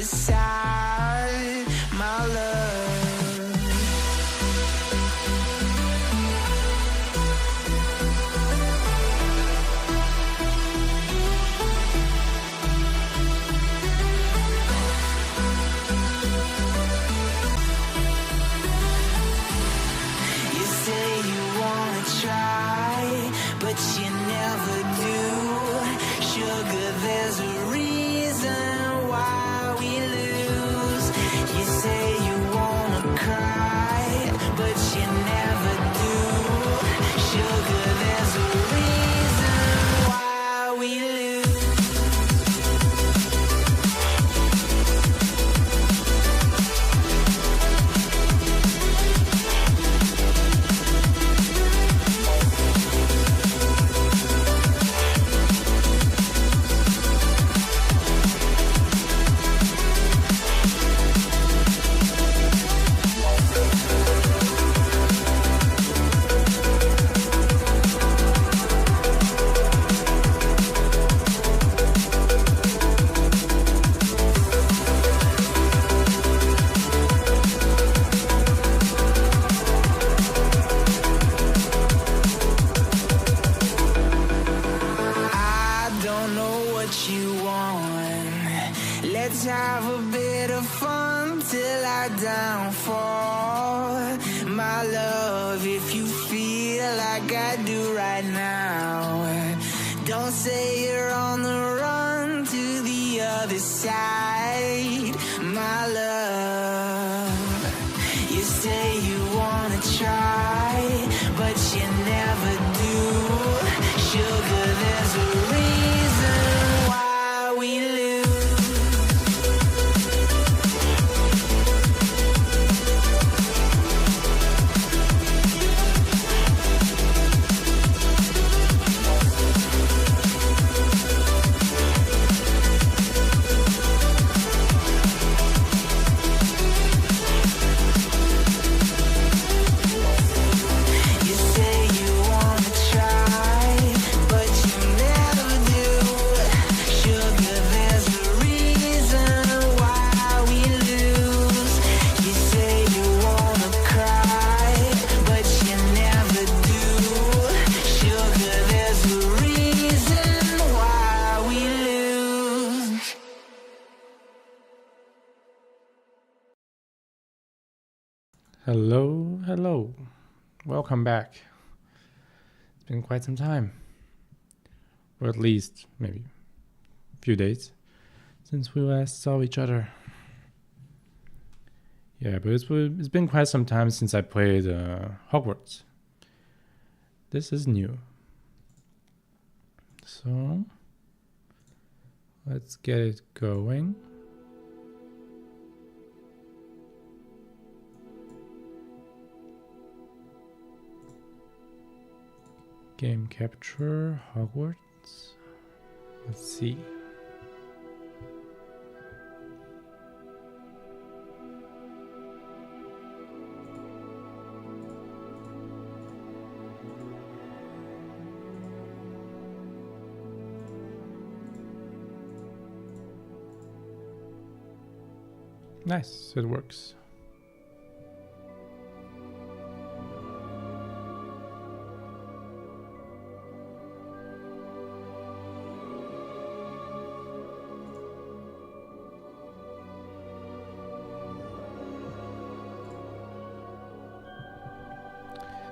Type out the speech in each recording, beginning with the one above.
other side, my love. You say you wanna try, but you never do. Sugar, there's a reason why we lose. You say you wanna cry, but you never do. Sugar, there's a reason why we lose. Let's have a bit of fun till I downfall. My love, if you feel like I do right now, don't say you're on the run to the other side, my love. You say you wanna try, but you never do. Sugar, there's a reason why we lose. Hello. Welcome back. It's been quite some time, or at least maybe a few days since we last saw each other. Yeah, but it's been quite some time since I played Hogwarts. This is new. So let's get it going. Game capture, Hogwarts. Let's see. Nice, it works.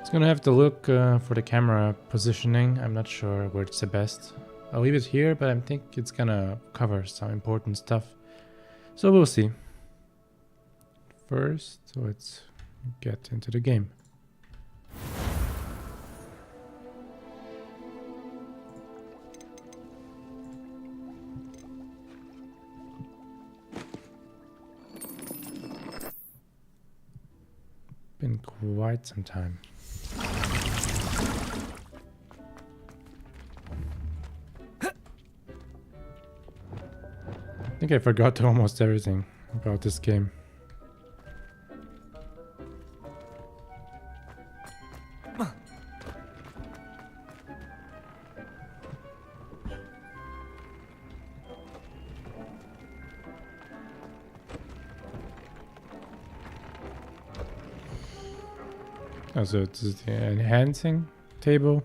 It's gonna have to look for the camera positioning. I'm not sure where it's the best. I'll leave it here, but I think it's gonna cover some important stuff. So we'll see. First, let's get into the game. Been quite some time. I think I forgot almost everything about this game. Oh, so this is the enhancing table.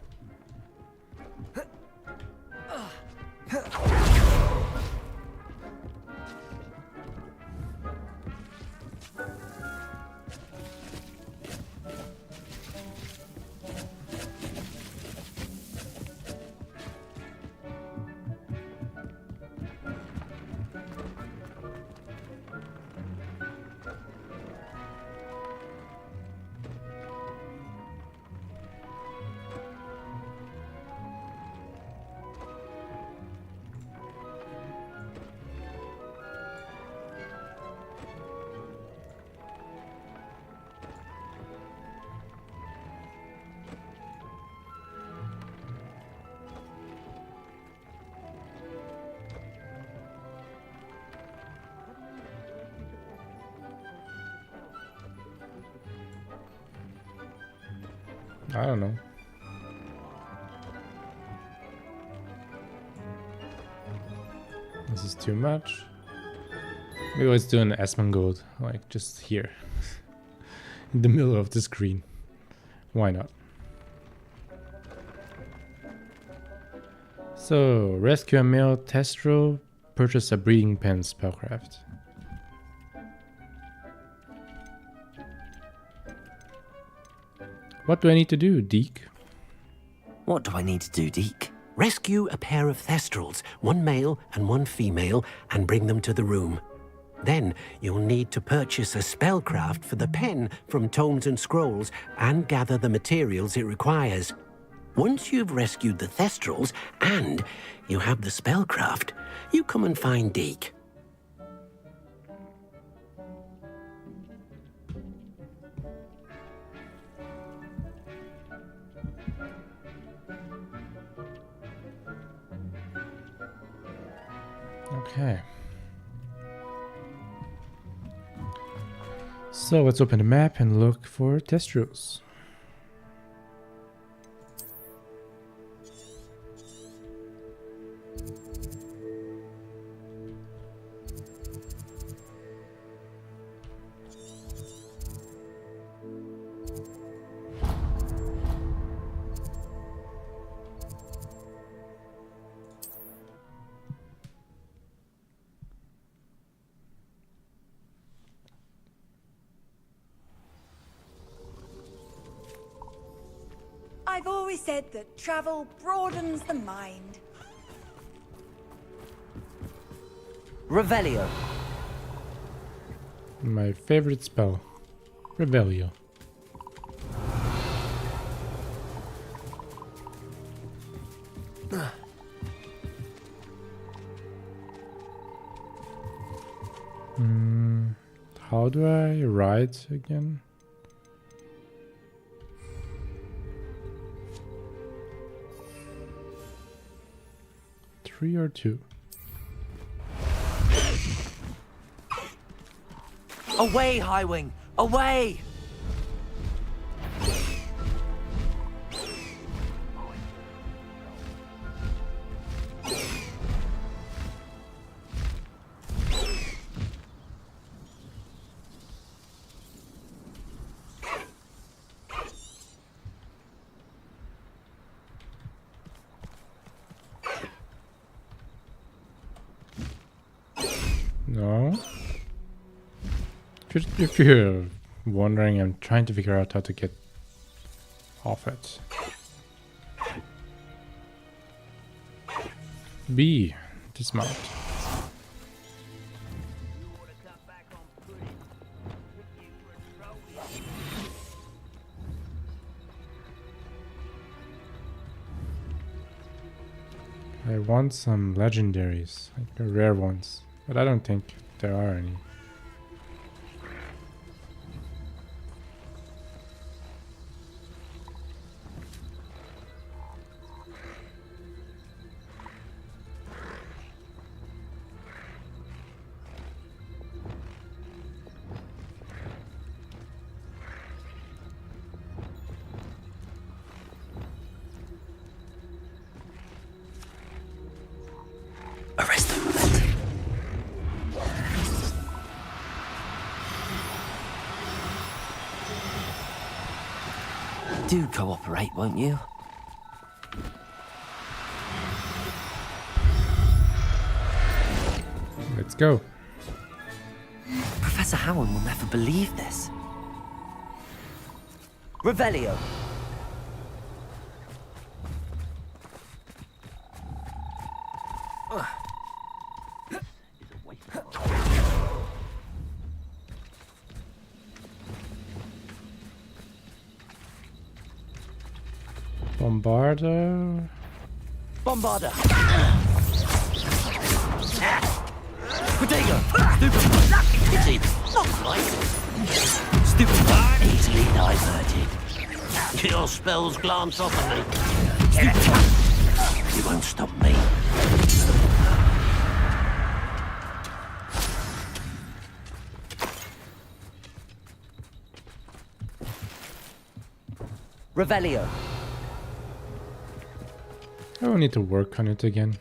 I don't know. This is too much. Maybe let's do an Asmongold, like just here. In the middle of the screen. Why not? So, rescue a male Testro, purchase a breeding pen spellcraft. What do I need to do, Deke? What do I need to do, Deke? Rescue a pair of Thestrals, one male and one female, and bring them to the room. Then you'll need to purchase a spellcraft for the pen from Tomes and Scrolls and gather the materials it requires. Once you've rescued the Thestrals and you have the spellcraft, you come and find Deke. Okay. So let's open the map and look for Thestrals. I've always said that travel broadens the mind. Revelio. My favorite spell, Revelio. How do I ride again? 3 or 2? Away, Highwing! Away! No. If you're wondering, I'm trying to figure out how to get off it. B. Dismount. I want some legendaries, like the rare ones, but I don't think there are any. Arrest them. Do cooperate, won't you? Let's go. Professor Howard will never believe this. Revelio. Bombarder. Bombarder. Potato. Stupid. Lucky pity. Not quite. Stupid. Easily diverted. Your spells glance off of me. Stupid. You won't stop me. Revelio. I will need to work on it again.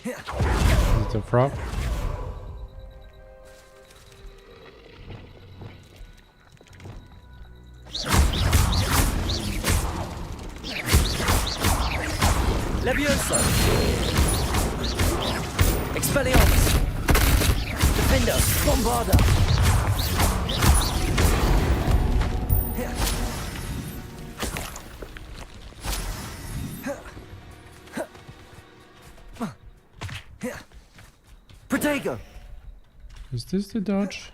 Is it a frog? Levioso. Expelliarmus. Defender. Bombarder. Protego. Is this the dodge?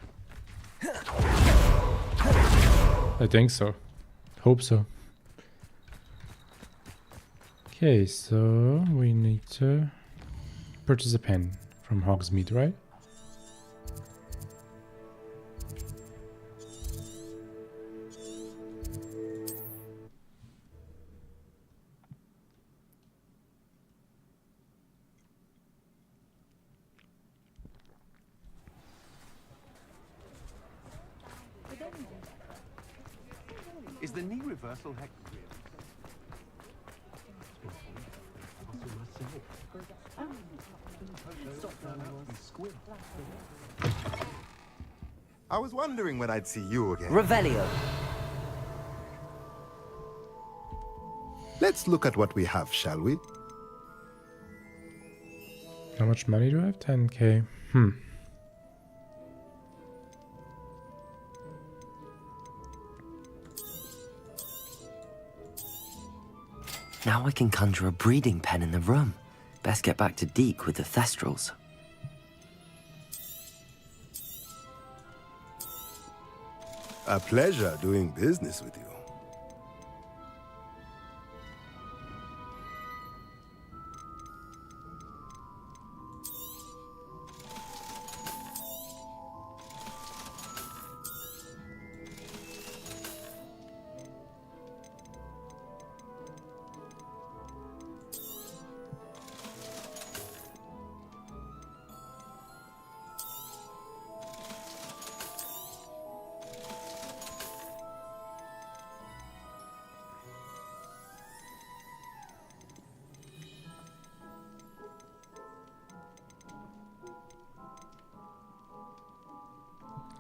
I think so. Hope so. Okay, so we need to purchase a pen from Hogsmeade, right? Is the knee reversal heck real? I was wondering when I'd see you again. Revelio. Let's look at what we have, shall we? How much money do I have? 10k. Now I can conjure a breeding pen in the room. Best get back to Deke with the Thestrals. A pleasure doing business with you.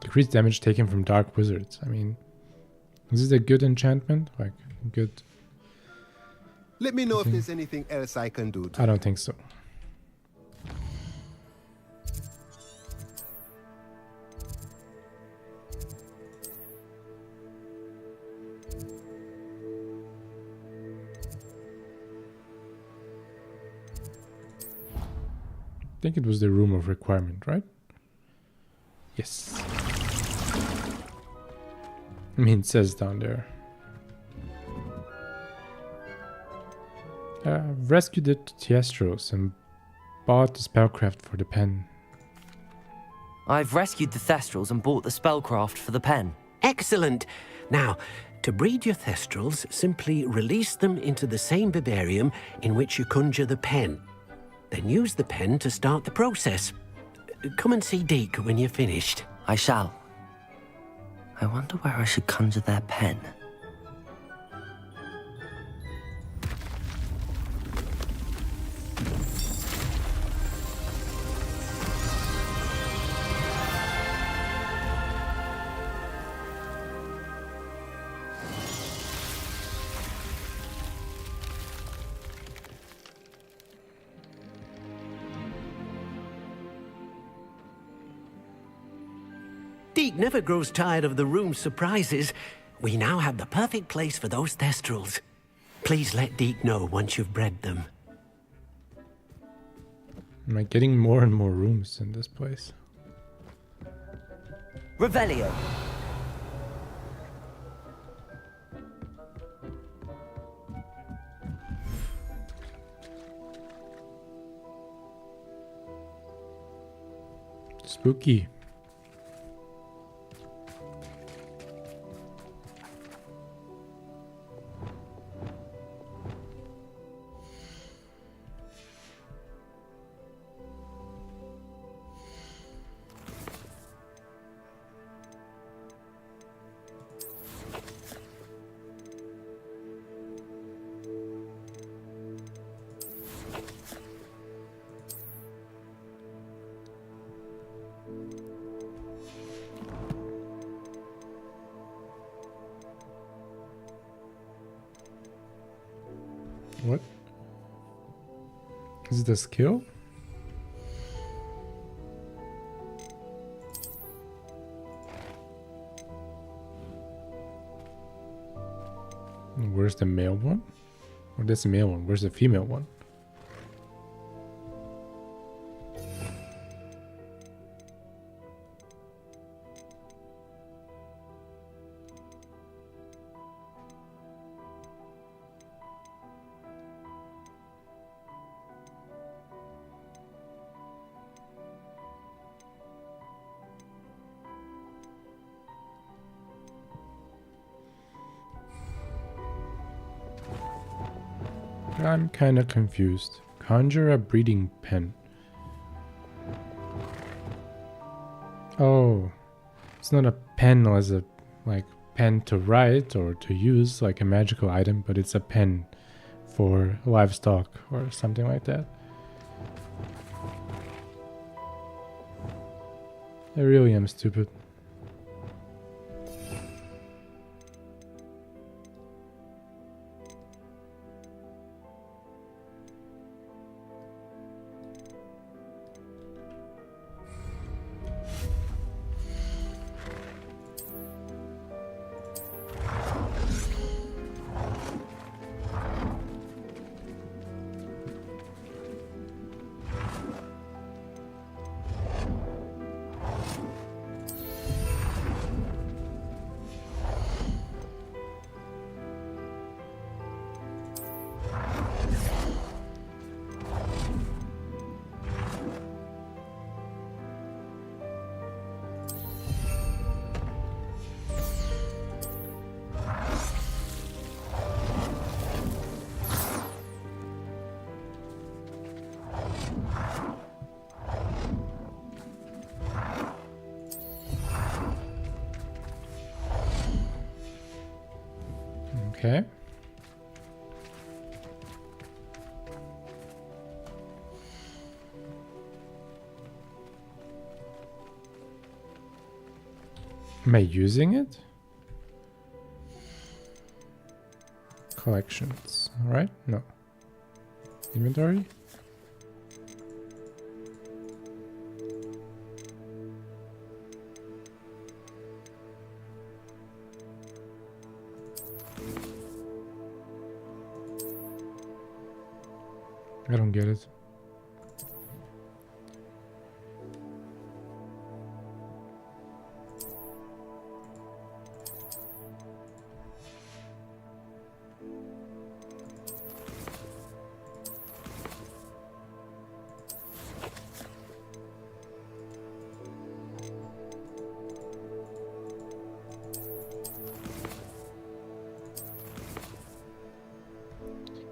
Decrease damage taken from dark wizards. I mean, is this a good enchantment? Like, good? Let me know if there's anything else I can do. I don't think so. I think it was the room of requirement, right? Yes. I mean, it says down there. I've rescued the Thestrals and bought the spellcraft for the pen. I've rescued the Thestrals and bought the spellcraft for the pen. Excellent. Now, to breed your Thestrals, simply release them into the same vivarium in which you conjure the pen. Then use the pen to start the process. Come and see Deke when you're finished. I shall. I wonder where I should conjure their pen. Deek never grows tired of the room's surprises. We now have the perfect place for those thestrals. Please let Deek know once you've bred them. Am I getting more and more rooms in this place? Revelio. Spooky. What? Is it a skill? Where's the male one? Or that's the male one. Where's the female one? I'm kind of confused. Conjure a breeding pen. Oh, it's not a pen as a like pen to write or to use like a magical item, but it's a pen for livestock or something like that. I really am stupid. Okay. Am I using it? Collections, right? No. Inventory? I don't get it.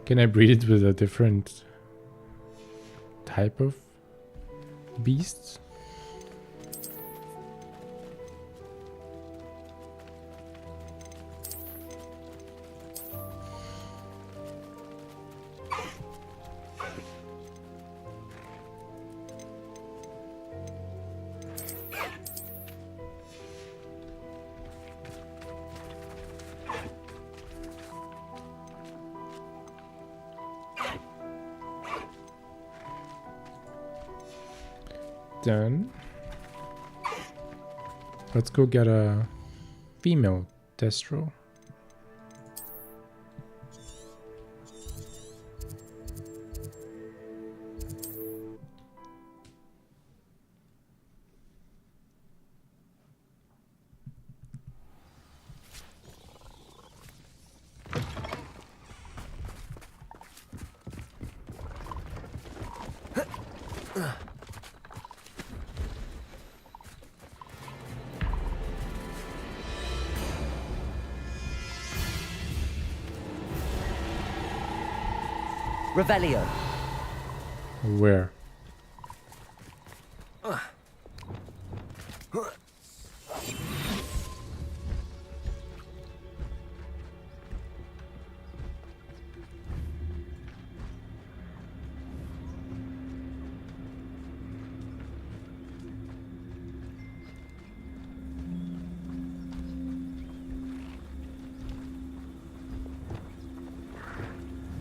Can I breed it with a different type of beasts? Done. Let's go get a female Destro. Revelio. Where?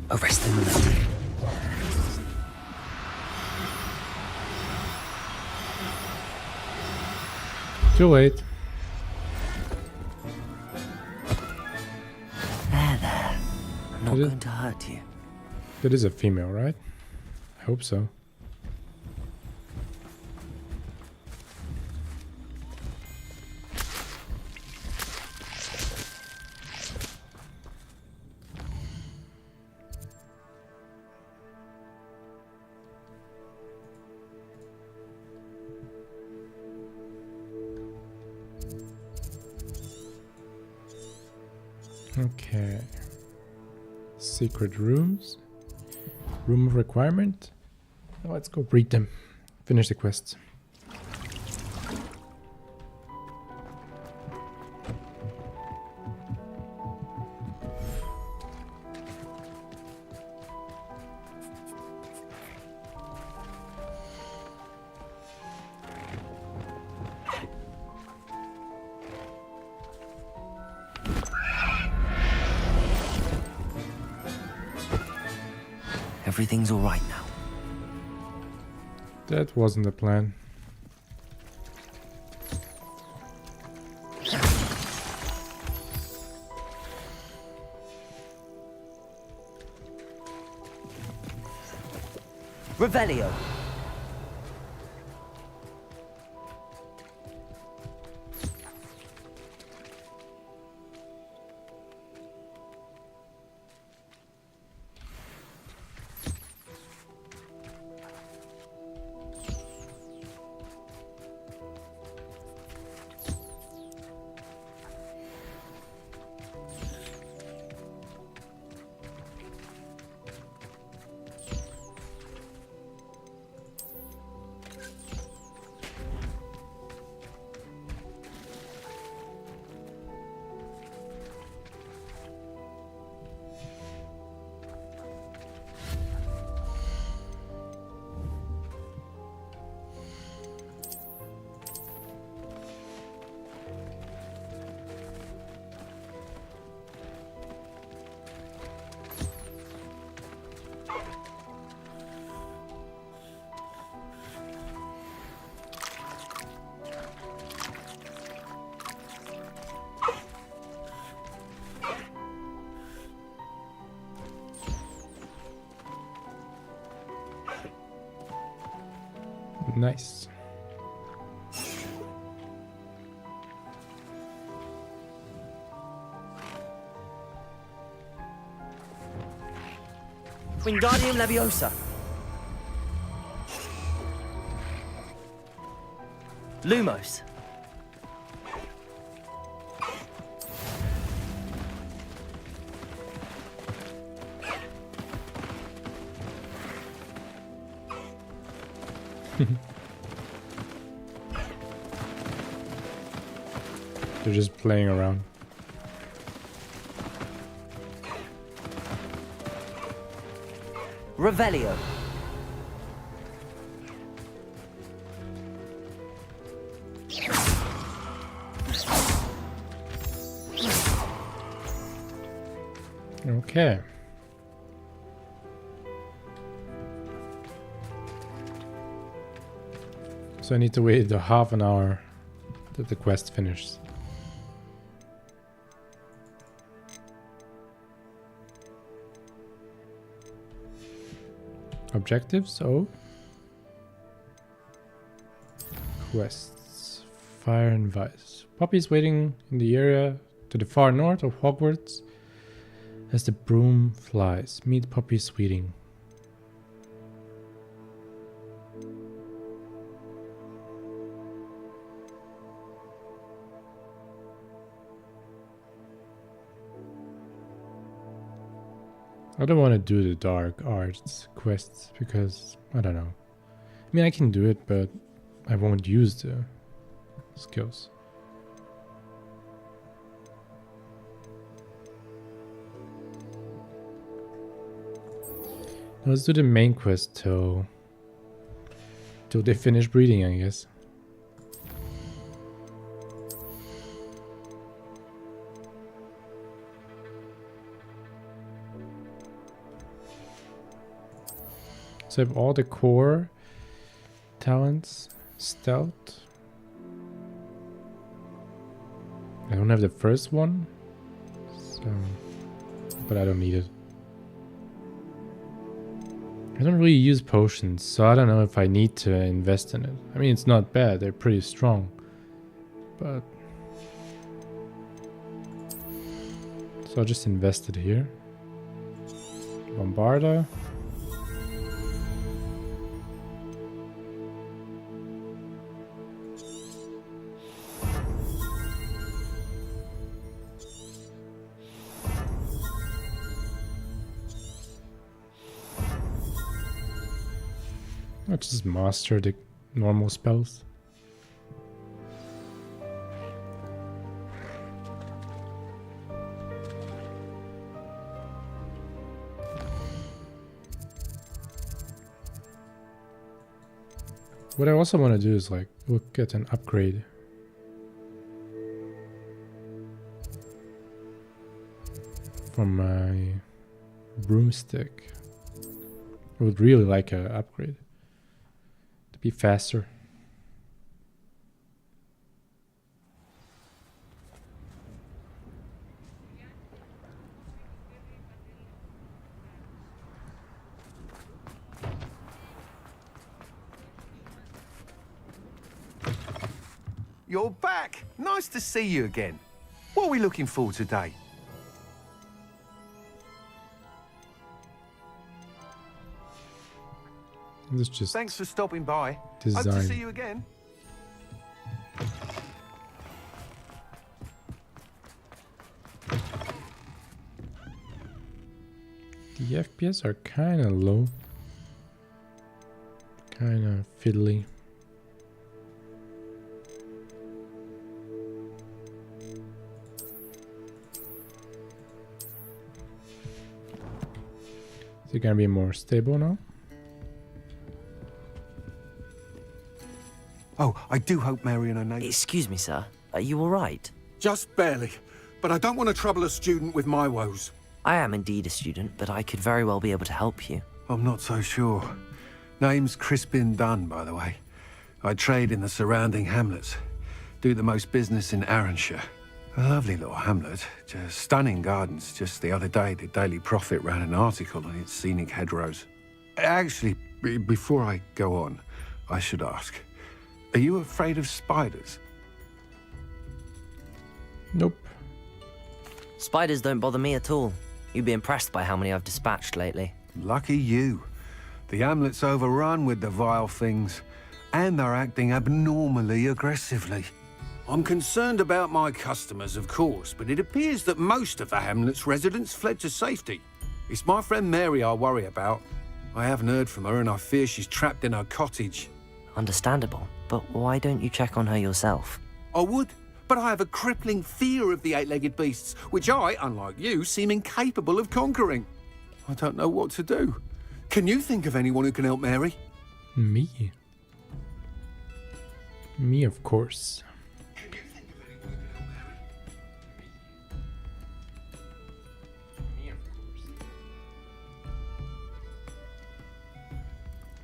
Arrest them alone. Too late. There. I'm not Is it? going to hurt you. That is a female, right? I hope so. Okay. Secret rooms. Room of requirement. Let's go read them. Finish the quests. Everything's all right now. That wasn't the plan. Revelio. Nice. Wingardium Leviosa. Lumos. They're just playing around. Revelio. Okay. So I need to wait a half an hour So the quest finishes. Objectives, oh. Quests. Fire and Vice. Poppy is waiting in the area to the far north of Hogwarts as the broom flies. Meet Poppy Sweeting. I don't want to do the dark arts quests because, I don't know. I mean, I can do it, but I won't use the skills. Let's do the main quest till they finish breeding, I guess. So I have all the core talents. Stealth. I don't have the first one, so, but I don't need it. I don't really use potions, so I don't know if I need to invest in it. I mean, it's not bad, they're pretty strong, but... So I'll just invest it here. Bombarda. I'll just master the normal spells. What I also want to do is like look at an upgrade. From my broomstick. I would really like an upgrade. Be faster. You're back. Nice to see you again. What are we looking for today? Let's just Thanks for stopping by. design. Hope to see you again. The FPS are kind of low. Kind of fiddly. Is it gonna be more stable now? Oh, I do hope Mary and her neighbour... Excuse me, sir. Are you all right? Just barely. But I don't want to trouble a student with my woes. I am indeed a student, but I could very well be able to help you. I'm not so sure. Name's Crispin Dunn, by the way. I trade in the surrounding hamlets. Do the most business in Arranshire. A lovely little hamlet. Just stunning gardens. Just the other day, the Daily Prophet ran an article on its scenic hedgerows. Actually, before I go on, I should ask. Are you afraid of spiders? Nope. Spiders don't bother me at all. You'd be impressed by how many I've dispatched lately. Lucky you. The hamlet's overrun with the vile things, and they're acting abnormally aggressively. I'm concerned about my customers, of course, but it appears that most of the hamlet's residents fled to safety. It's my friend Mary I worry about. I haven't heard from her, and I fear she's trapped in her cottage. Understandable, but why don't you check on her yourself? I would, but I have a crippling fear of the eight-legged beasts, which I, unlike you, seem incapable of conquering. I don't know what to do. Can you think of anyone who can help Mary? Me? Me, of course. Can you think of anyone who can help Mary? Me, of course.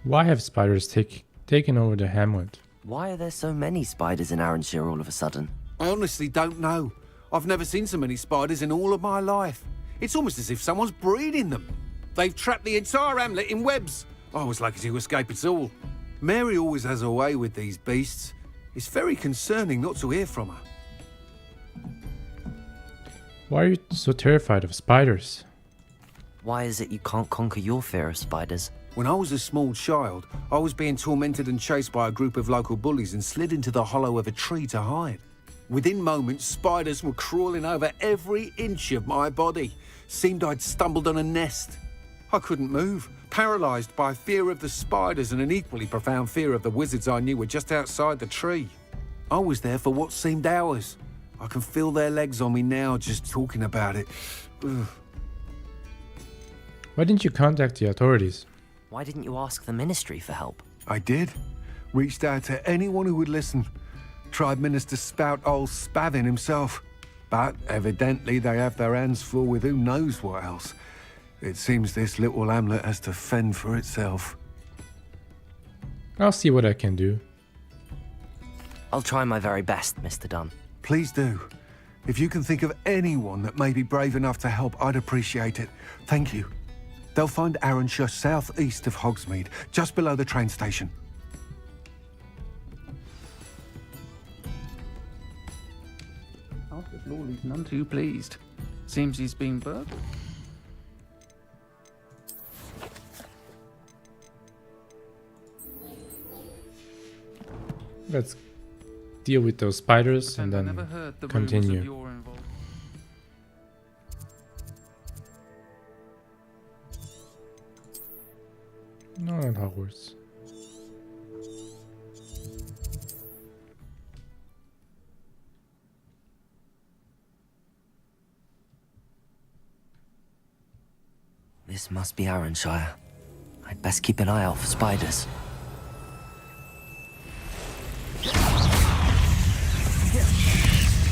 Why have spiders taken over the hamlet? Why are there so many spiders in Arranshire all of a sudden? I honestly don't know. I've never seen so many spiders in all of my life. It's almost as if someone's breeding them. They've trapped the entire hamlet in webs. I was lucky to escape it all. Mary always has a way with these beasts. It's very concerning not to hear from her. Why are you so terrified of spiders? Why is it you can't conquer your fear of spiders? When I was a small child, I was being tormented and chased by a group of local bullies and slid into the hollow of a tree to hide. Within moments, spiders were crawling over every inch of my body. Seemed I'd stumbled on a nest. I couldn't move, paralysed by fear of the spiders and an equally profound fear of the wizards I knew were just outside the tree. I was there for what seemed hours. I can feel their legs on me now just talking about it. Ugh. Why didn't you contact the authorities? Why didn't you ask the ministry for help? I did. Reached out to anyone who would listen. Tried Minister Spout old Spavin himself. But evidently they have their hands full with who knows what else. It seems this little hamlet has to fend for itself. I'll see what I can do. I'll try my very best, Mr. Dunn. Please do. If you can think of anyone that may be brave enough to help, I'd appreciate it. Thank you. They'll find Arranshire southeast of Hogsmeade, just below the train station. Arthur Lawley's none too pleased. Seems he's been burgled. Let's deal with those spiders and I then never heard the rumors continue. of your involvement. No, not Hogwarts. This must be Arranshire. I'd best keep an eye out for spiders.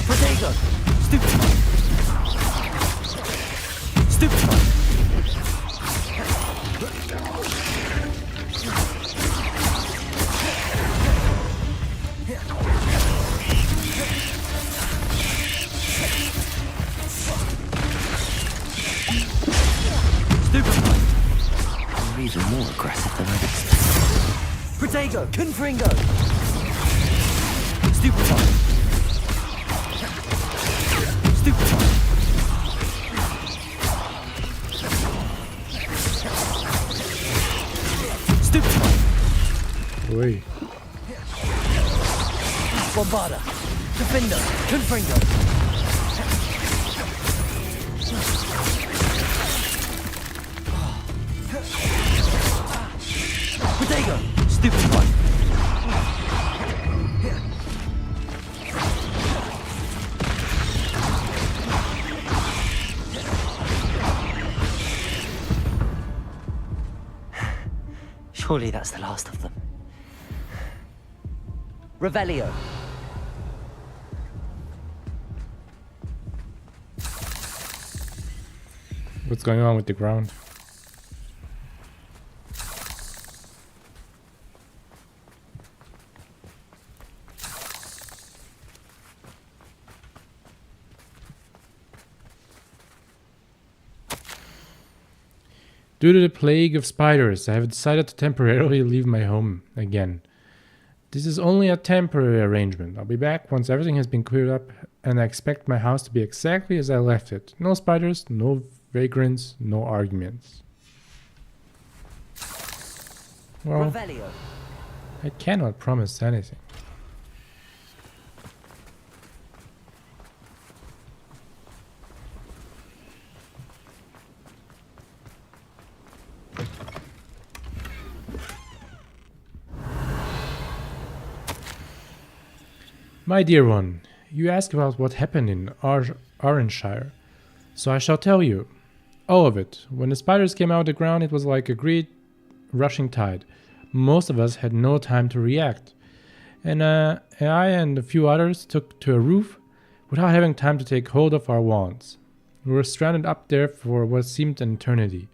Protego! Stupid! Stupid! You're even more aggressive than I'd expected. Protego! Confringo! Stupefy! Stupefy! Stupefy! Oi. Bombarda! Defender! Confringo! Protego! Stupefy! Surely that's the last of them. Revelio. What's going on with the ground? Due to the plague of spiders, I have decided to temporarily leave my home again. This is only a temporary arrangement. I'll be back once everything has been cleared up, and I expect my house to be exactly as I left it. No spiders, no vagrants, no arguments. Well, Revelio. I cannot promise anything. My dear one, you ask about what happened in Arranshire, so I shall tell you. All of it. When the spiders came out of the ground, it was like a great rushing tide. Most of us had no time to react, and I and a few others took to a roof without having time to take hold of our wands. We were stranded up there for what seemed an eternity.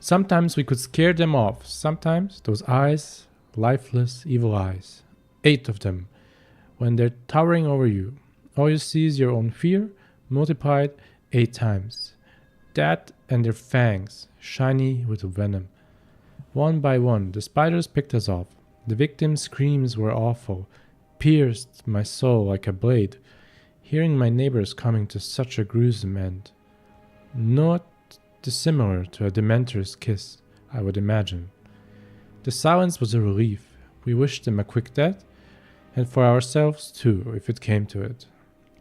Sometimes we could scare them off, sometimes those eyes, lifeless, evil eyes, 8 of them. When they're towering over you, all you see is your own fear multiplied 8 times. That and their fangs, shiny with venom. One by one, the spiders picked us off. The victims' screams were awful, pierced my soul like a blade. Hearing my neighbors coming to such a gruesome end. Not dissimilar to a Dementor's kiss, I would imagine. The silence was a relief. We wished them a quick death, and for ourselves too, if it came to it.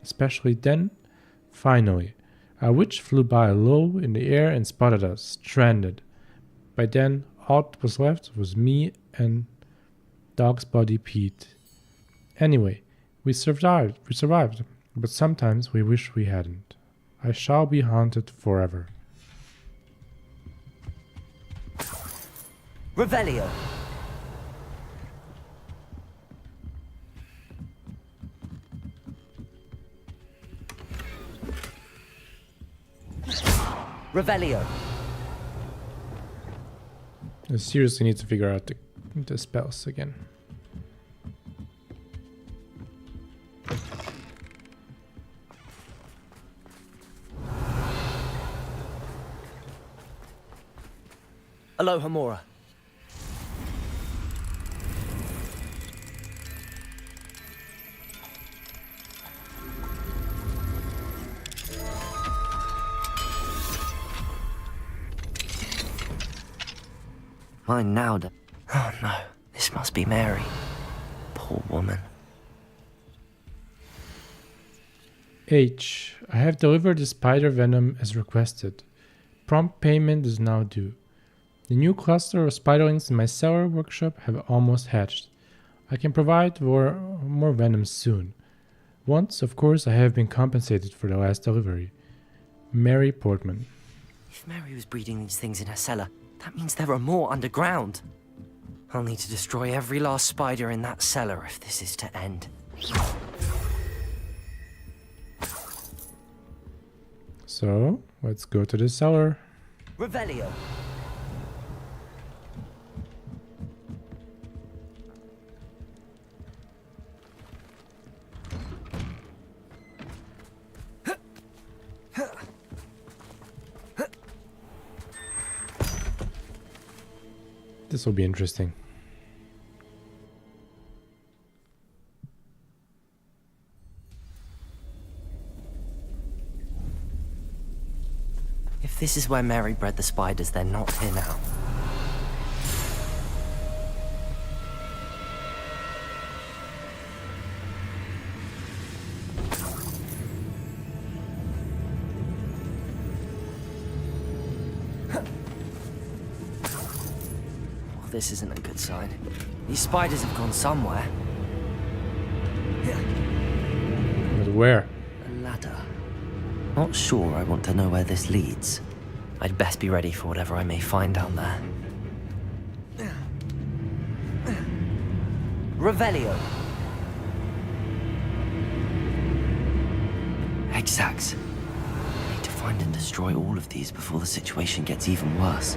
Especially then, finally, a witch flew by low in the air and spotted us, stranded. By then, all that was left was me and Dog's Body Pete. Anyway, we survived, but sometimes we wish we hadn't. I shall be haunted forever. Revelio. Revelio. I seriously need to figure out the spells again. Aloha Mora. Mine now. Oh no, this must be Mary. Poor woman. H. I have delivered the spider venom as requested. Prompt payment is now due. The new cluster of spiderlings in my cellar workshop have almost hatched. I can provide more venom soon. Once, of course, I have been compensated for the last delivery. Mary Portman. If Mary was breeding these things in her cellar, that means there are more underground. I'll need to destroy every last spider in that cellar if this is to end. So, let's go to the cellar. Revelio. This will be interesting. If this is where Mary bred the spiders, they're not here now. This isn't a good sign. These spiders have gone somewhere. But where? A ladder. Not sure I want to know where this leads. I'd best be ready for whatever I may find down there. Revelio. Exacts. I need to find and destroy all of these before the situation gets even worse.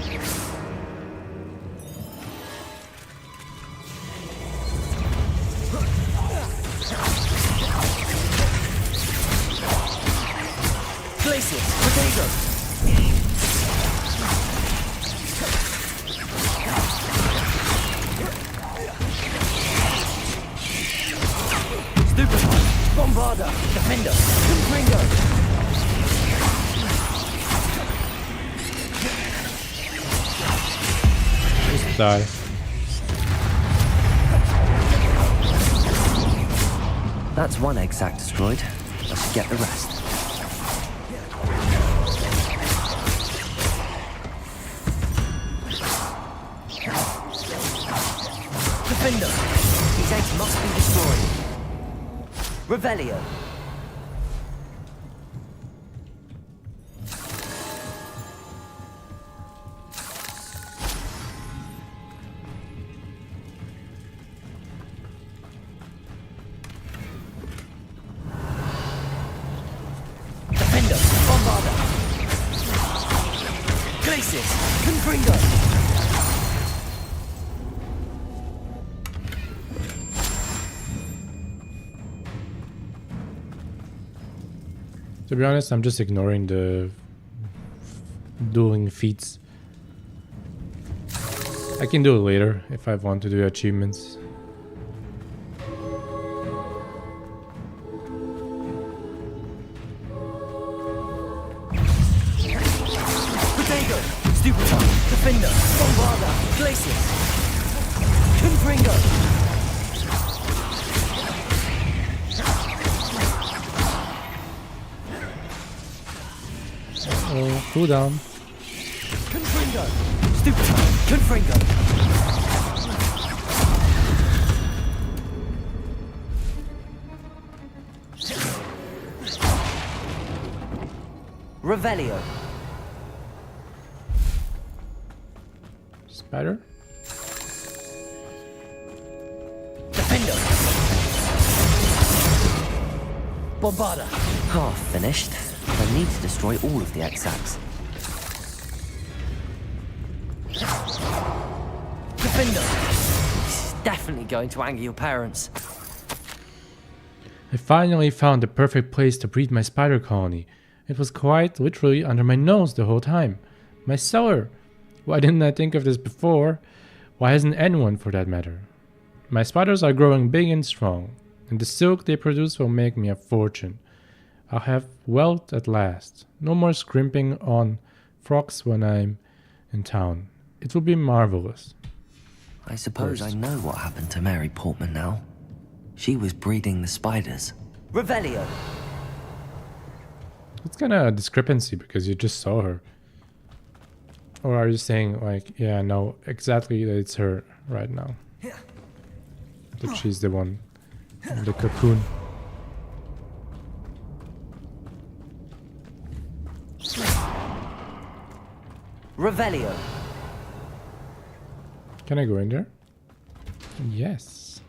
Die. That's one exact destroyed. I should get the rest. Defender! These eggs must be destroyed. Revelio. To be honest, I'm just ignoring the dueling feats. I can do it later if I want to do achievements. Potato, Stupefy, Defender, Bombarder, Glacius, Confringo. Oh, cool down. Confringo, Stupefy, Confringo. Revelio. Spider? Defender. Bombarder. Half finished. I need to destroy all of the X-Acts. Defender. This is definitely going to anger your parents. I finally found the perfect place to breed my spider colony. It was quite literally under my nose the whole time. My cellar! Why didn't I think of this before? Why hasn't anyone, for that matter? My spiders are growing big and strong, and the silk they produce will make me a fortune. I'll have wealth at last. No more scrimping on frocks when I'm in town. It will be marvelous. I suppose I know what happened to Mary Portman now. She was breeding the spiders. Revelio. It's kind of a discrepancy because you just saw her. Or are you saying like, yeah, no, exactly that it's her right now? That she's the one in the cocoon. Revelio. Can I go in there? Yes.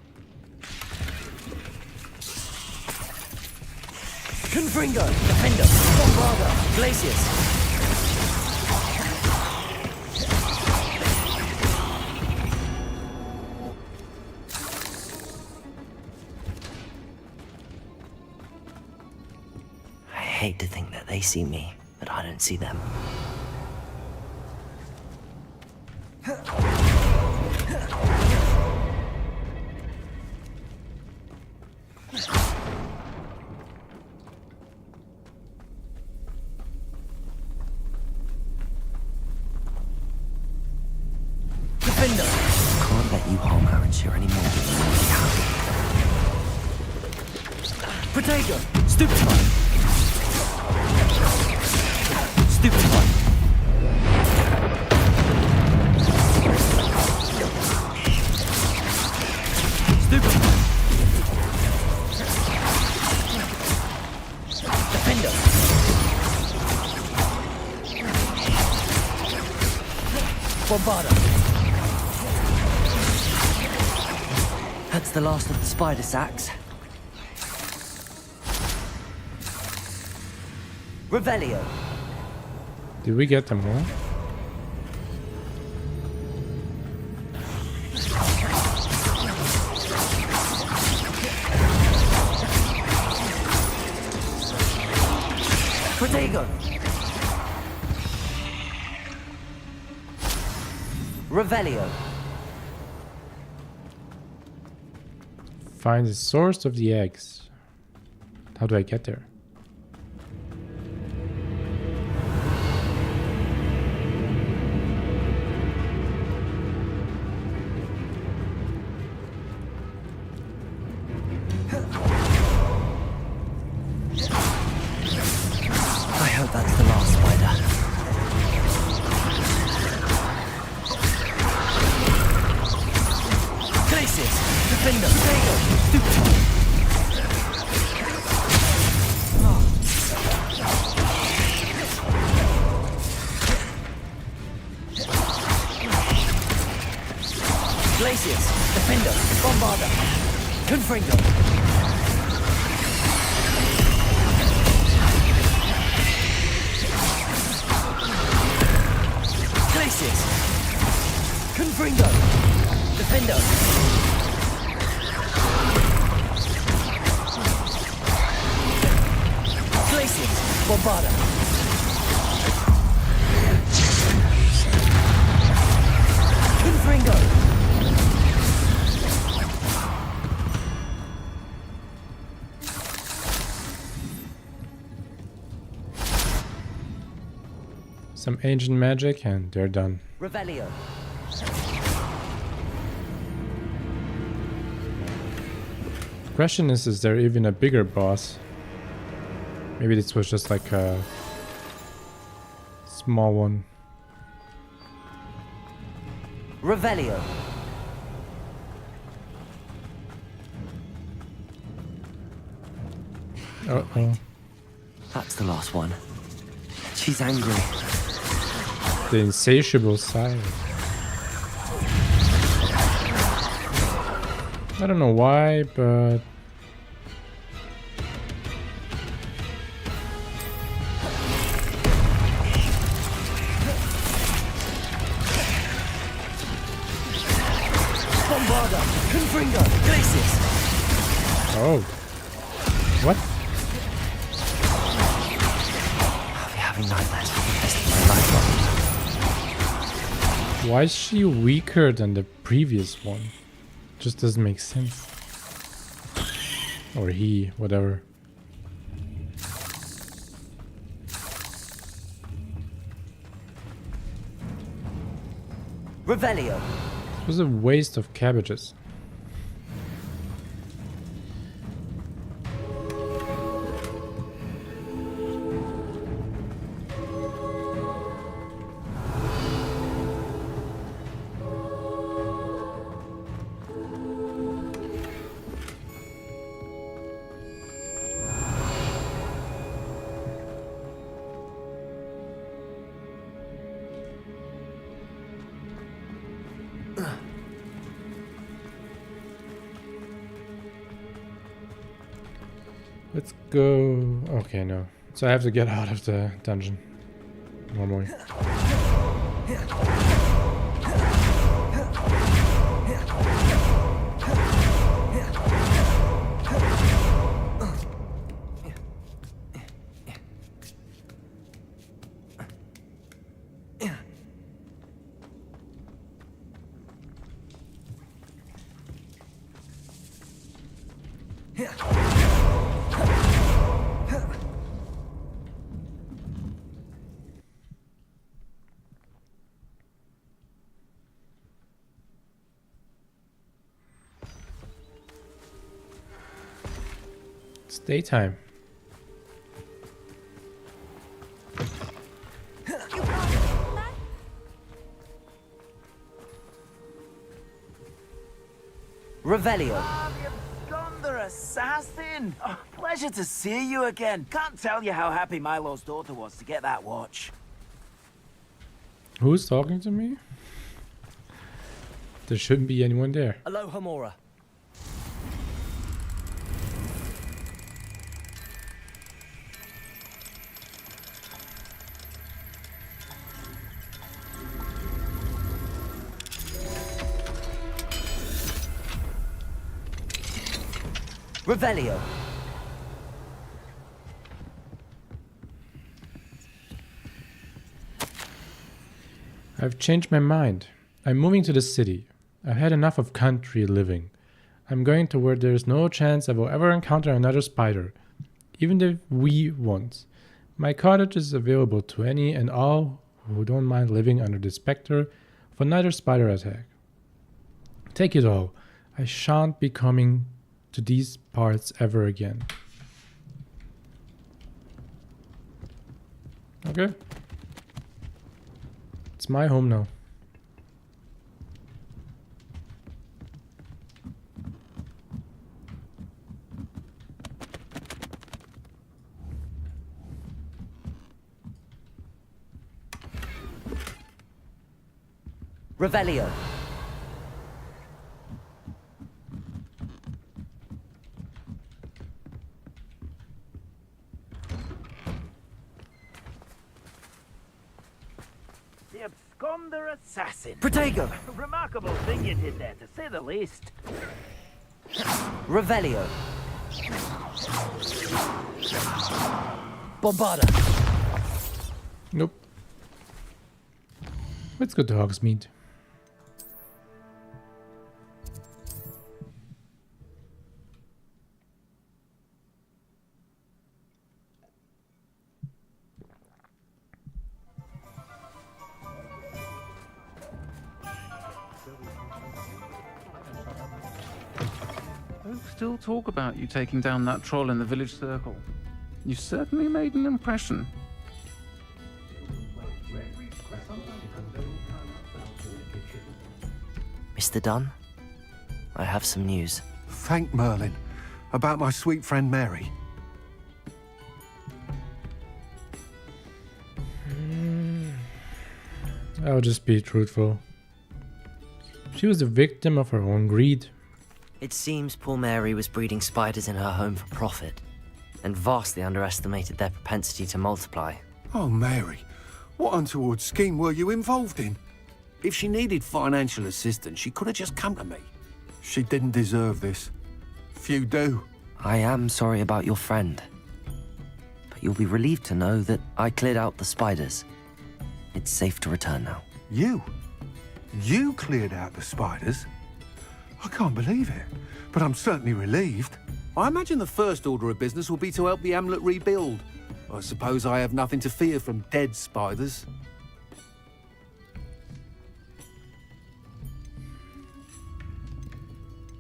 Confringo, Defender, Bombarder, Glacius. I hate to think that they see me, but I don't see them. Defender! Can't let you harm Aranshire anymore. Protego! Stupefy! Stupefy! Stupefy! Defender! Bombarder! That's the last of the spider sacks. Revelio. Did we get them all? Protego. Revelio. Find the source of the eggs. How do I get there? I hope that's the last spider. Glacius, Defender, Protego, Stupefy. Glacius, Defender, Bombarder, Confringo. Glacius, Confringo, Defender. Glacius. Bombarda. Confringo. Some ancient magic and they're done. Revelio. The question is there even a bigger boss? Maybe this was just like a small one. Revelio. Uh-oh. That's the last one. She's angry. The insatiable side. I don't know why, but... Bombarda. Confringo. Glacius. Oh. What? I'll be having nightmares for the rest of my life. Why is she weaker than the previous one? Just doesn't make sense. Or he, whatever. Revelio. It was a waste of cabbages. Let's go. Okay, no. So I have to get out of the dungeon. Normally. It's daytime. Revelio. You're assassin! Oh, pleasure to see you again. Can't tell you how happy Milo's daughter was to get that watch. Who's talking to me? There shouldn't be anyone there. Aloha Mora. Revelio. I've changed my mind. I'm moving to the city. I've had enough of country living. I'm going to where there's no chance I will ever encounter another spider, even the wee ones. My cottage is available to any and all who don't mind living under the specter of another spider attack. Take it all. I shan't be coming to these parts ever again. Okay. It's my home now. Revelio. The absconder assassin. Protego. Remarkable thing you did there, to say the least. Revelio. Bombarda! Nope. Let's go to Hogsmeade. Folk still talk about you taking down that troll in the village circle. You certainly made an impression. Mr. Dunn, I have some news. Thank Merlin. About my sweet friend Mary. I'll just be truthful. She was a victim of her own greed. It seems poor Mary was breeding spiders in her home for profit, and vastly underestimated their propensity to multiply. Oh, Mary. What untoward scheme were you involved in? If she needed financial assistance, she could have just come to me. She didn't deserve this. Few do. I am sorry about your friend, but you'll be relieved to know that I cleared out the spiders. It's safe to return now. You? You cleared out the spiders? I can't believe it, but I'm certainly relieved. I imagine the first order of business will be to help the amulet rebuild. I suppose I have nothing to fear from dead spiders.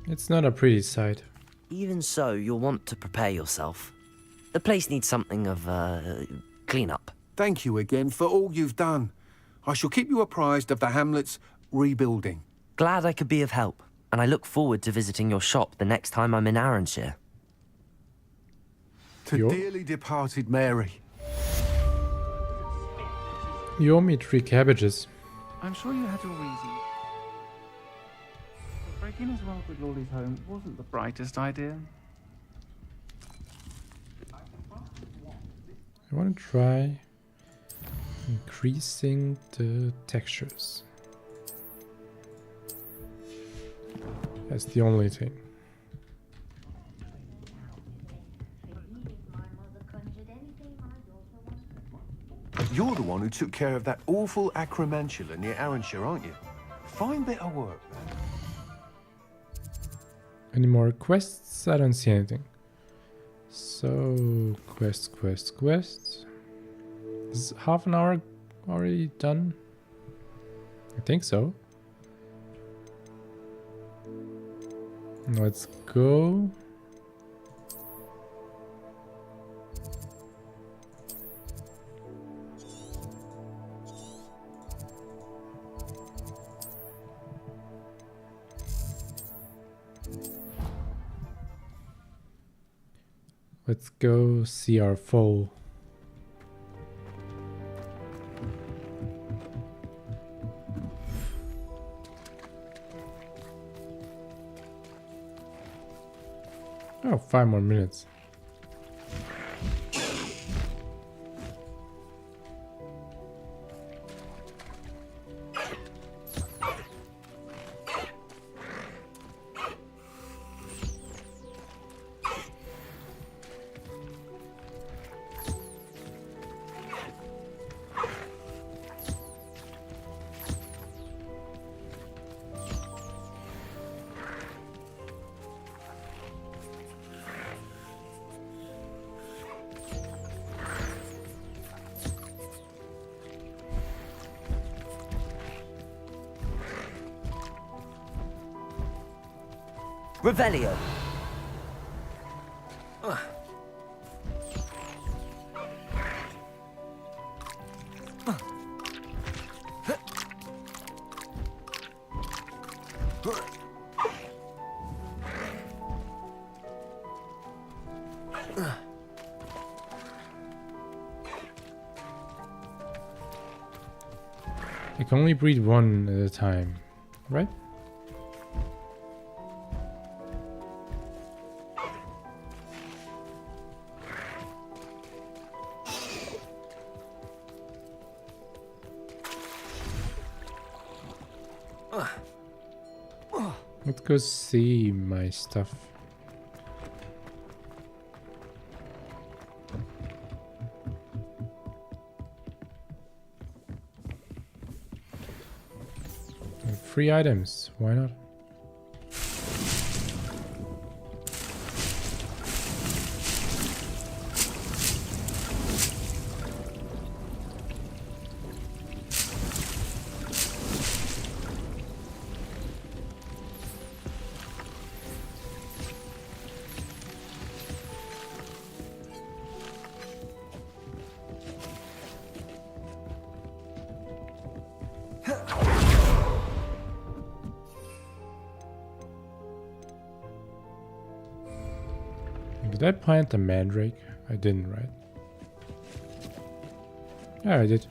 It's not a pretty sight. Even so, you'll want to prepare yourself. The place needs something of clean-up. Thank you again for all you've done. I shall keep you apprised of the hamlet's rebuilding. Glad I could be of help, and I look forward to visiting your shop the next time I'm in Arranshire. To dearly departed Mary. You owe me 3 cabbages. I'm sure you had your reasons. But breaking his Wildwood Lawley's home wasn't the brightest idea. I want to try increasing the textures. That's the only thing. You're the one who took care of that awful acromantula near Arranshire, aren't you? Fine bit of work, man. Any more quests? I don't see anything. So, quest. Is half an hour already done? I think so. Let's go. Let's go see our foe. Oh, 5 more minutes. Revelio. I can only breed one at a time, right? Let's go see my stuff. free items. Why not? Did I plant the mandrake? I didn't, right? Yeah, I did.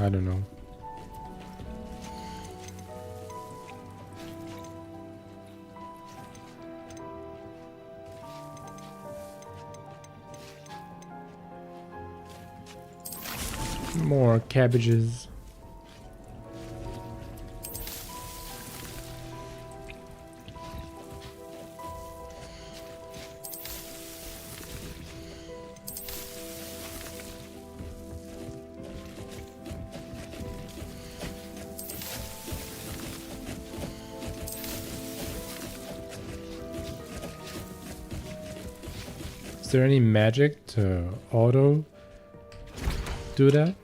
I don't know. More cabbages. Is there any magic to auto do that?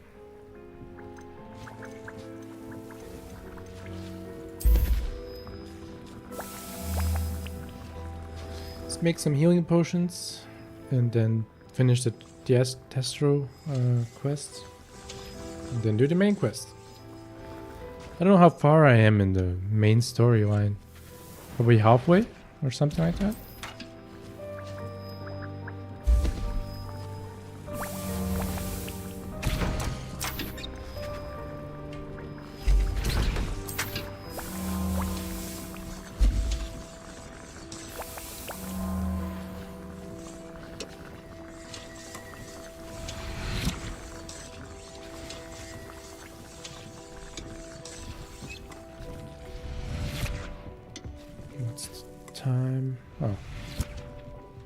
Let's make some healing potions and then finish the Testro quest and then do the main quest. I don't know how far I am in the main storyline. Probably halfway or something like that. Time. Oh,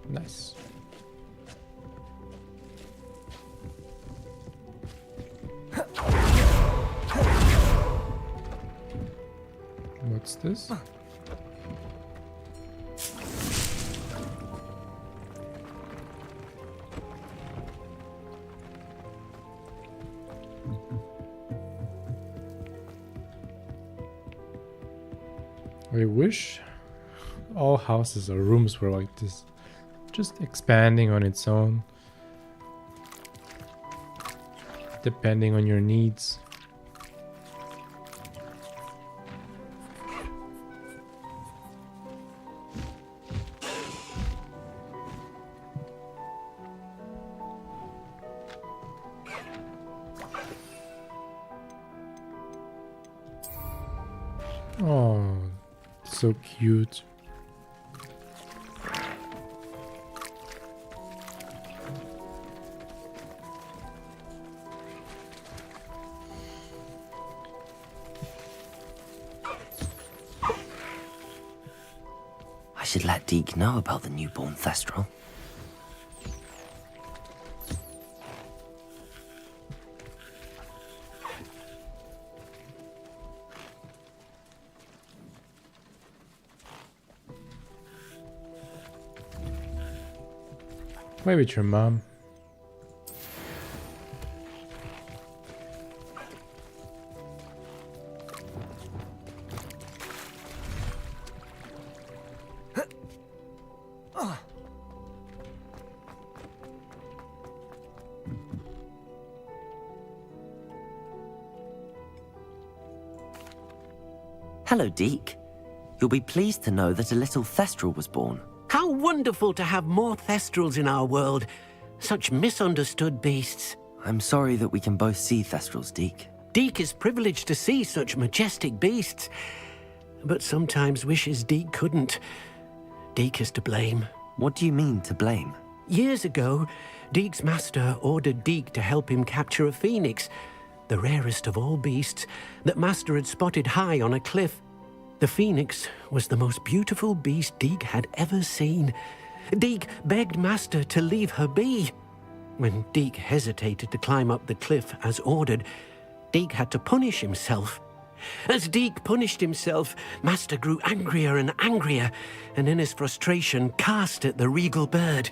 nice. What's this? I wish all houses or rooms were like this, just expanding on its own, depending on your needs. Oh, so cute. I should let Deke know about the newborn Thestral. Play with your mom. Hello, Deke. You'll be pleased to know that a little Thestral was born. How wonderful to have more Thestrals in our world. Such misunderstood beasts. I'm sorry that we can both see Thestrals, Deke. Deke is privileged to see such majestic beasts, but sometimes wishes Deke couldn't. Deke is to blame. What do you mean, to blame? Years ago, Deke's master ordered Deke to help him capture a phoenix, the rarest of all beasts that Master had spotted high on a cliff. The phoenix was the most beautiful beast Deke had ever seen. Deke begged Master to leave her be. When Deke hesitated to climb up the cliff as ordered, Deke had to punish himself. As Deke punished himself, Master grew angrier and angrier, and in his frustration cast at the regal bird.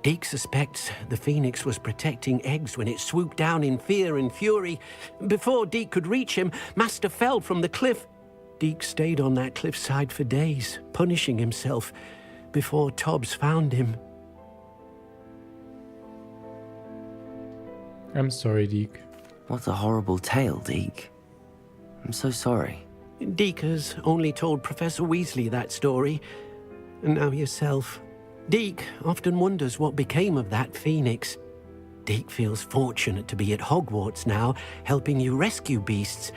Deke suspects the phoenix was protecting eggs when it swooped down in fear and fury. Before Deke could reach him, Master fell from the cliff. Deke stayed on that cliffside for days, punishing himself, before Tobbs found him. I'm sorry, Deke. What a horrible tale, Deke. I'm so sorry. Deke has only told Professor Weasley that story, and now yourself. Deke often wonders what became of that phoenix. Deke feels fortunate to be at Hogwarts now, helping you rescue beasts.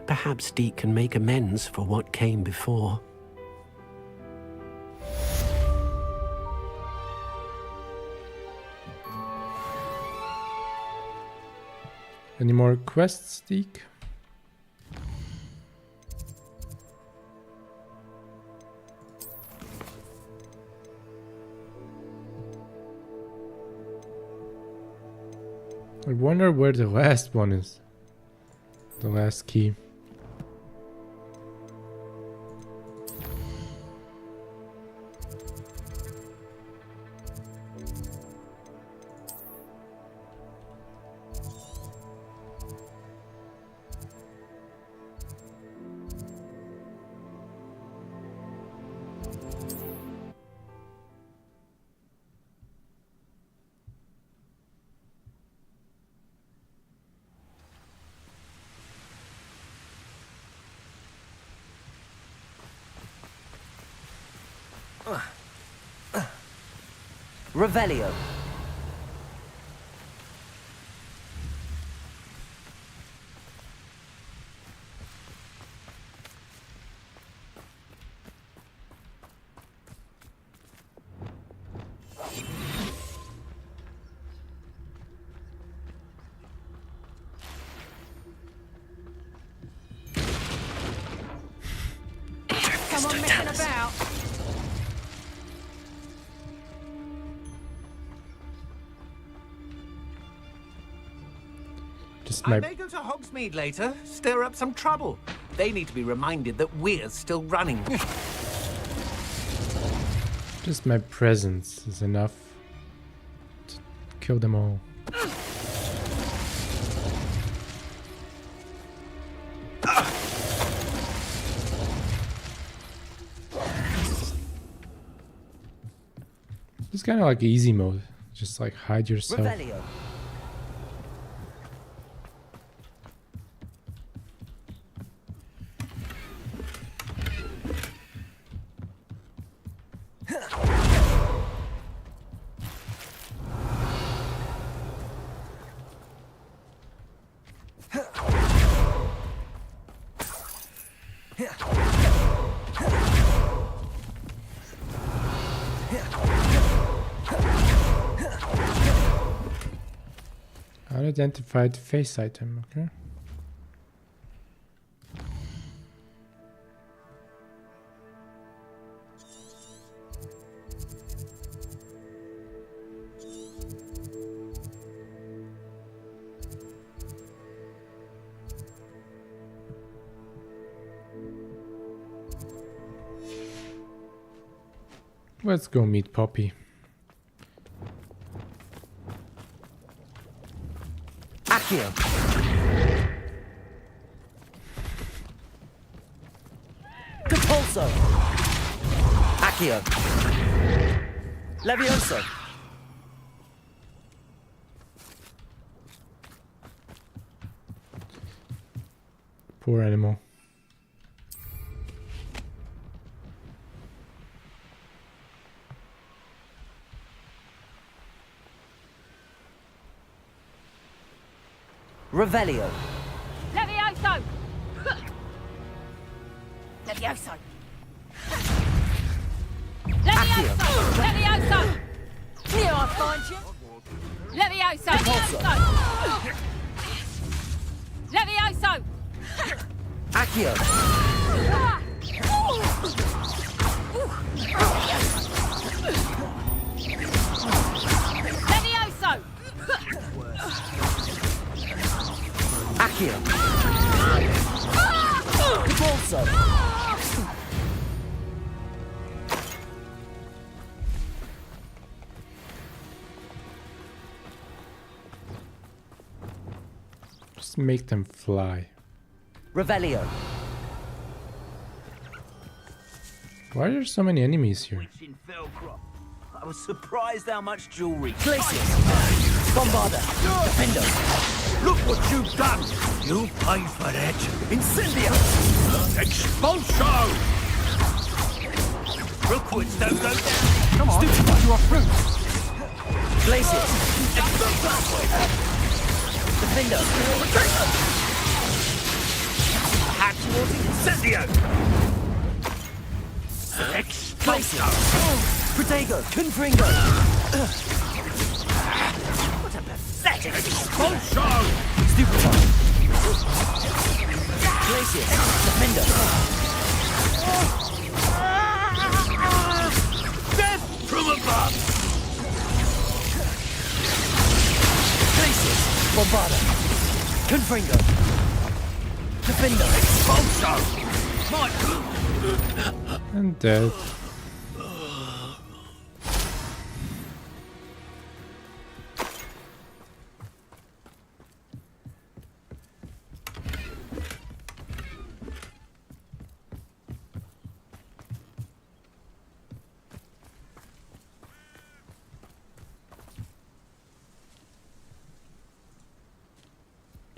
Perhaps Deke can make amends for what came before. Any more quests, Deke? I wonder where the last one is. The last key. Revelio. Come on, messing about. I may go to Hogsmeade later, stir up some trouble. They need to be reminded that we're still running. Just my presence is enough to kill them all. It's kind of like easy mode. Just like hide yourself. Revelio. Unidentified face item, okay. Let's go meet Poppy. Accio. Compulso. Accio. Levioso. Poor animal. Revelio. Levioso! Levioso! Levioso! Levioso! Here I find you! Levioso! Levioso! Levioso! Accio! Levioso! Accio! Repulso! Just make them fly. Revelio! Why are there so many enemies here? I was surprised how much jewelry. Glacius! Bombarda! Defender! Look what you've done! You pay for that! Incendio! Expulso! Rookwoods don't go down! Come on, you are fruit! Glacius! Defender! Hat towards Incendio! Glacius! Protego! Confringo! What a pathetic expulso! Stupefy! Glacius! Defender! Death from above! Glacius! Bombarda! Confringo! Defender! Expulso! My... And dead.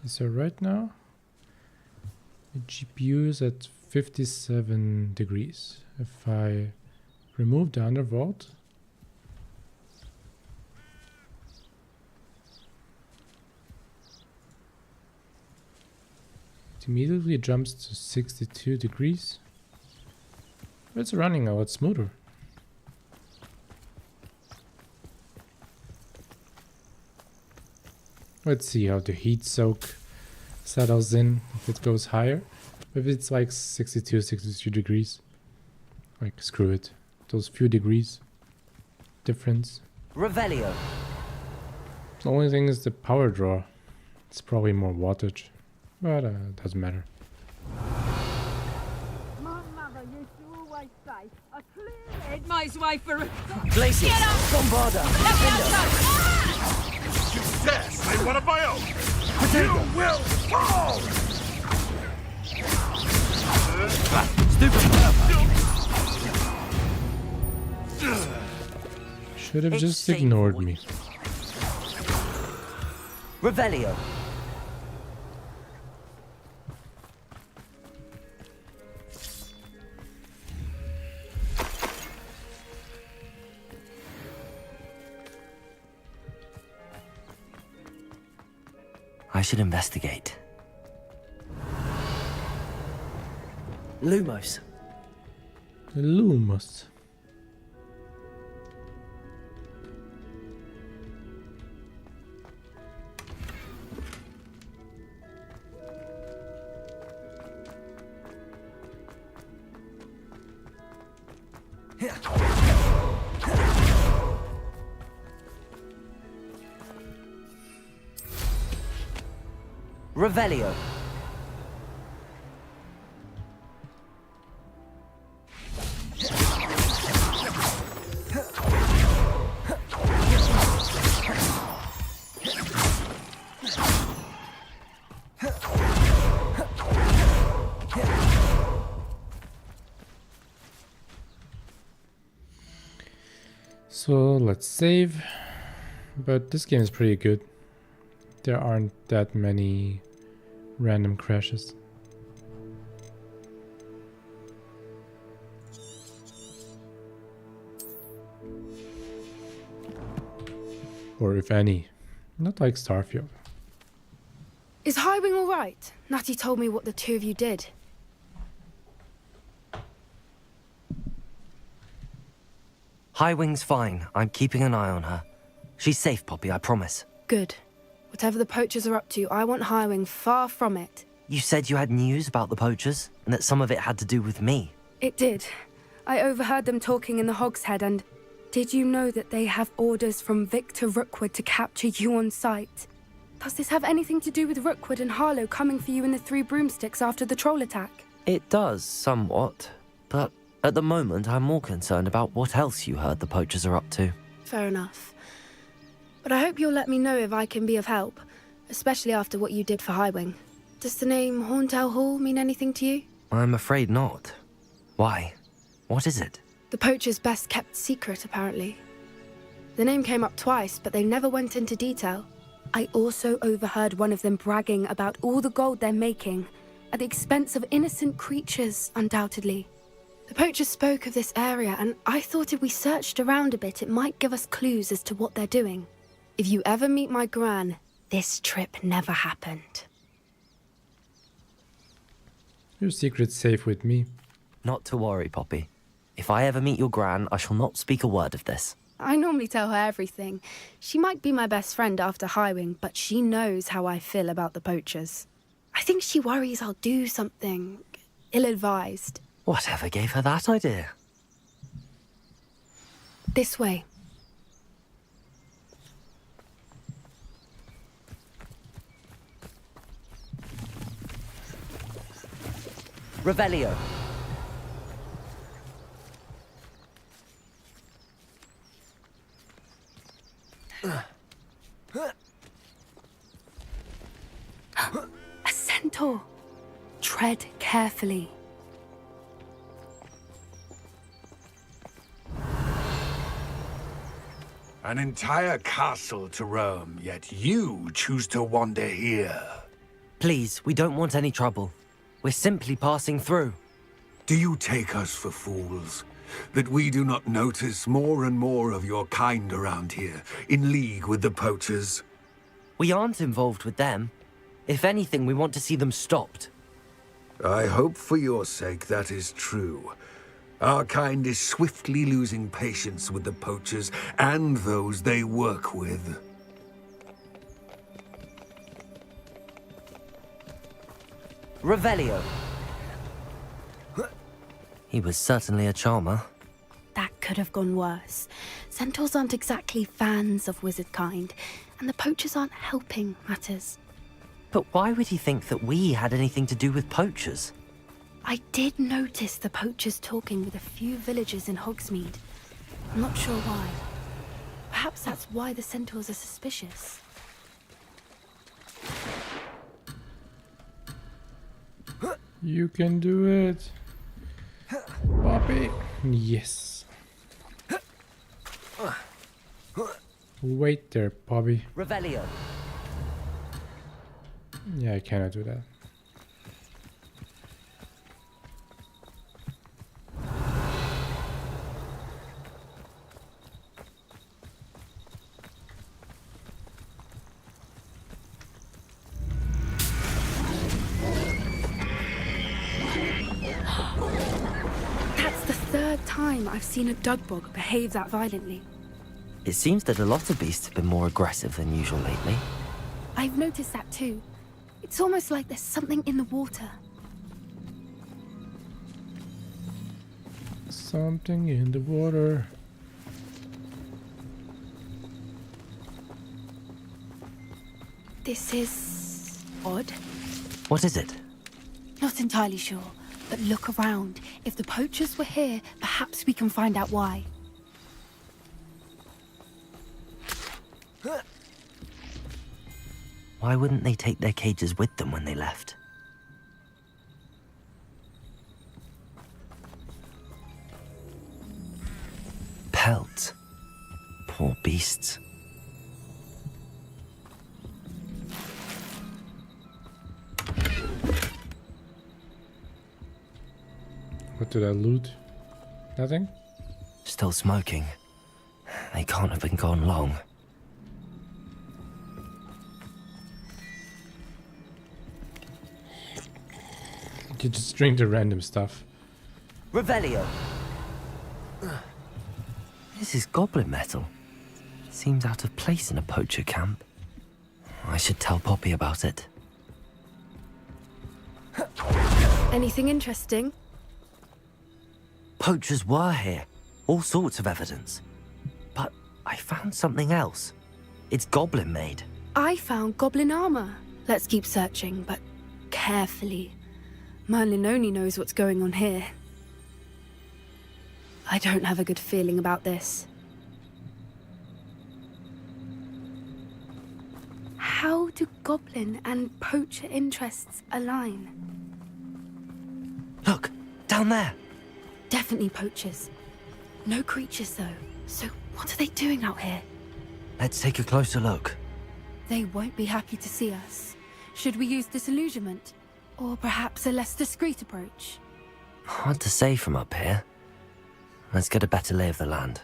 So right now the GPU is at 57 degrees. If I remove the undervolt, it immediately jumps to 62 degrees. It's running a lot smoother. Let's see how the heat soak settles in if it goes higher. If it's like 62 degrees, like screw it. Those few degrees difference. Revelio! The only thing is the power draw. It's probably more wattage, but doesn't matter. My mother used to always say, a clear head makes way for a... Glacius! Bombarda! Defender! You dare say one of my own! Protego! You will fall! Should have It's just safe ignored for me. Revelio! I should investigate. Lumos. Lumos. Revelio. So let's save. But this game is pretty good. There aren't that many random crashes. Or if any. Not like Starfield. Is Highwing all right? Natty told me what the two of you did. Highwing's fine. I'm keeping an eye on her. She's safe, Poppy, I promise. Good. Whatever the poachers are up to, I want Highwing far from it. You said you had news about the poachers, and that some of it had to do with me. It did. I overheard them talking in the Hogshead, and did you know that they have orders from Victor Rookwood to capture you on sight? Does this have anything to do with Rookwood and Harlow coming for you in the Three Broomsticks after the troll attack? It does, somewhat. But at the moment, I'm more concerned about what else you heard the poachers are up to. Fair enough. But I hope you'll let me know if I can be of help, especially after what you did for Highwing. Does the name Horntail Hall mean anything to you? I'm afraid not. Why? What is it? The poachers' best-kept secret, apparently. The name came up twice, but they never went into detail. I also overheard one of them bragging about all the gold they're making, at the expense of innocent creatures, undoubtedly. The poachers spoke of this area, and I thought if we searched around a bit, it might give us clues as to what they're doing. If you ever meet my gran, this trip never happened. Your secret's safe with me. Not to worry, Poppy. If I ever meet your gran, I shall not speak a word of this. I normally tell her everything. She might be my best friend after Highwing, but she knows how I feel about the poachers. I think she worries I'll do something ill-advised. Whatever gave her that idea? This way. Revelio. A centaur. Tread carefully. An entire castle to roam, yet you choose to wander here. Please, we don't want any trouble. We're simply passing through. Do you take us for fools? That we do not notice more and more of your kind around here, in league with the poachers? We aren't involved with them. If anything, we want to see them stopped. I hope for your sake that is true. Our kind is swiftly losing patience with the poachers and those they work with. Revelio. He was certainly a charmer. That could have gone worse. Centaurs aren't exactly fans of wizard kind, and the poachers aren't helping matters. But why would he think that we had anything to do with poachers? I did notice the poachers talking with a few villagers in Hogsmeade. I'm not sure why. Perhaps that's why the centaurs are suspicious. You can do it. Poppy. Yes. Wait there, Poppy. Revelio. Yeah, I cannot do that. That's the third time I've seen a Dugbog behave that violently. It seems that a lot of beasts have been more aggressive than usual lately. I've noticed that too. It's almost like there's something in the water. Something in the water. This is odd. What is it? Not entirely sure, but look around. If the poachers were here, perhaps we can find out why. Why wouldn't they take their cages with them when they left? Pelts. Poor beasts. What did I loot? Nothing? Still smoking. They can't have been gone long. You just drink the random stuff. Revelio. This is goblin metal. Seems out of place in a poacher camp. I should tell Poppy about it. Anything interesting? Poachers were here. All sorts of evidence. But I found something else. It's goblin made. I found goblin armor. Let's keep searching, but carefully. Merlin only knows what's going on here. I don't have a good feeling about this. How do goblin and poacher interests align? Look, down there. Definitely poachers. No creatures, though. So what are they doing out here? Let's take a closer look. They won't be happy to see us. Should we use disillusionment? Or perhaps a less discreet approach? Hard to say from up here. Let's get a better lay of the land.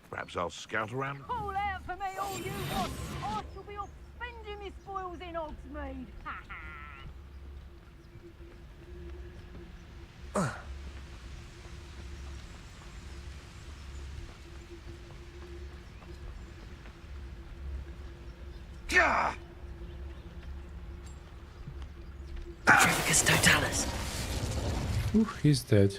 Perhaps I'll scout around. Call out for me, all you want. I shall be off spending my spoils in Hogsmeade. Petrificus totalis. Ooh, he's dead.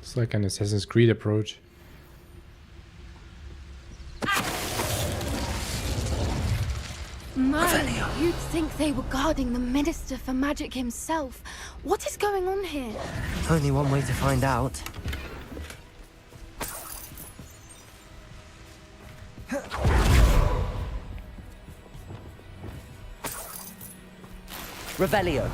It's like an Assassin's Creed approach. No, you'd think they were guarding the Minister for Magic himself. What is going on here? Only one way to find out. Revelio.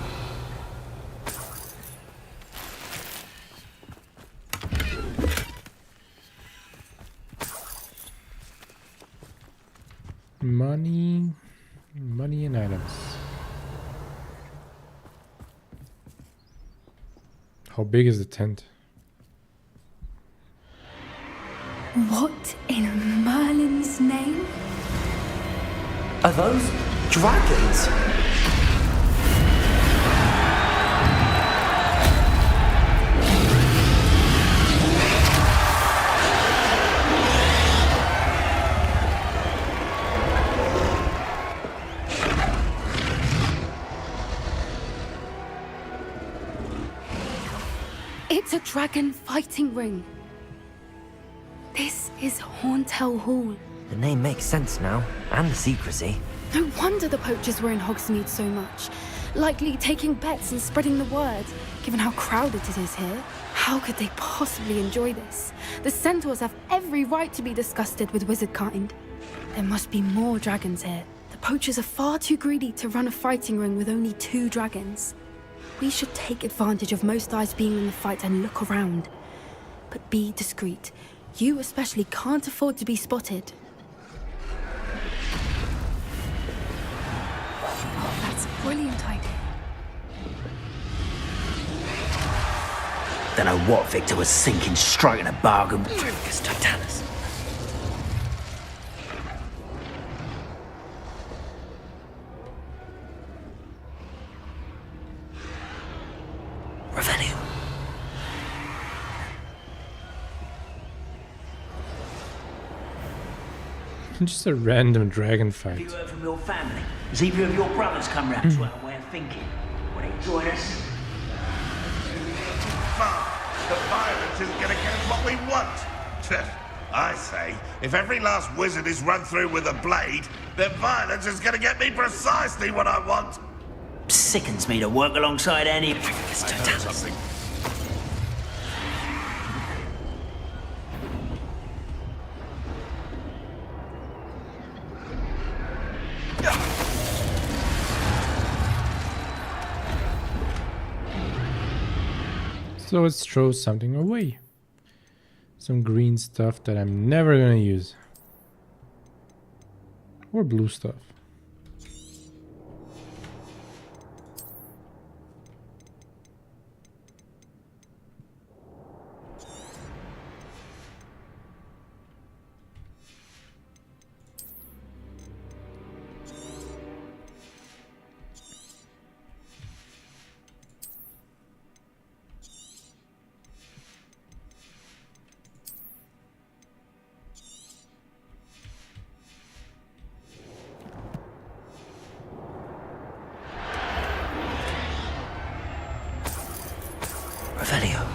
Money and items. How big is the tent? What in Merlin's name? Are those dragons? It's a dragon fighting ring. This is Hauntel Hall. The name makes sense now, and the secrecy. No wonder the poachers were in Hogsmeade so much. Likely taking bets and spreading the word, given how crowded it is here. How could they possibly enjoy this? The centaurs have every right to be disgusted with wizard kind. There must be more dragons here. The poachers are far too greedy to run a fighting ring with only 2 dragons. We should take advantage of most eyes being in the fight and look around. But be discreet. You especially can't afford to be spotted. That's a brilliant idea. Don't know what Victor was thinking, striking a bargain with Petrificus totalis. Revelio. Just a random dragon fight. Have you heard from your family? Has either of your brothers come round to our way of thinking? Will they join us? The violence is gonna get us what we want. I say, if every last wizard is run through with a blade, then violence is gonna get me precisely what I want. Sickens me to work alongside any Petrificus totalis. So let's throw something away. Some green stuff that I'm never gonna use. Or blue stuff. Revelio.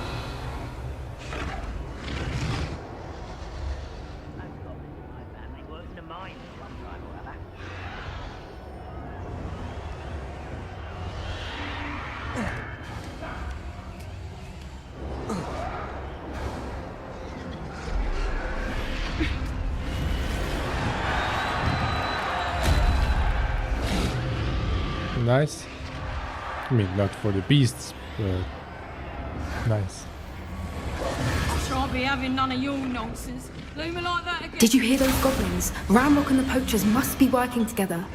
Nice. I mean, not for the beasts, but nice. I shan't be having none of your nonsense. Leave me like that again. Did you hear those goblins? Ramrock and the poachers must be working together.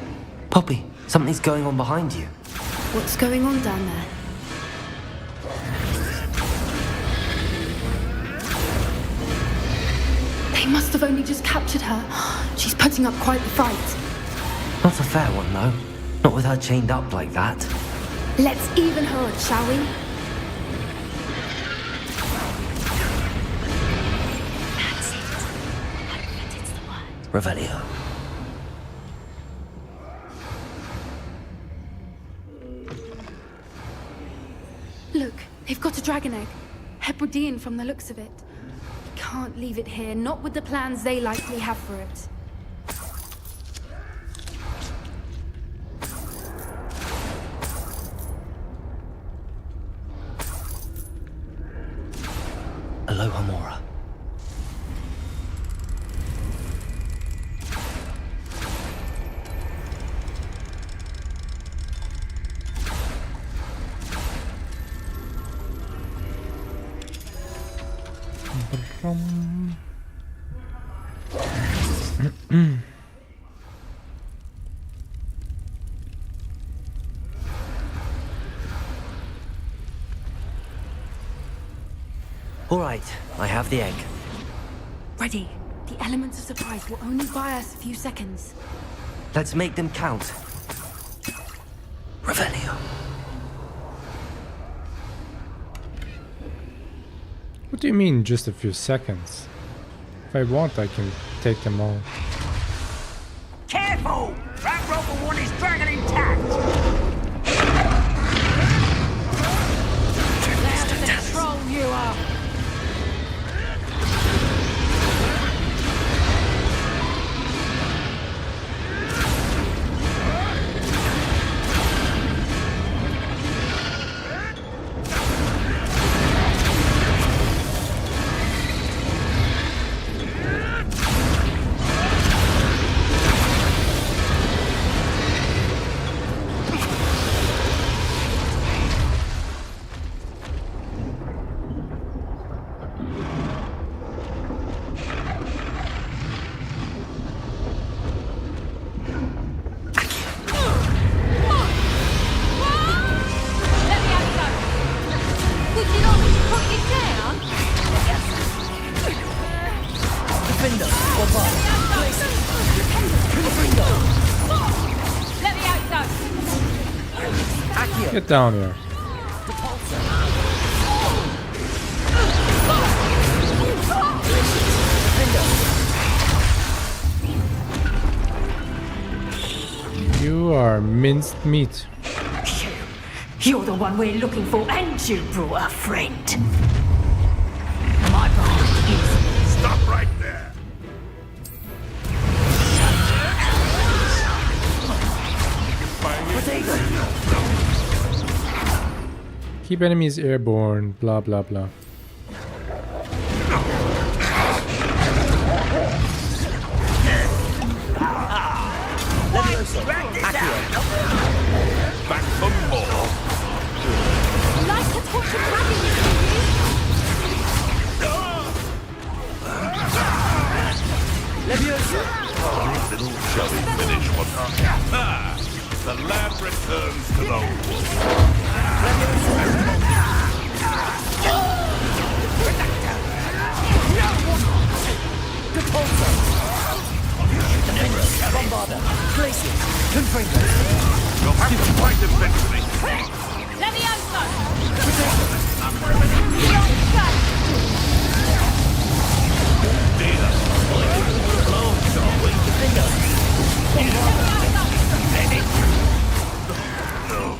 Poppy, something's going on behind you. What's going on down there? They must have only just captured her. She's putting up quite the fight. Not a fair one, though. Not with her chained up like that. Let's even her up, shall we? That's it. I bet it's the word. Revelio. Look, they've got a dragon egg. Hebridean from the looks of it. Can't leave it here, not with the plans they likely have for it. Aloha Mora. All right, I have the egg. Ready. The elements of surprise will only buy us a few seconds. Let's make them count. Revelio. What do you mean, just a few seconds? If I want, I can take them all. Careful! That rover one is dragon intact! Loud as a troll you are. Get down here. You are minced meat. You're the one we're looking for, and you brought a friend. My part is... Stop right there! Keep enemies airborne, blah blah blah. Back for more! Like to torture dragon, you Little showing finish what? Ah, the lamb returns to the wolf. Bombarder, Glacier, Confringo. You'll have to fight eventually. Levioso!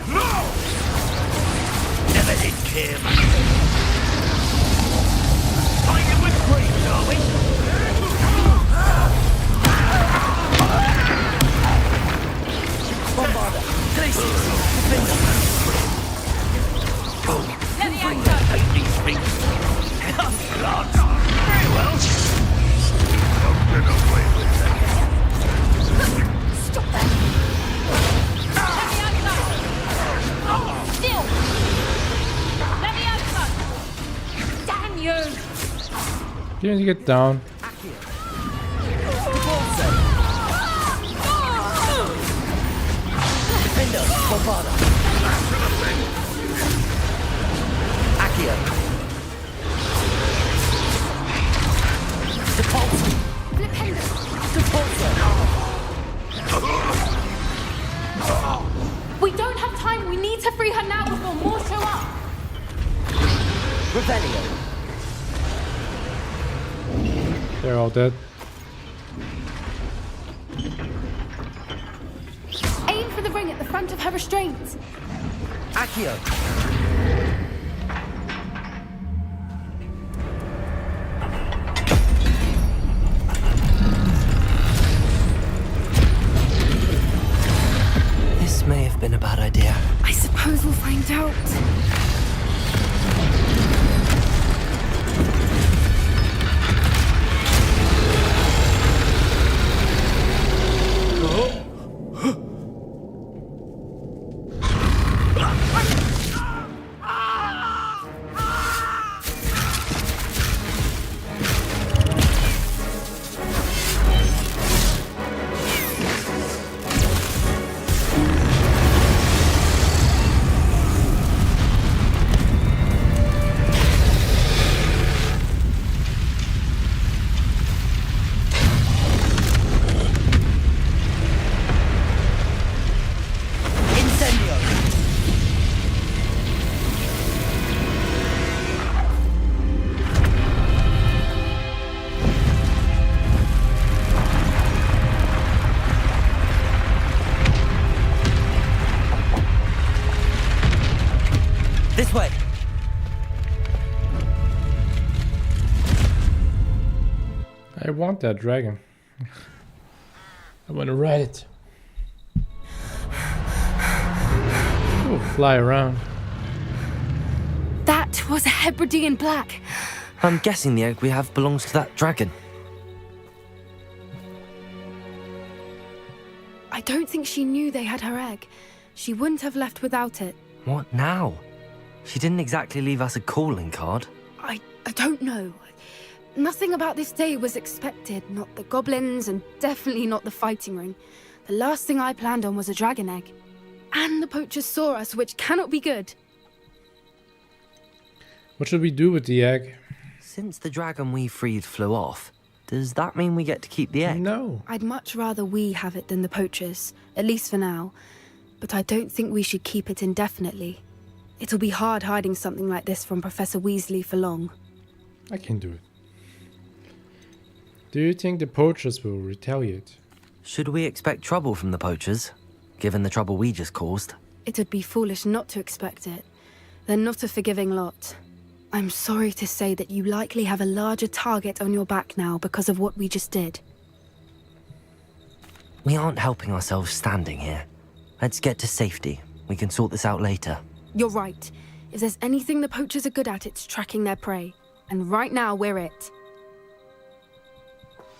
No! Never did care much. Fighting with brains, are we? Bombarder, Glacier, Confringo. Levioso! Take these things. Lance. Very well. Don't get away with that. Stop that! Levioso! Still! Levioso! Damn you! You need to get down. Defender, Bombarder. Accio. Depulso. Flipendo. Depulso. We don't have time. We need to free her now before more show up. Revelio. They're all dead. Aim for the ring at the front of her restraints. Accio. This may have been a bad idea. I suppose we'll find out. This way. I want that dragon. I want to ride it. Ooh, fly around. That was a Hebridean black. I'm guessing the egg we have belongs to that dragon. I don't think she knew they had her egg. She wouldn't have left without it. What now? She didn't exactly leave us a calling card. I don't know. Nothing about this day was expected. Not the goblins, and definitely not the fighting ring. The last thing I planned on was a dragon egg. And the poachers saw us, which cannot be good. What should we do with the egg? Since the dragon we freed flew off, does that mean we get to keep the egg? No. I'd much rather we have it than the poachers, at least for now. But I don't think we should keep it indefinitely. It'll be hard hiding something like this from Professor Weasley for long. I can do it. Do you think the poachers will retaliate? Should we expect trouble from the poachers, given the trouble we just caused? It would be foolish not to expect it. They're not a forgiving lot. I'm sorry to say that you likely have a larger target on your back now because of what we just did. We aren't helping ourselves standing here. Let's get to safety. We can sort this out later. You're right. If there's anything the poachers are good at, it's tracking their prey. And right now, we're it.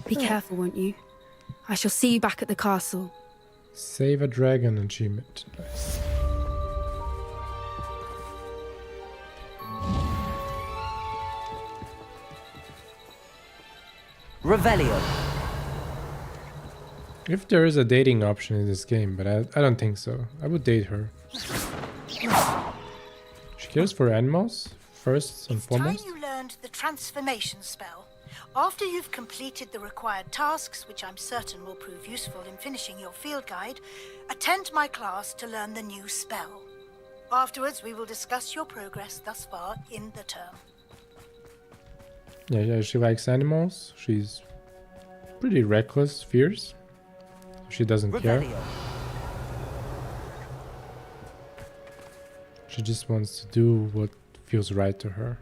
Be careful, won't you? I shall see you back at the castle. Save a dragon achievement. Nice. Revelio. If there is a dating option in this game, but I don't think so. I would date her. She cares for animals, first and foremost. Time you learned the transformation spell. After you've completed the required tasks, which I'm certain will prove useful in finishing your field guide, attend my class to learn the new spell. Afterwards, we will discuss your progress thus far in the term. Yeah, she likes animals. She's pretty reckless, fierce. She doesn't care. She just wants to do what feels right to her.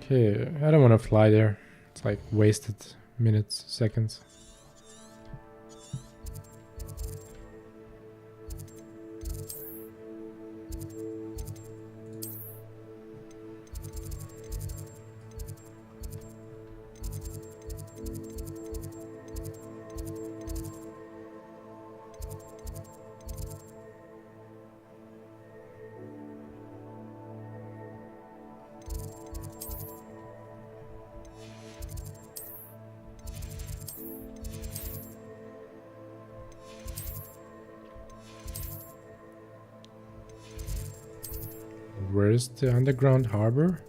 Okay, I don't want to fly there. It's like wasted minutes, seconds. Where's the underground harbor?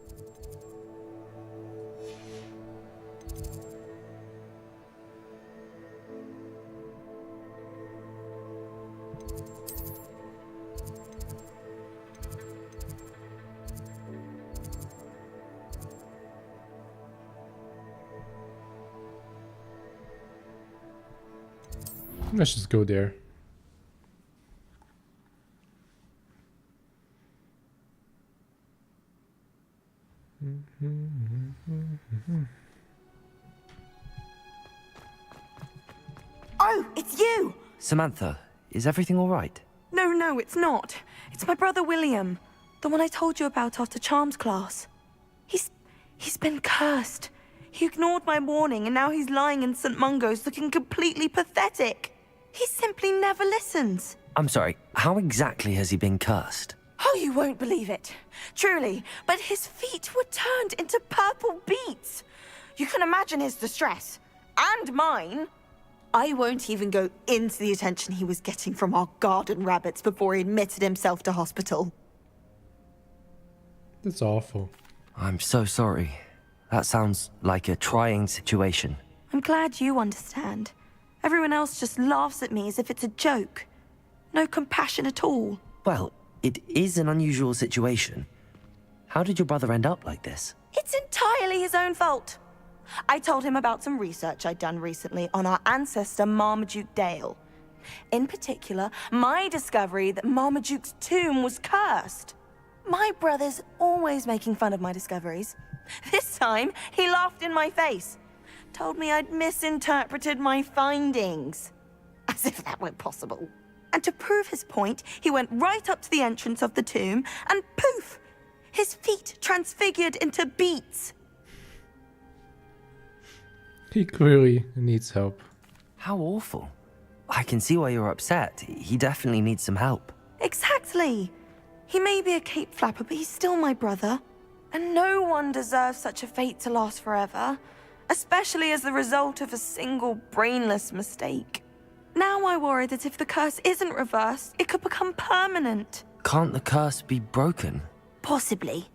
Let's just go there. Oh, it's you! Samantha, is everything all right? No, it's not. It's my brother William, the one I told you about after Charms class. He's been cursed. He ignored my warning and now he's lying in St. Mungo's looking completely pathetic. He simply never listens. I'm sorry, how exactly has he been cursed? Oh, you won't believe it. Truly, but his feet were turned into purple beets. You can imagine his distress. And mine. I won't even go into the attention he was getting from our garden rabbits before he admitted himself to hospital. That's awful. I'm so sorry. That sounds like a trying situation. I'm glad you understand. Everyone else just laughs at me as if it's a joke. No compassion at all. Well, it is an unusual situation. How did your brother end up like this? It's entirely his own fault. I told him about some research I'd done recently on our ancestor Marmaduke Dale. In particular, my discovery that Marmaduke's tomb was cursed. My brother's always making fun of my discoveries. This time, he laughed in my face. Told me I'd misinterpreted my findings. As if that weren't possible. And to prove his point, he went right up to the entrance of the tomb and poof! His feet transfigured into beets. He clearly needs help. How awful. I can see why you're upset. He definitely needs some help. Exactly. He may be a cape flapper, but he's still my brother. And no one deserves such a fate to last forever, especially as the result of a single brainless mistake. Now I worry that if the curse isn't reversed, it could become permanent. Can't the curse be broken? Possibly.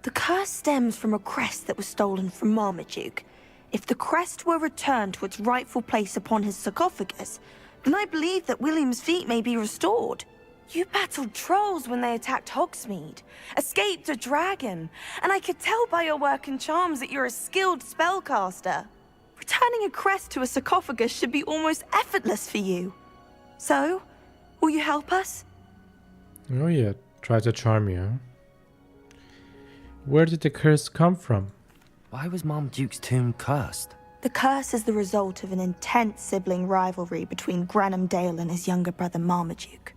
The curse stems from a crest that was stolen from Marmaduke. If the crest were returned to its rightful place upon his sarcophagus, then I believe that William's feet may be restored. You battled trolls when they attacked Hogsmeade, escaped a dragon, and I could tell by your work and charms that you're a skilled spellcaster. Returning a crest to a sarcophagus should be almost effortless for you. So, will you help us? Oh yeah, try to charm you, huh? Where did the curse come from? Why was Marmaduke's tomb cursed? The curse is the result of an intense sibling rivalry between Granham Dale and his younger brother Marmaduke.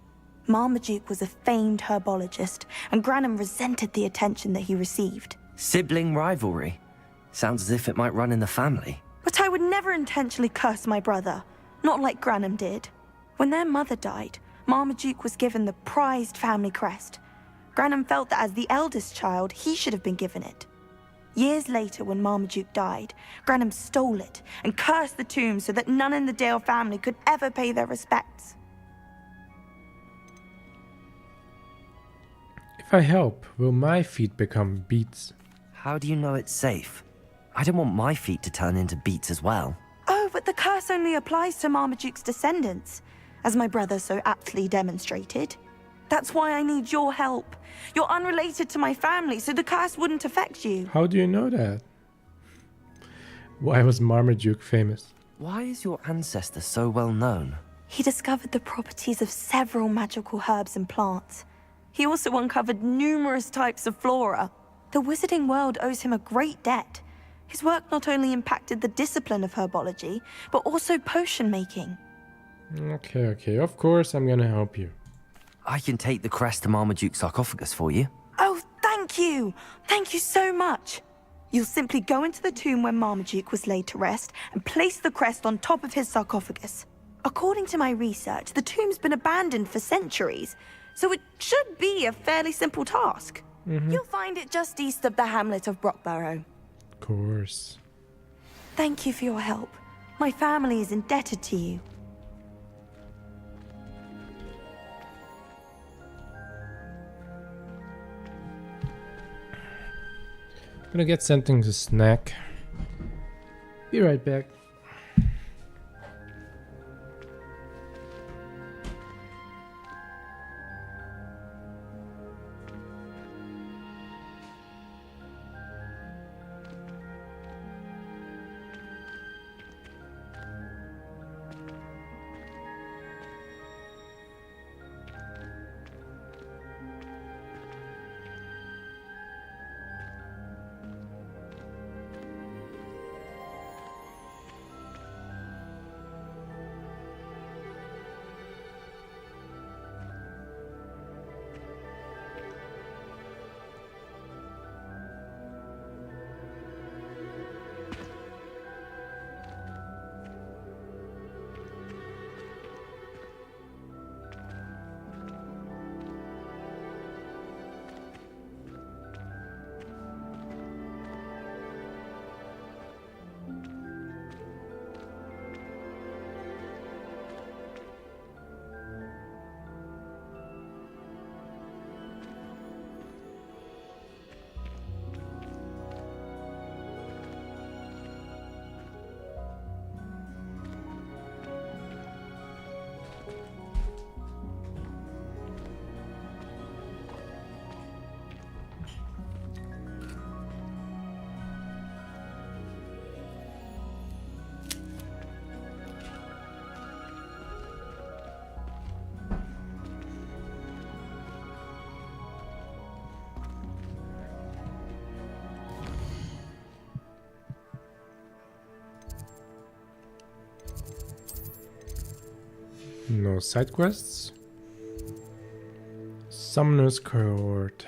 Marmaduke was a famed herbologist, and Granham resented the attention that he received. Sibling rivalry? Sounds as if it might run in the family. But I would never intentionally curse my brother, not like Granham did. When their mother died, Marmaduke was given the prized family crest. Granum felt that as the eldest child, he should have been given it. Years later, when Marmaduke died, Granum stole it and cursed the tomb so that none in the Dale family could ever pay their respects. If I help, will my feet become beets? How do you know it's safe? I don't want my feet to turn into beets as well. Oh, but the curse only applies to Marmaduke's descendants, as my brother so aptly demonstrated. That's why I need your help. You're unrelated to my family, so the curse wouldn't affect you. How do you know that? Why was Marmaduke famous? Why is your ancestor so well known? He discovered the properties of several magical herbs and plants. He also uncovered numerous types of flora. The wizarding world owes him a great debt. His work not only impacted the discipline of herbology, but also potion making. Okay, of course I'm gonna help you. I can take the crest to Marmaduke's sarcophagus for you. Oh, thank you! Thank you so much! You'll simply go into the tomb where Marmaduke was laid to rest and place the crest on top of his sarcophagus. According to my research, the tomb's been abandoned for centuries, so it should be a fairly simple task. You'll find it just east of the hamlet of Brockborough. Of course. Thank you for your help. My family is indebted to you. Gonna get something to snack. Be right back. No side quests. Summoner's Court.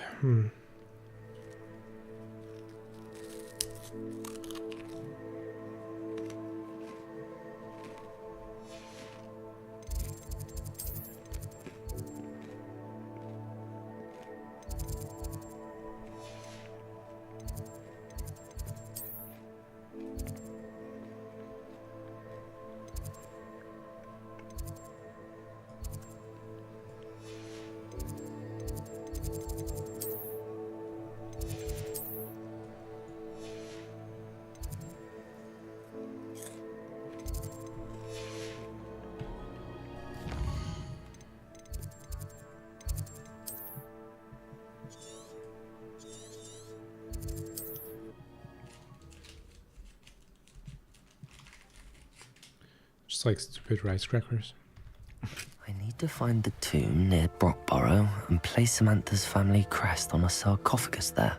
Just like stupid rice crackers. I need to find the tomb near Brockborough and place Samantha's family crest on a sarcophagus there.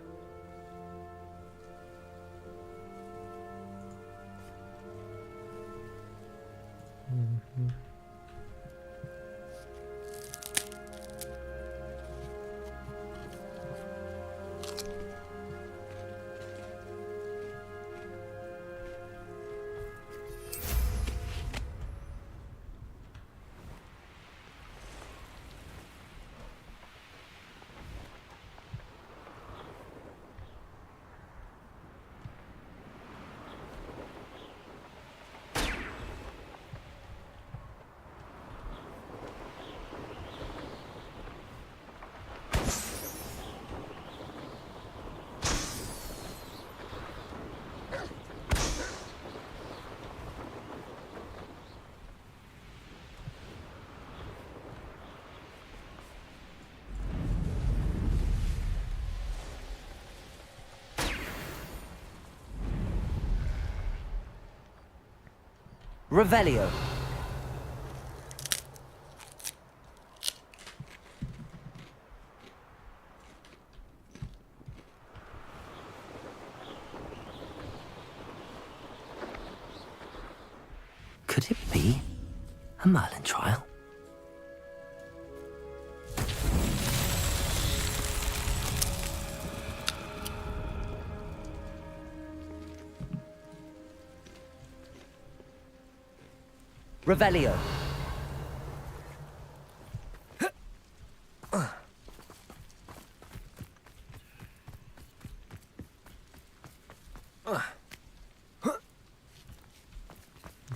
Revelio. Could it be a Merlin trial? Revelio.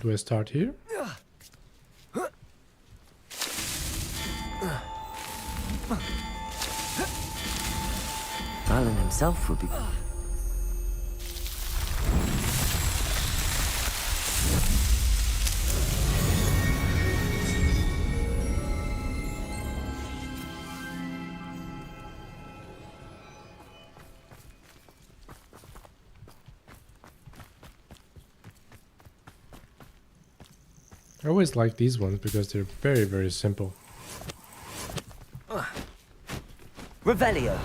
Do I start here? Merlin himself would be... I always like these ones because they're very, very simple. Revelio.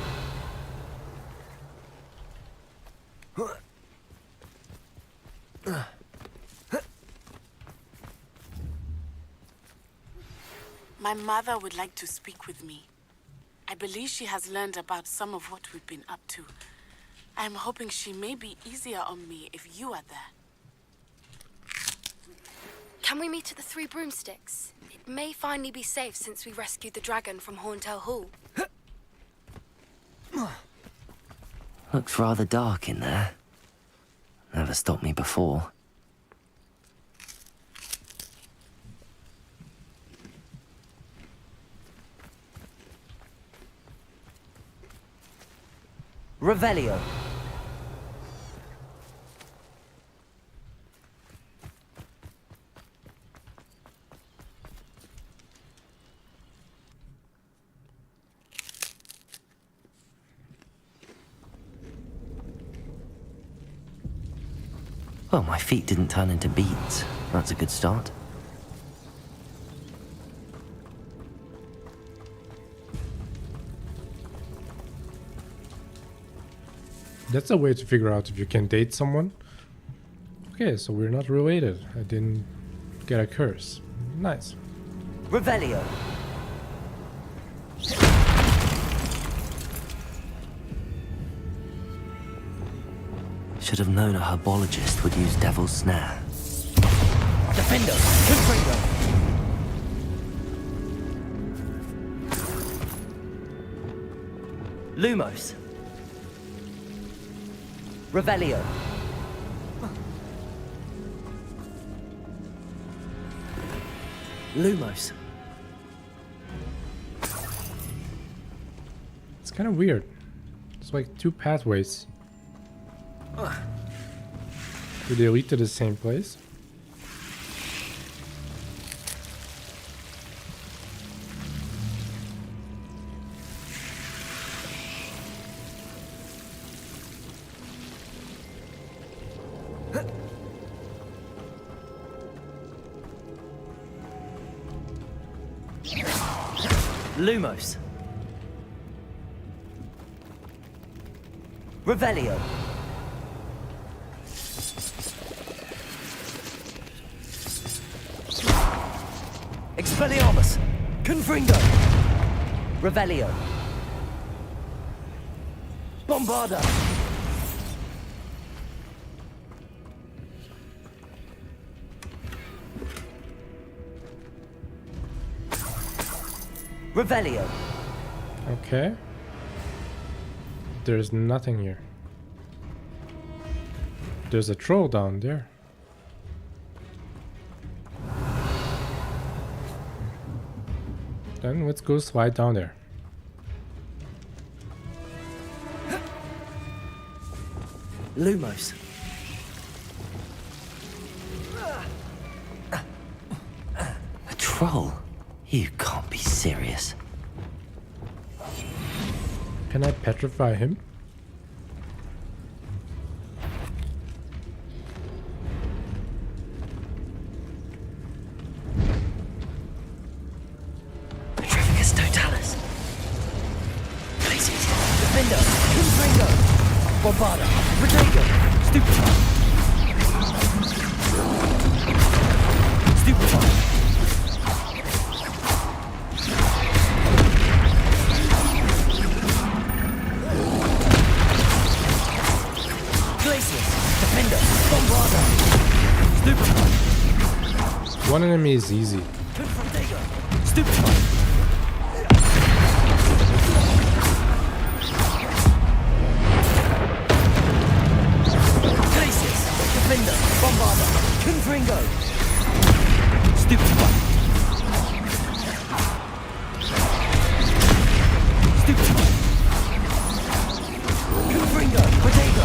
My mother would like to speak with me. I believe she has learned about some of what we've been up to. I'm hoping she may be easier on me if you are there. Can we meet at the Three Broomsticks? It may finally be safe since we rescued the dragon from Horntail Hall. Looks rather dark in there. Never stopped me before. Revelio. Well, my feet didn't turn into beads. That's a good start. That's a way to figure out if you can date someone. Okay, so we're not related. I didn't get a curse. Nice. Revelio. Should have known a herbologist would use Devil's Snare. Defendo! Confringo! Lumos. Revelio. Lumos. It's kind of weird. It's like two pathways. Do they lead to the same place? Lumos. Revelio. Expelliarmus! Confringo! Revelio! Bombarda! Revelio! Okay. There's nothing here. There's a troll down there. Then let's go slide down there. Lumos. A troll? You can't be serious. Can I petrify him? Confringo! Bombarda! Protego! Stupefy! Stupefy! Glacius! Defender! Bombarda! Stupefy! One enemy is easy. Confrontego! Stupefy! Glacius! Defender! Bombarda! Confringo! Stupefy! Stupefy! Confringo! Protego!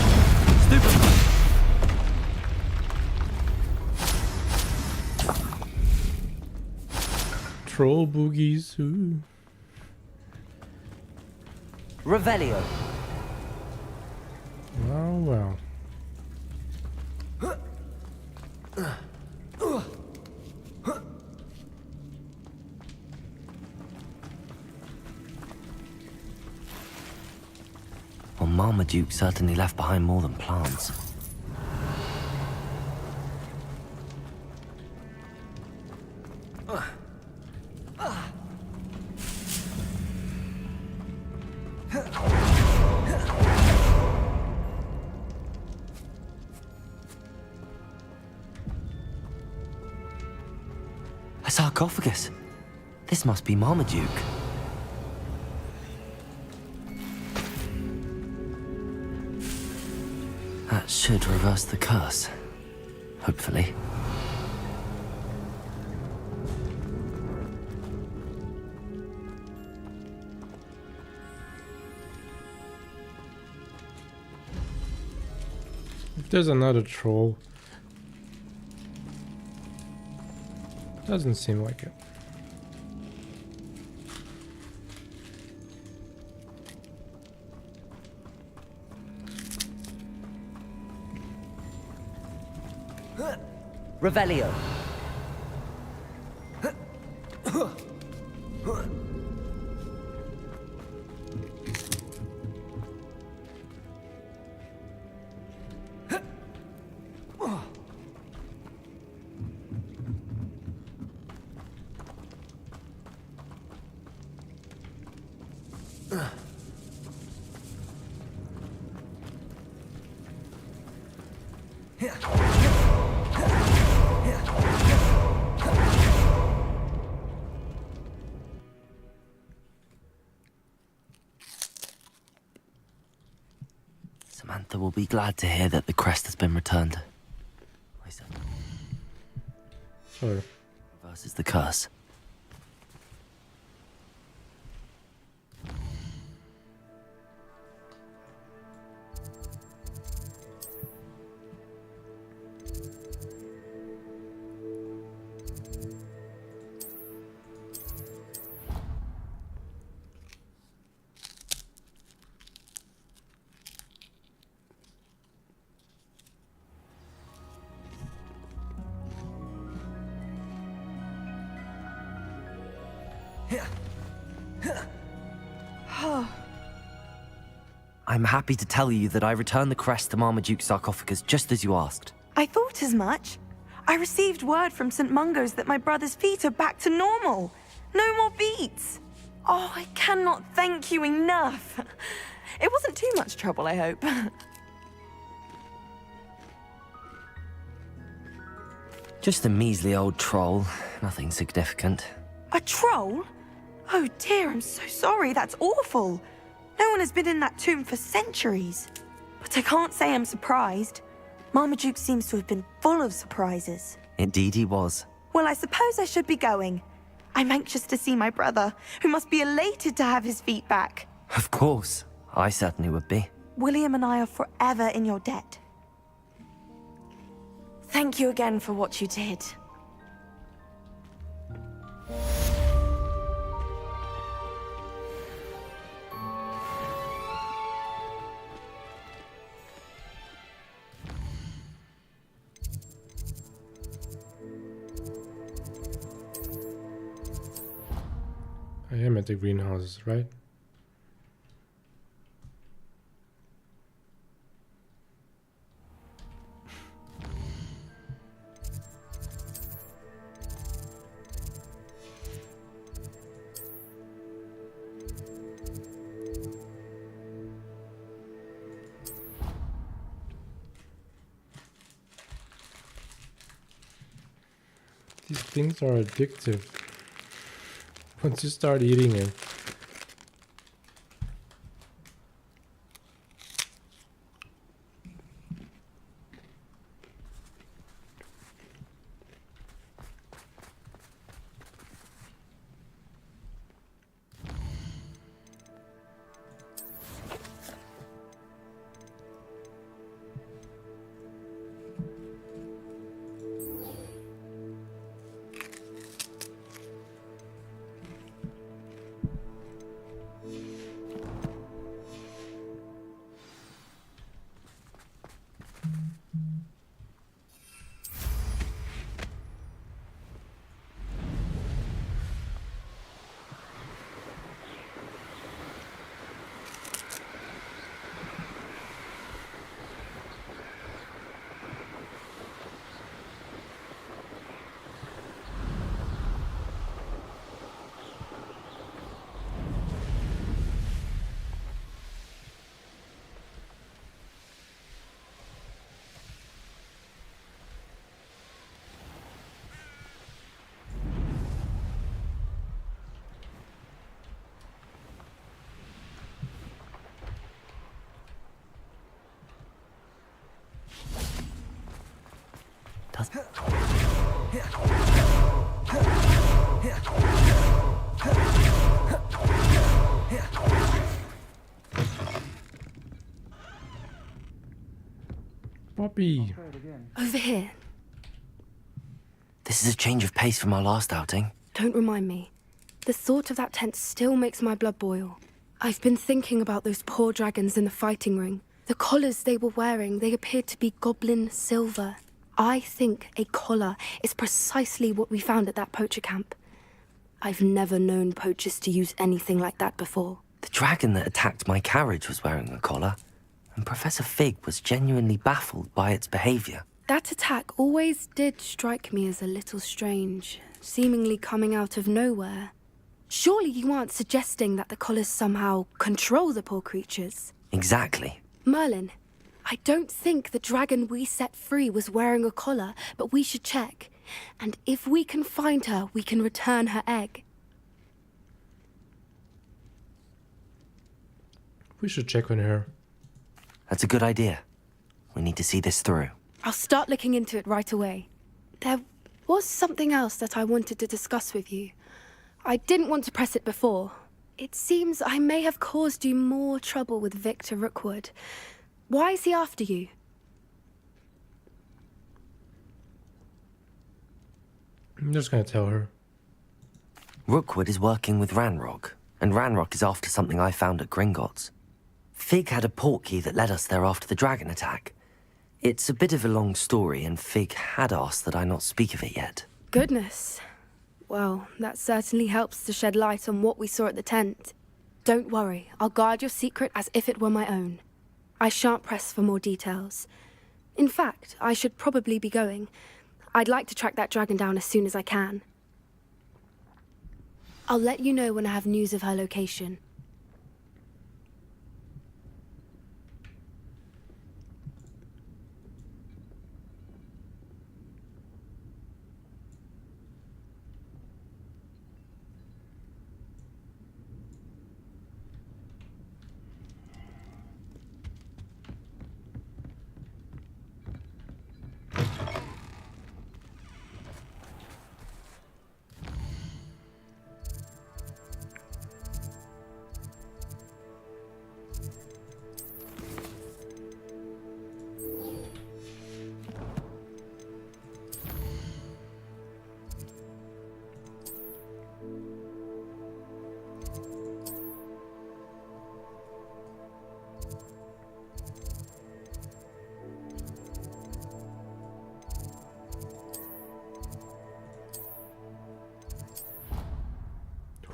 Stupefy! Troll boogies. Ooh. Revelio. Oh well. Well, Marmaduke certainly left behind more than plants. A sarcophagus. This must be Marmaduke. That should reverse the curse. Hopefully. If there's another troll, doesn't seem like it. Revelio. Samantha will be glad to hear that the crest has been returned. Sorry. Reverses the curse. I'm happy to tell you that I returned the crest to Marmaduke's sarcophagus just as you asked. I thought as much. I received word from St. Mungo's that my brother's feet are back to normal. No more beats. Oh, I cannot thank you enough. It wasn't too much trouble, I hope. Just a measly old troll. Nothing significant. A troll? Oh dear, I'm so sorry. That's awful. No one has been in that tomb for centuries. But I can't say I'm surprised. Marmaduke seems to have been full of surprises. Indeed he was. Well, I suppose I should be going. I'm anxious to see my brother, who must be elated to have his feet back. Of course. I certainly would be. William and I are forever in your debt. Thank you again for what you did. I am at the greenhouses, right? These things are addictive. Once you start eating it. Bobby. Over here. This is a change of pace from our last outing. Don't remind me. The thought of that tent still makes my blood boil. I've been thinking about those poor dragons in the fighting ring. The collars they were wearing, they appeared to be goblin silver. I think a collar is precisely what we found at that poacher camp. I've never known poachers to use anything like that before. The dragon that attacked my carriage was wearing a collar, and Professor Fig was genuinely baffled by its behavior. That attack always did strike me as a little strange, seemingly coming out of nowhere. Surely you aren't suggesting that the collars somehow control the poor creatures? Exactly. Merlin, I don't think the dragon we set free was wearing a collar, but we should check. And if we can find her, we can return her egg. We should check on her. That's a good idea. We need to see this through. I'll start looking into it right away. There was something else that I wanted to discuss with you. I didn't want to press it before. It seems I may have caused you more trouble with Victor Rookwood. Why is he after you? I'm just gonna tell her. Rookwood is working with Ranrock, and Ranrock is after something I found at Gringotts. Fig had a portkey that led us there after the dragon attack. It's a bit of a long story, and Fig had asked that I not speak of it yet. Goodness. Well, that certainly helps to shed light on what we saw at the tent. Don't worry, I'll guard your secret as if it were my own. I shan't press for more details. In fact, I should probably be going. I'd like to track that dragon down as soon as I can. I'll let you know when I have news of her location.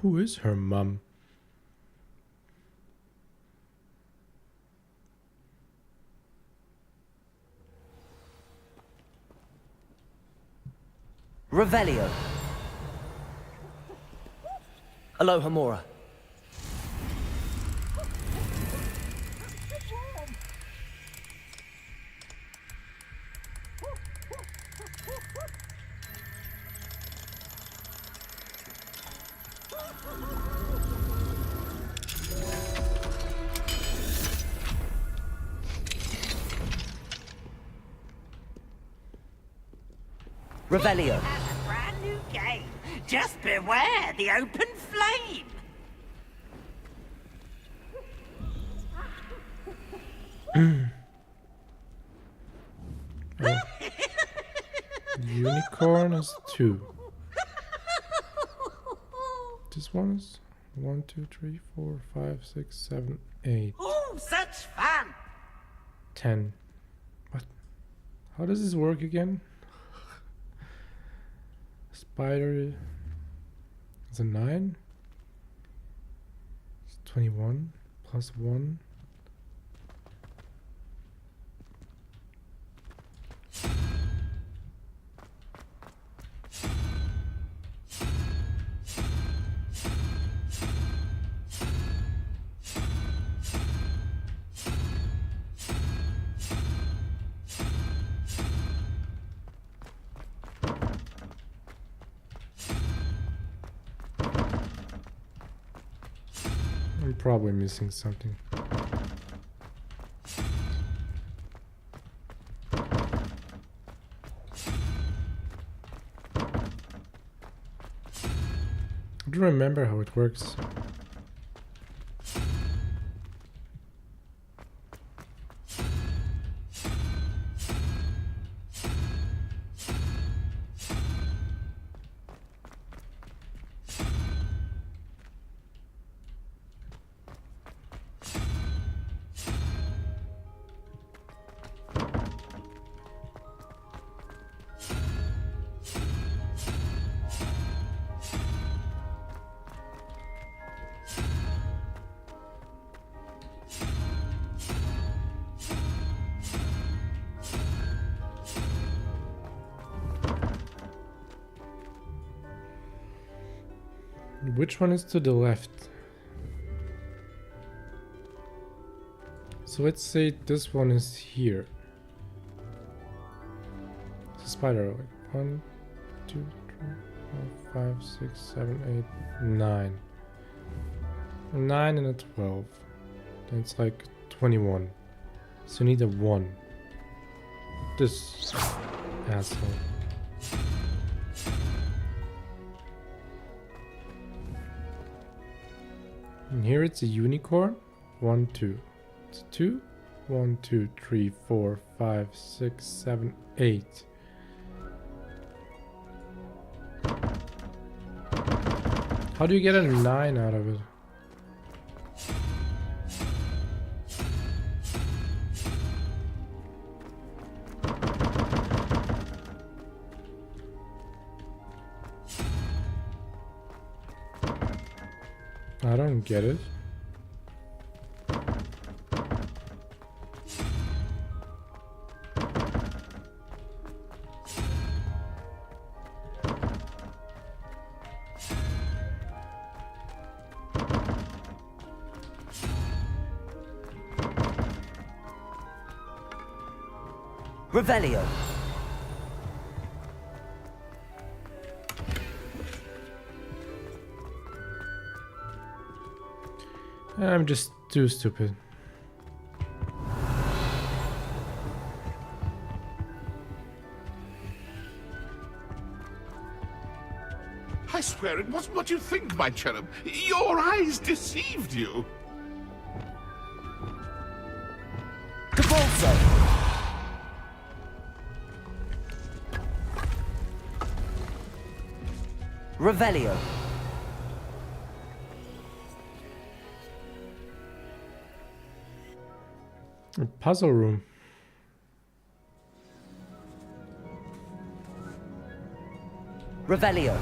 Who is her mum? Revelio. Aloha Mora. Revelio. Has a brand new game. Just beware the open flame. Oh. Unicorn is 2. This one is 1, 2, 3, 4, 5, 6, 7, 8. Oh, such fun! 10. What? How does this work again? Spider is a 9. It's 21 plus 1. I'm probably missing something. I don't remember how it works. Which one is to the left? So let's say this one is here. It's a spider. Like 1, 2, 3, 4, 5, 6, 7, 8, 9. 9 and a 12. That's like 21. So you need a 1. This asshole. And here it's a unicorn. 1, 2. It's 2. 1, 2, 3, 4, 5, 6, 7, 8. How do you get a 9 out of it? I don't get it. Revelio. I'm just too stupid. I swear it wasn't what you think, my cherub. Your eyes deceived you. Capolso. Revelio. A puzzle room. Revelio.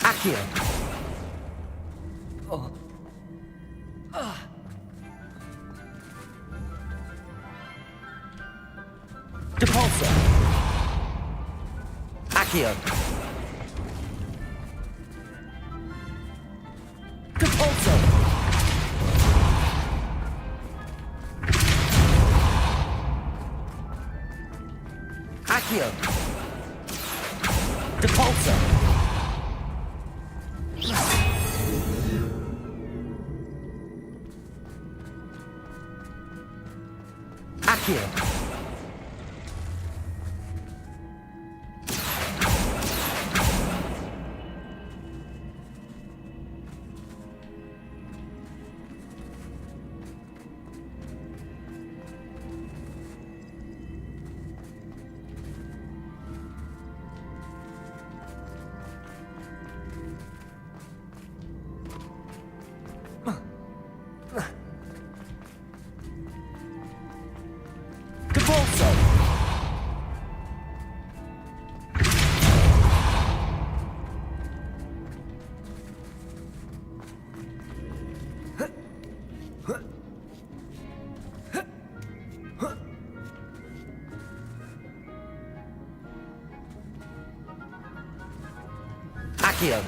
Accio. Oh. Depulso. Accio. Depulso. Accio. Depulsor. Accio. Accio.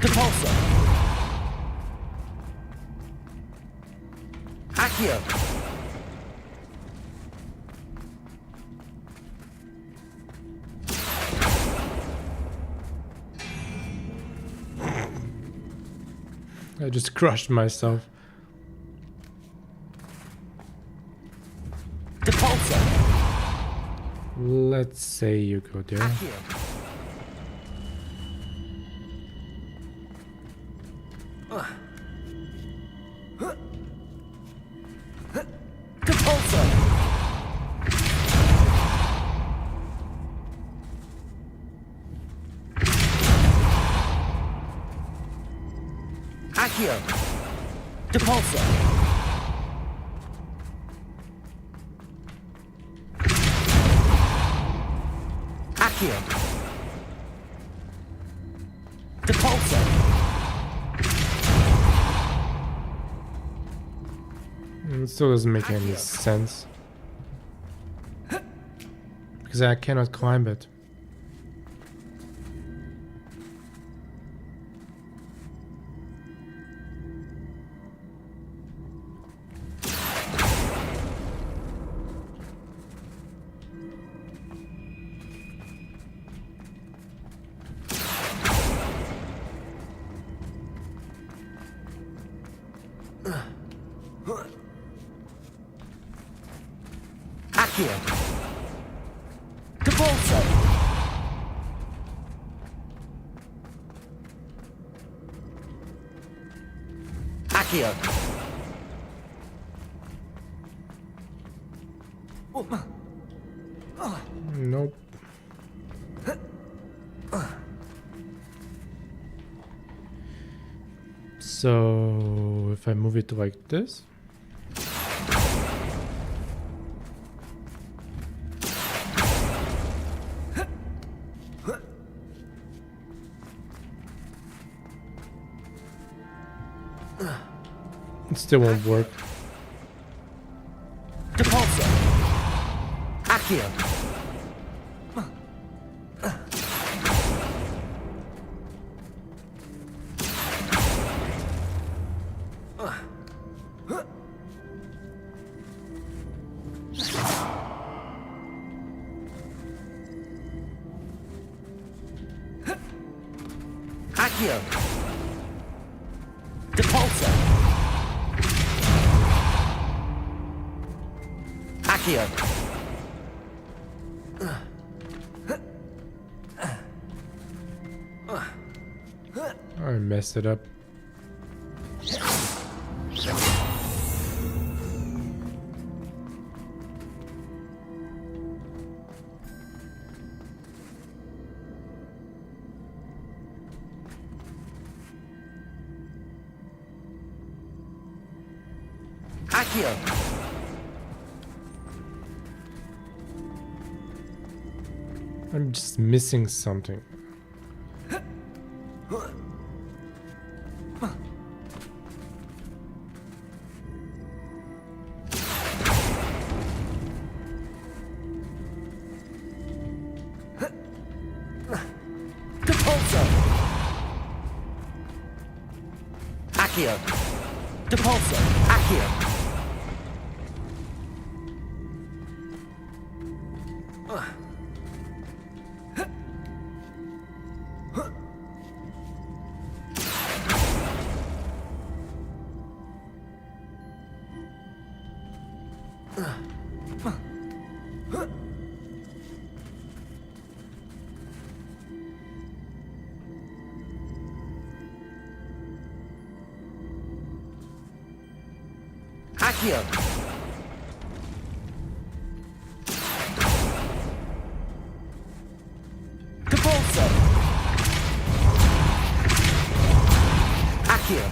Depulsor. Accio. I just crushed myself. Depulsor. Let's say you go there. Accio. Depulsor. Accio. Depulsor. Accio. Depulsor. It still doesn't make any sense. Because I cannot climb it. Accio. Depulsor. Accio. Nope. So if I move it like this. It still won't work. Depulsor. Accio. Accio. Depulsor. Accio. I messed it up. Accio. I'm just missing something. Depulsor. Accio. Depulso. Accio. Accio. Depulso. Accio.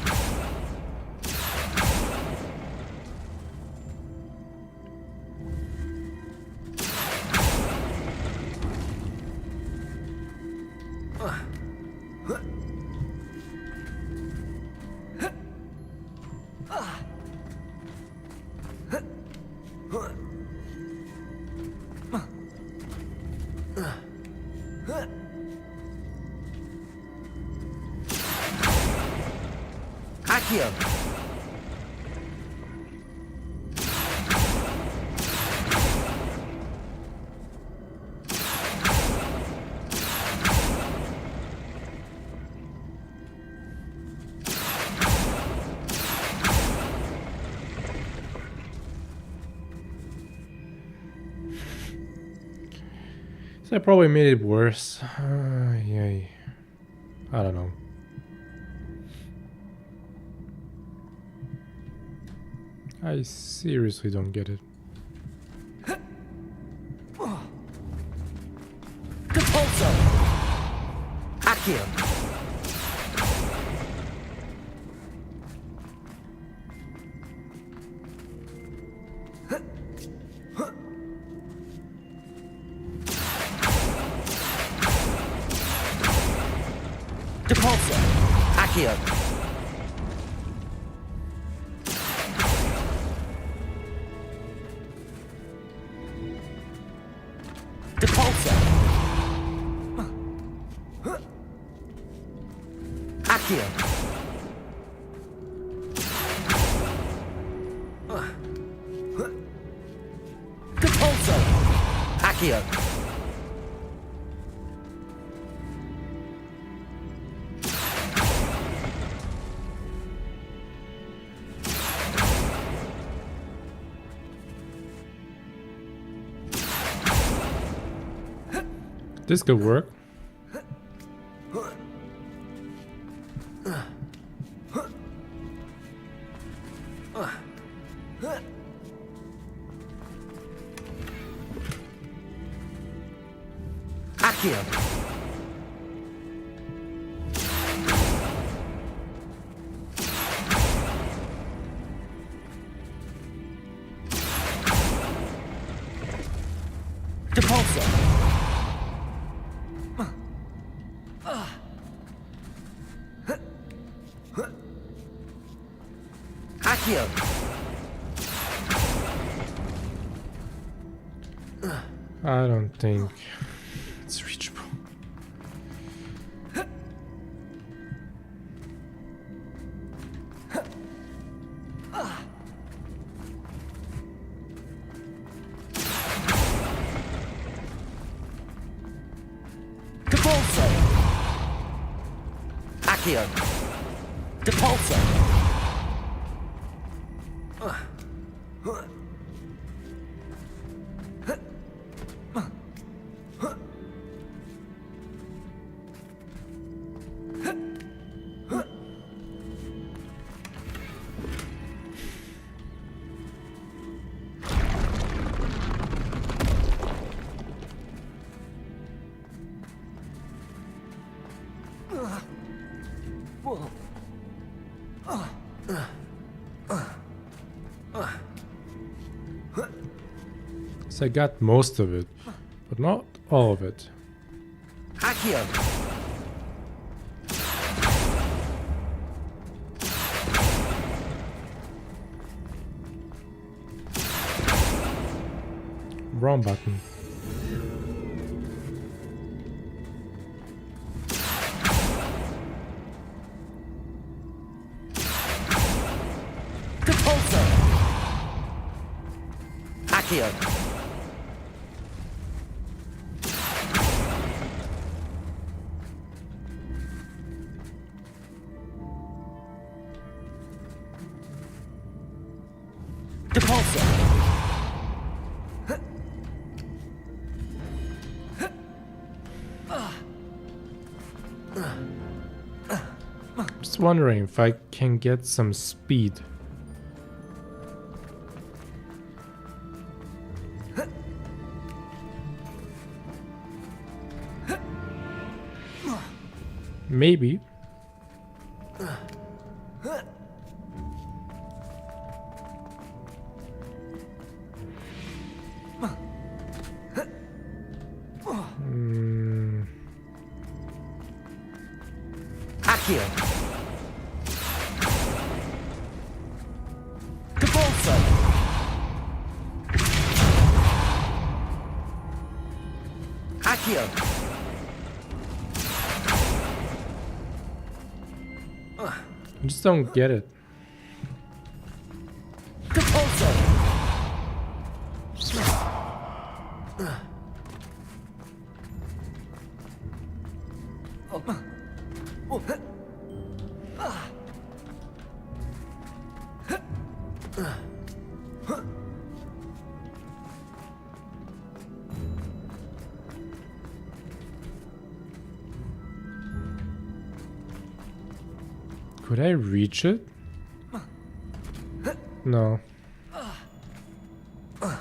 Accio. So I probably made it worse. Yay. I don't know. I seriously don't get it. Depulso. Accio. Depulso. Accio. Depulso. Accio. Depulso. Accio. This could work. Accio. Depulso. Accio. I don't think it's reachable. Depulso. Accio. Depulso. So I got most of it, but not all of it. Accio. Wrong button. Accio. Depulso. Just wondering if I can get some speed. Maybe. Accio. Depulso. Accio. I just don't get it. Depulso. Could I reach it? No. I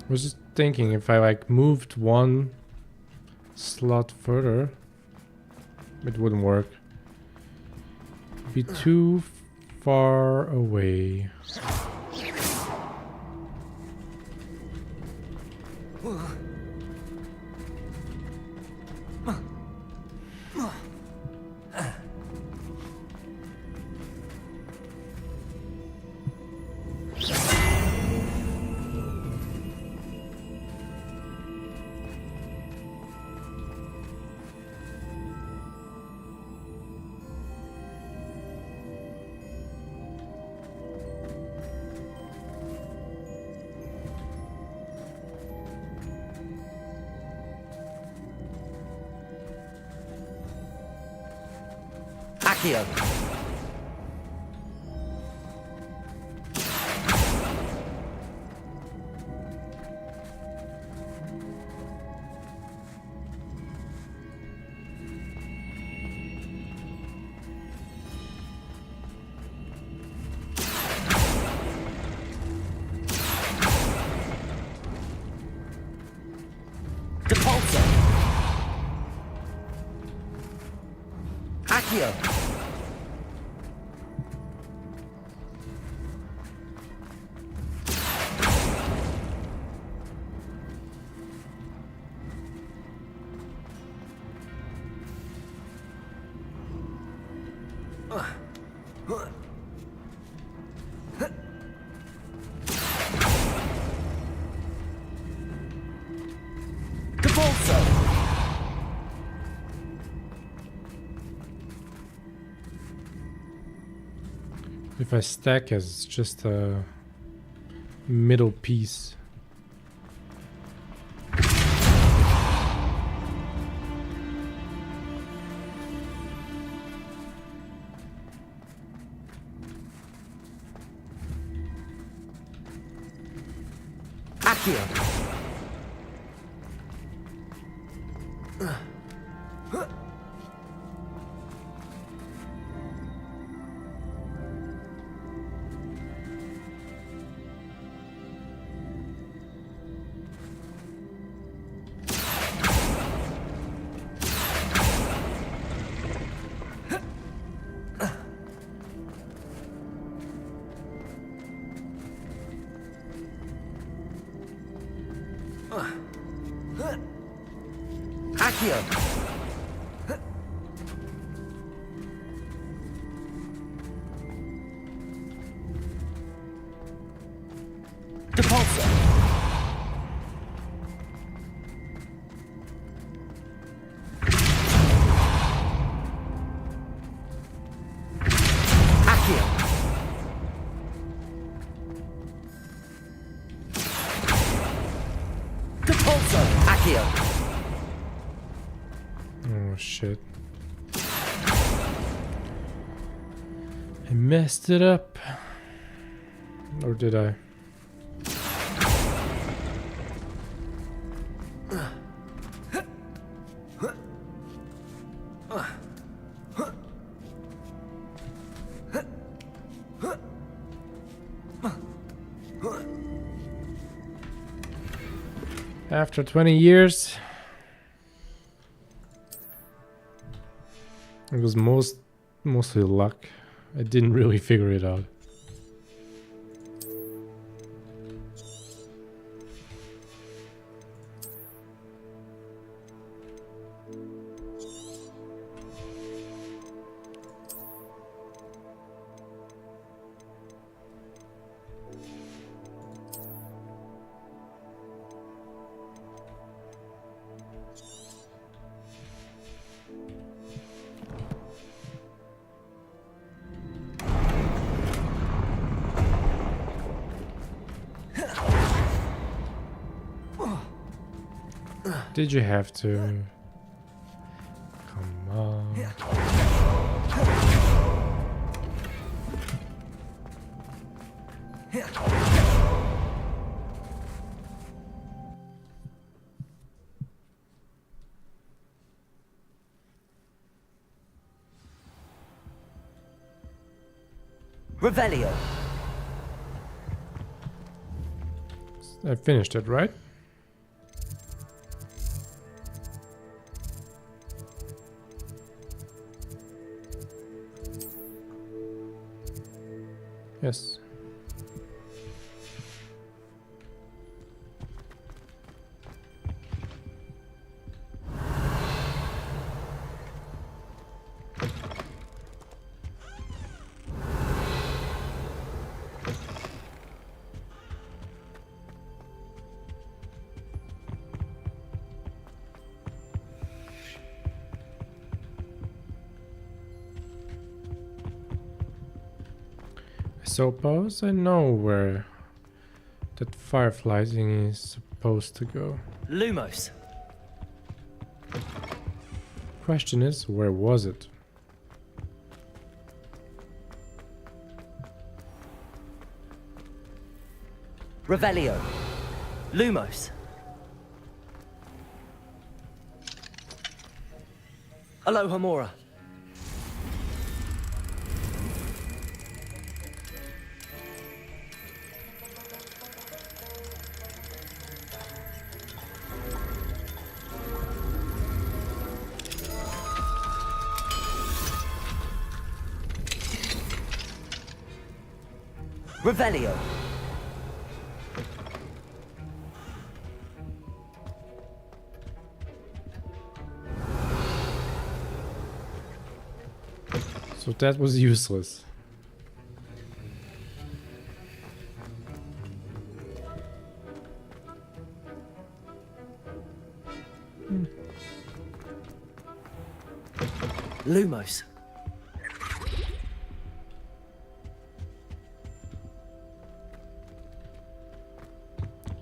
was just thinking if I like moved one slot further, it wouldn't work. It'd be too far away. Accio. Depulso. Accio. Depulso. If I stack as just a middle piece. Accio. Accio. Depulso. Accio. Also, Accio. Oh shit. I messed it up. Or did I? After 20 years, it was mostly luck. I didn't really figure it out. Did you have to? Come on. Revelio. I finished it, right? Yes. I suppose I know where that firefly thing is supposed to go. Lumos. Question is, where was it? Revelio. Lumos. Aloha Mora. Revelio. So that was useless. Lumos.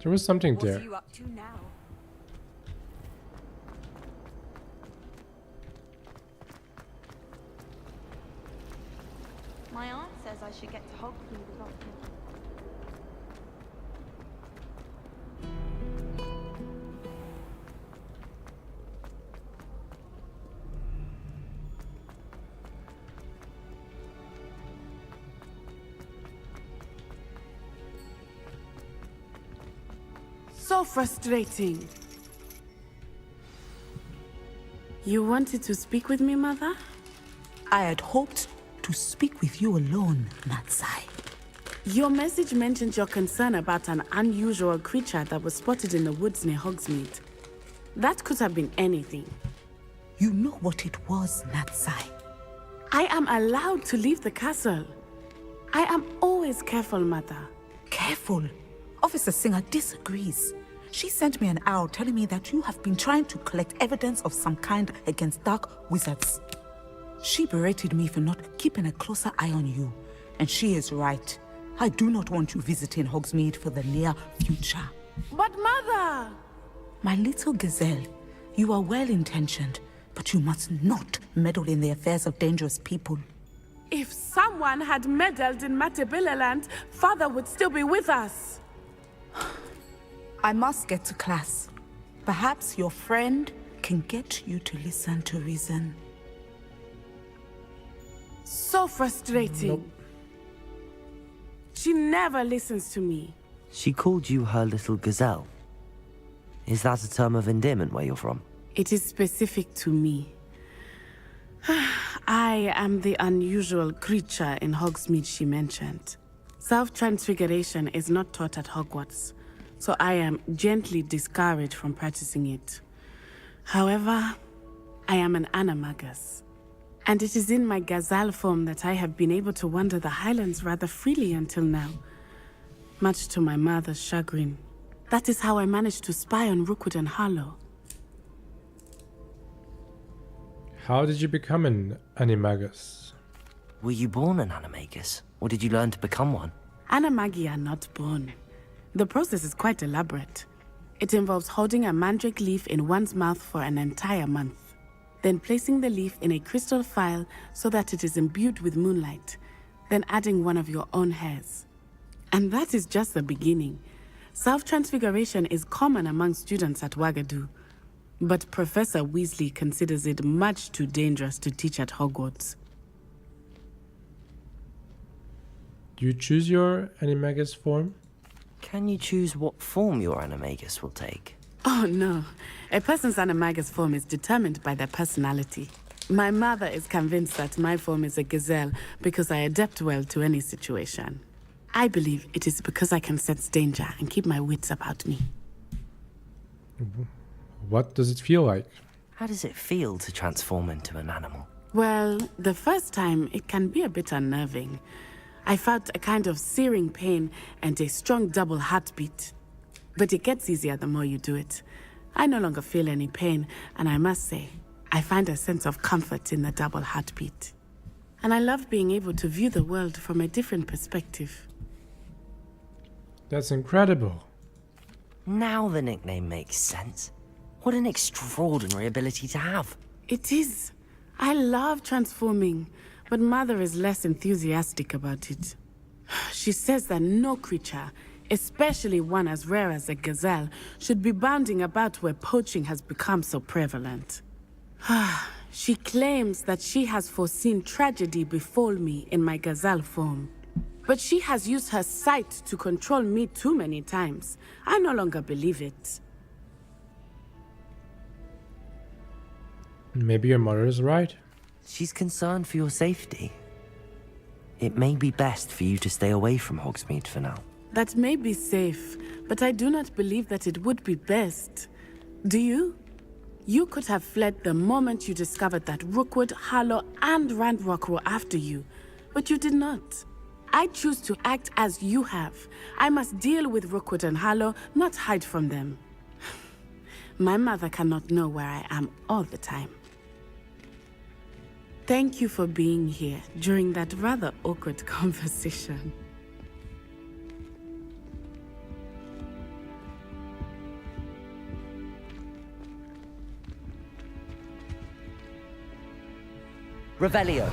There was something What there. are you up to now? My aunt says I should get to Hogwarts this afternoon. So frustrating. You wanted to speak with me, Mother? I had hoped to speak with you alone, Natsai. Your message mentioned your concern about an unusual creature that was spotted in the woods near Hogsmeade. That could have been anything. You know what it was, Natsai. I am allowed to leave the castle. I am always careful, Mother. Careful? Officer Singer disagrees. She sent me an owl telling me that you have been trying to collect evidence of some kind against dark wizards. She berated me for not keeping a closer eye on you. And she is right. I do not want you visiting Hogsmeade for the near future. But Mother! My little gazelle, you are well-intentioned, but you must not meddle in the affairs of dangerous people. If someone had meddled in Matabeleland, Father would still be with us. I must get to class. Perhaps your friend can get you to listen to reason. So frustrating. Nope. She never listens to me. She called you her little gazelle. Is that a term of endearment where you're from? It is specific to me. I am the unusual creature in Hogsmeade she mentioned. Self-transfiguration is not taught at Hogwarts, so I am gently discouraged from practicing it. However, I am an animagus, and it is in my gazelle form that I have been able to wander the Highlands rather freely until now, much to my mother's chagrin. That is how I managed to spy on Rookwood and Harlow. How did you become an animagus? Were you born an animagus, or did you learn to become one? Animagi are not born. The process is quite elaborate. It involves holding a mandrake leaf in one's mouth for an entire month, then placing the leaf in a crystal phial so that it is imbued with moonlight, then adding one of your own hairs. And that is just the beginning. Self-transfiguration is common among students at Wagadu, but Professor Weasley considers it much too dangerous to teach at Hogwarts. Do you choose your animagus form? Can you choose what form your animagus will take? Oh no, a person's animagus form is determined by their personality. My mother is convinced that my form is a gazelle because I adapt well to any situation. I believe it is because I can sense danger and keep my wits about me. What does it feel like? How does it feel to transform into an animal? Well, the first time it can be a bit unnerving. I felt a kind of searing pain and a strong double heartbeat. But it gets easier the more you do it. I no longer feel any pain, and I must say, I find a sense of comfort in the double heartbeat. And I love being able to view the world from a different perspective. That's incredible. Now the nickname makes sense. What an extraordinary ability to have. It is. I love transforming, but Mother is less enthusiastic about it. She says that no creature, especially one as rare as a gazelle, should be bounding about where poaching has become so prevalent. She claims that she has foreseen tragedy befall me in my gazelle form. But she has used her sight to control me too many times. I no longer believe it. Maybe your mother is right. She's concerned for your safety. It may be best for you to stay away from Hogsmeade for now. That may be safe, but I do not believe that it would be best. Do you? You could have fled the moment you discovered that Rookwood, Harlow, and Ranrock were after you, but you did not. I choose to act as you have. I must deal with Rookwood and Harlow, not hide from them. My mother cannot know where I am all the time. Thank you for being here during that rather awkward conversation. Revelio.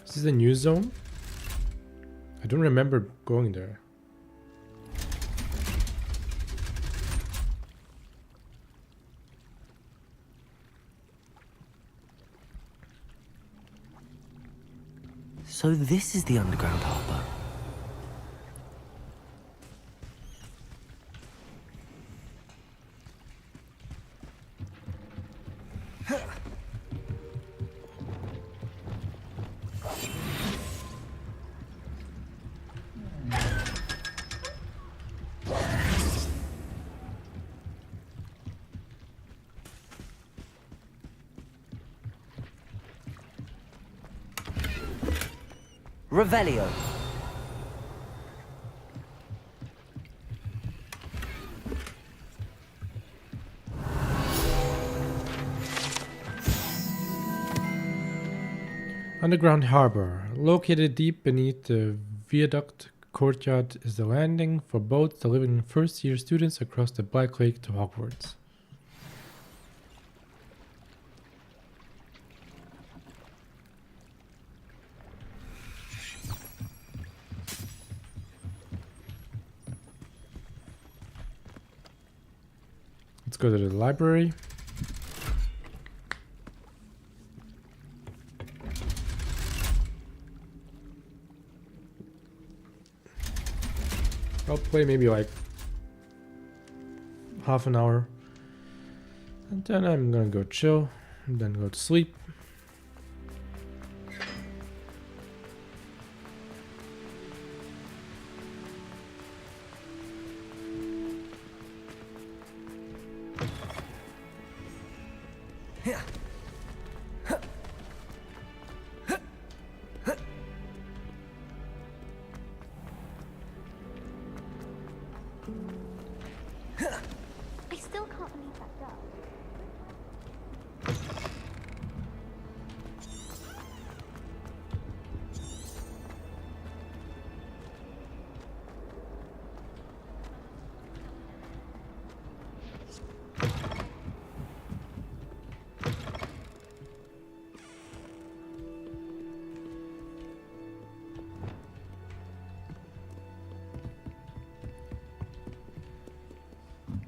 Is this a new zone? I don't remember going there. So this is the underground harbour. Revelio. Underground harbor. Located deep beneath the viaduct courtyard is the landing for boats delivering first-year students across the Black Lake to Hogwarts. Let's go to the library. I'll play maybe like half an hour. And then I'm gonna go chill. And then go to sleep. I still can't believe that girl.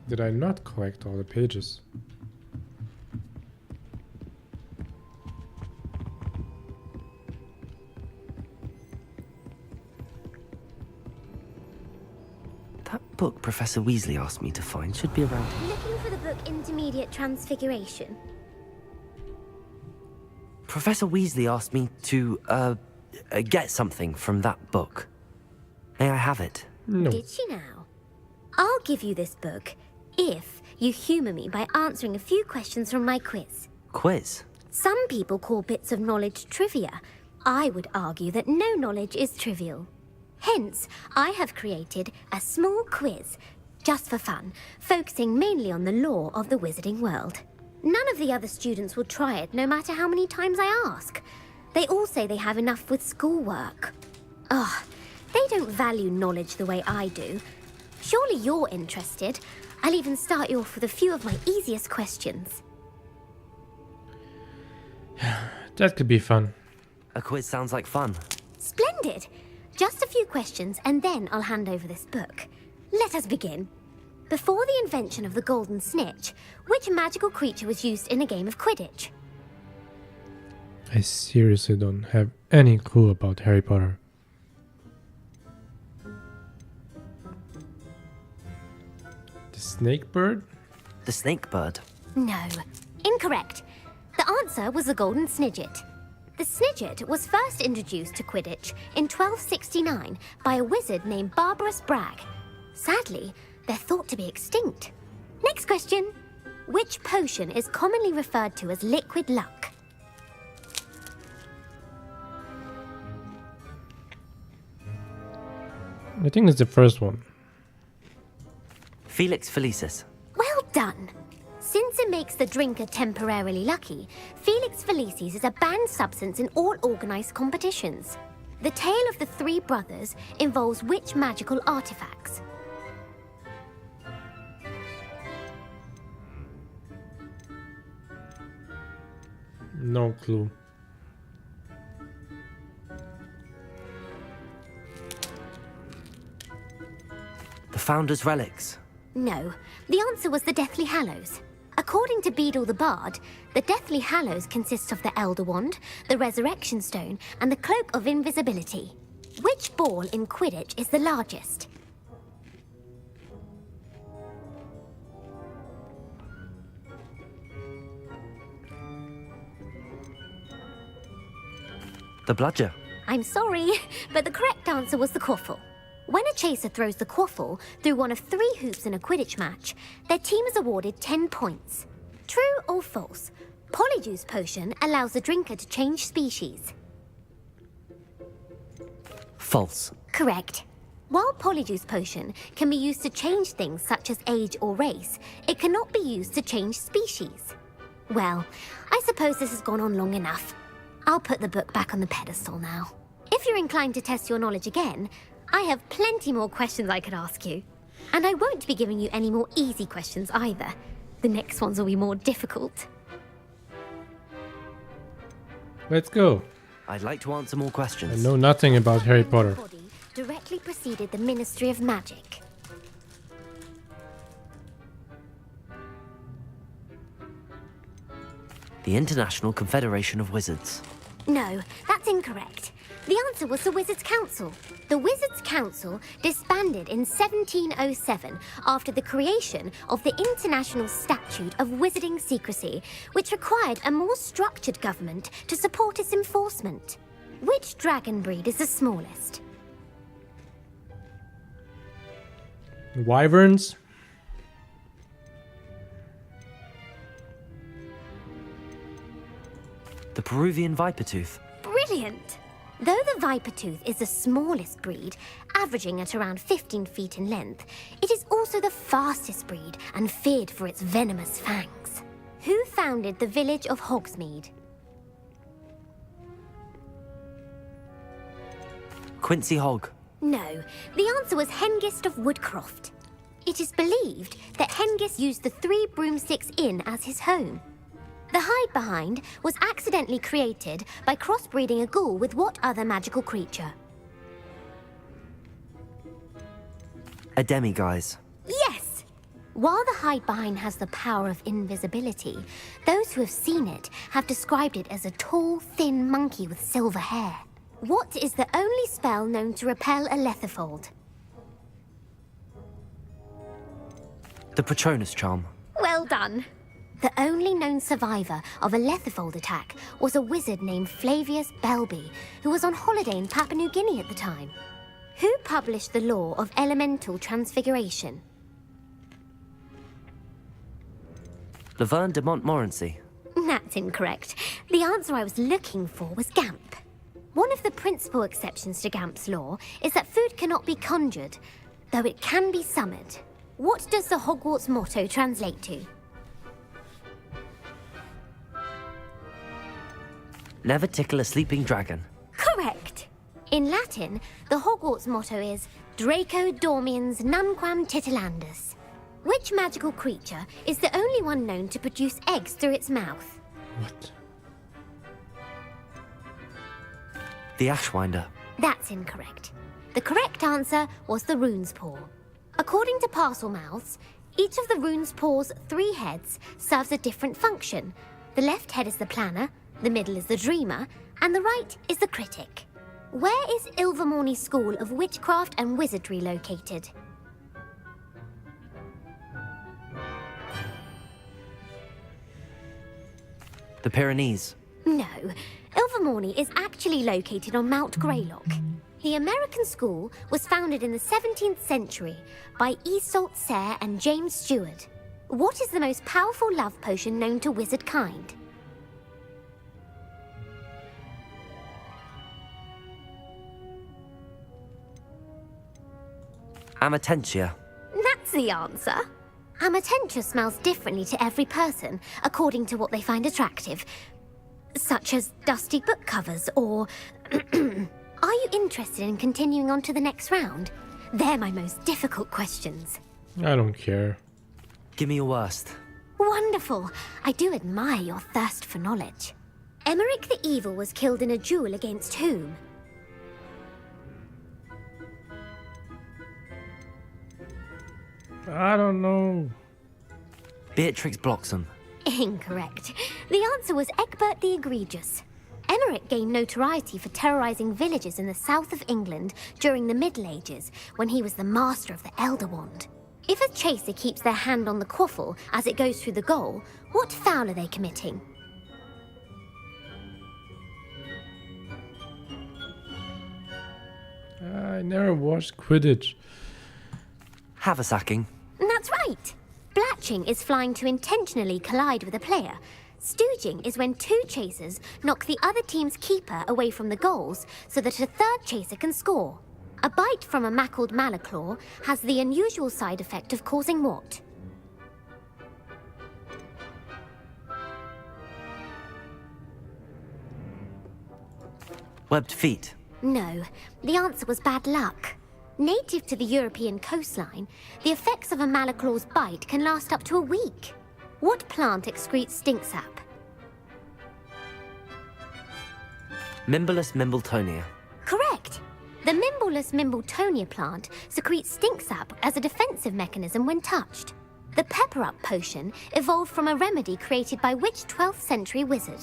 Did I not collect all the pages? That book Professor Weasley asked me to find should be around here. Looking for the book Intermediate Transfiguration. Professor Weasley asked me to, get something from that book. May I have it? No. Did she now? I'll give you this book if you humour me by answering a few questions from my quiz. Quiz? Some people call bits of knowledge trivia. I would argue that no knowledge is trivial. Hence, I have created a small quiz, just for fun, focusing mainly on the lore of the wizarding world. None of the other students will try it, no matter how many times I ask. They all say they have enough with schoolwork. Ugh, they don't value knowledge the way I do. Surely you're interested. I'll even start you off with a few of my easiest questions. That could be fun. A quiz sounds like fun. Splendid! Just a few questions and then I'll hand over this book. Let us begin. Before the invention of the golden snitch, which magical creature was used in a game of Quidditch? I seriously don't have any clue about Harry Potter. The snake bird? The snake bird? No. Incorrect. The answer was the golden snidget. The snidget was first introduced to Quidditch in 1269 by a wizard named Barbarous Bragg. Sadly, they're thought to be extinct. Next question. Which potion is commonly referred to as liquid luck? I think it's the first one. Felix Felicis. Well done. Since it makes the drinker temporarily lucky, Felix Felicis is a banned substance in all organised competitions. The tale of the three brothers involves which magical artifacts? No clue. The Founder's Relics. No, the answer was the Deathly Hallows. According to Beadle the Bard, the Deathly Hallows consist of the Elder Wand, the Resurrection Stone, and the Cloak of Invisibility. Which ball in Quidditch is the largest? The bludger. I'm sorry, but the correct answer was the quaffle. When a chaser throws the quaffle through one of 3 hoops in a Quidditch match, their team is awarded 10 points. True or false? Polyjuice Potion allows the drinker to change species. False. Correct. While Polyjuice Potion can be used to change things such as age or race, it cannot be used to change species. Well, I suppose this has gone on long enough. I'll put the book back on the pedestal now. If you're inclined to test your knowledge again, I have plenty more questions I could ask you. And I won't be giving you any more easy questions either. The next ones will be more difficult. Let's go. I'd like to answer more questions. I know nothing about Harry Potter. Directly preceded the Ministry of Magic. The International Confederation of Wizards. No, that's incorrect. The answer was the Wizards' Council. The Wizards' Council disbanded in 1707 after the creation of the International Statute of Wizarding Secrecy, which required a more structured government to support its enforcement. Which dragon breed is the smallest? Wyverns? The Peruvian Vipertooth. Brilliant! Though the Vipertooth is the smallest breed, averaging at around 15 feet in length, it is also the fastest breed and feared for its venomous fangs. Who founded the village of Hogsmeade? Quincy Hogg. No, the answer was Hengist of Woodcroft. It is believed that Hengist used the 3 Broomsticks Inn as his home. The Hide Behind was accidentally created by crossbreeding a ghoul with what other magical creature? A demiguise. Yes! While the Hide Behind has the power of invisibility, those who have seen it have described it as a tall, thin monkey with silver hair. What is the only spell known to repel a Lethifold? The Patronus Charm. Well done. The only known survivor of a Lethifold attack was a wizard named Flavius Belby, who was on holiday in Papua New Guinea at the time. Who published the law of elemental transfiguration? Laverne de Montmorency. That's incorrect. The answer I was looking for was Gamp. One of the principal exceptions to Gamp's law is that food cannot be conjured, though it can be summoned. What does the Hogwarts motto translate to? Never tickle a sleeping dragon. Correct. In Latin, the Hogwarts motto is Draco Dormiens Nunquam Titilandus. Which magical creature is the only one known to produce eggs through its mouth? What? The Ashwinder. That's incorrect. The correct answer was the Rune's Paw. According to Parselmouths, each of the Rune's Paw's 3 heads serves a different function. The left head is the planner, the middle is the dreamer, and the right is the critic. Where is Ilvermorny School of Witchcraft and Wizardry located? The Pyrenees. No, Ilvermorny is actually located on Mount Greylock. The American school was founded in the 17th century by Iseult Sayre and James Stewart. What is the most powerful love potion known to wizard kind? Amatentia. That's the answer. Amatentia smells differently to every person, according to what they find attractive. Such as dusty book covers, or... Are you interested in continuing on to the next round? They're my most difficult questions. I don't care. Give me your worst. Wonderful. I do admire your thirst for knowledge. Emmerich the Evil was killed in a duel against whom? I don't know. Beatrix Bloxham. Incorrect. The answer was Egbert the Egregious. Emmerich gained notoriety for terrorizing villages in the south of England during the Middle Ages, when he was the master of the Elder Wand. If a chaser keeps their hand on the quaffle as it goes through the goal, what foul are they committing? I never watched Quidditch. Haversacking. That's right. Blatching is flying to intentionally collide with a player. Stooging is when two chasers knock the other team's keeper away from the goals so that a third chaser can score. A bite from a mackled malaclaw has the unusual side effect of causing what? Webbed feet. No, the answer was bad luck. Native to the European coastline, the effects of a malaclaw's bite can last up to a week. What plant excretes stink sap? Mimbolus mimbletonia. Correct. The Mimbolus mimbletonia plant secretes stink sap as a defensive mechanism when touched. The pepper-up potion evolved from a remedy created by which 12th century wizard?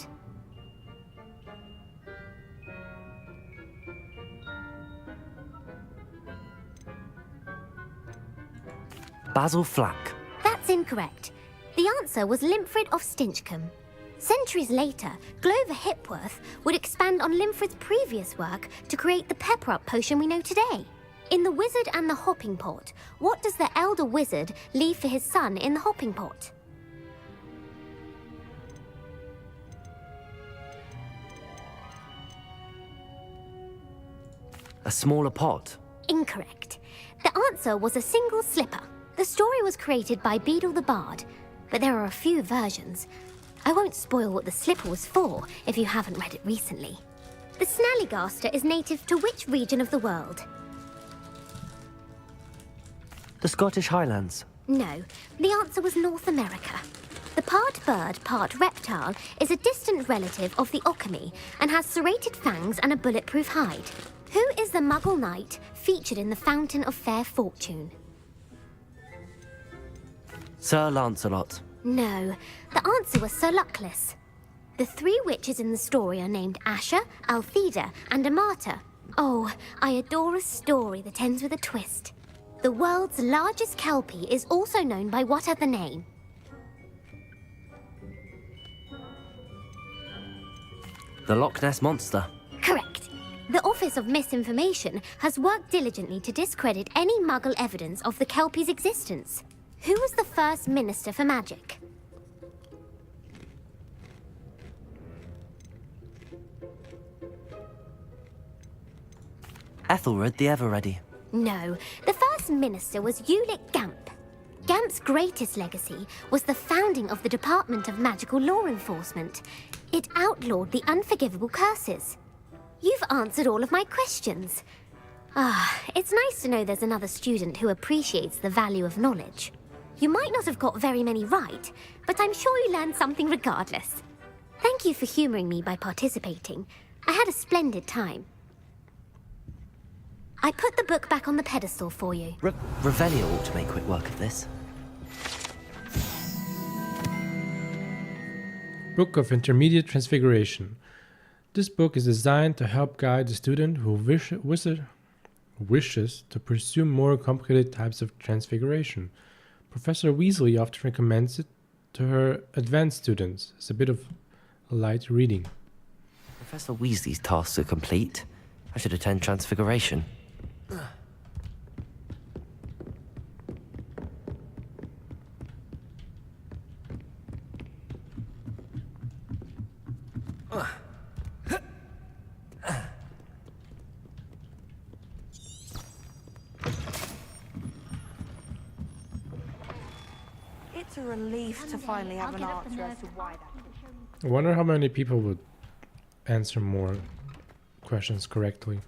Basil Flack. That's incorrect. The answer was Limfrid of Stinchcombe. Centuries later, Glover Hipworth would expand on Limfrid's previous work to create the pepper-up potion we know today. In The Wizard and the Hopping Pot, what does the elder wizard leave for his son in the hopping pot? A smaller pot. Incorrect. The answer was a single slipper. The story was created by Beadle the Bard, but there are a few versions. I won't spoil what the slipper was for if you haven't read it recently. The Snallygaster is native to which region of the world? The Scottish Highlands. No, the answer was North America. The part bird, part reptile is a distant relative of the Occamy and has serrated fangs and a bulletproof hide. Who is the Muggle knight featured in the Fountain of Fair Fortune? Sir Lancelot. No, the answer was Sir Luckless. The three witches in the story are named Asher, Altheda, and Amata. Oh, I adore a story that ends with a twist. The world's largest kelpie is also known by what other name? The Loch Ness Monster. Correct. The Office of Misinformation has worked diligently to discredit any Muggle evidence of the kelpie's existence. Who was the first Minister for Magic? Ethelred the Ever-Ready. No, the first minister was Ulick Gamp. Gamp's greatest legacy was the founding of the Department of Magical Law Enforcement. It outlawed the unforgivable curses. You've answered all of my questions. It's nice to know there's another student who appreciates the value of knowledge. You might not have got very many right, but I'm sure you learned something regardless. Thank you for humouring me by participating. I had a splendid time. I put the book back on the pedestal for you. Revelio ought to make quick work of this. Book of Intermediate Transfiguration. This book is designed to help guide the student who wishes to pursue more complicated types of transfiguration. Professor Weasley often recommends it to her advanced students as a bit of light reading. Professor Weasley's tasks are complete. I should attend Transfiguration. It's a relief to finally have an answer as to why that. I wonder how many people would answer more questions correctly.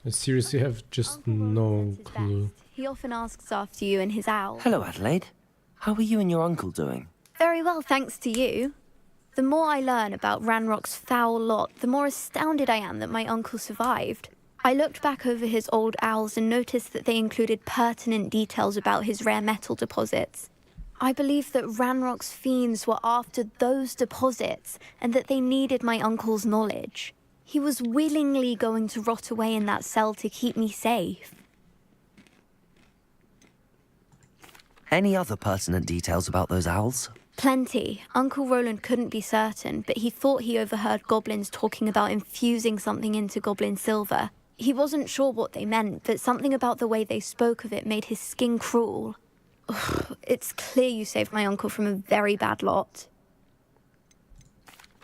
I seriously have just no clue. He often asks after you and his owl. Hello, Adelaide. How are you and your uncle doing? Very well, thanks to you. The more I learn about Ranrock's foul lot, the more astounded I am that my uncle survived. I looked back over his old owls and noticed that they included pertinent details about his rare metal deposits. I believe that Ranrock's fiends were after those deposits and that they needed my uncle's knowledge. He was willingly going to rot away in that cell to keep me safe. Any other pertinent details about those owls? Plenty. Uncle Roland couldn't be certain, but he thought he overheard goblins talking about infusing something into goblin silver. He wasn't sure what they meant, but something about the way they spoke of it made his skin crawl. Ugh, it's clear you saved my uncle from a very bad lot.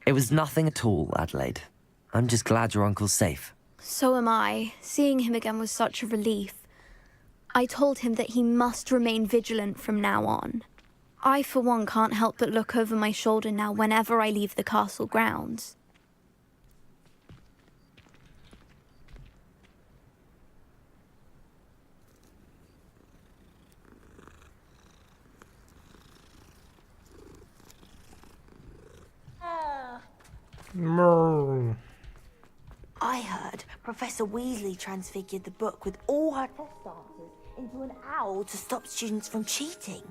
It was nothing at all, Adelaide. I'm just glad your uncle's safe. So am I. Seeing him again was such a relief. I told him that he must remain vigilant from now on. I, for one, can't help but look over my shoulder now whenever I leave the castle grounds. I heard Professor Weasley transfigured the book with all her test answers into an owl to stop students from cheating.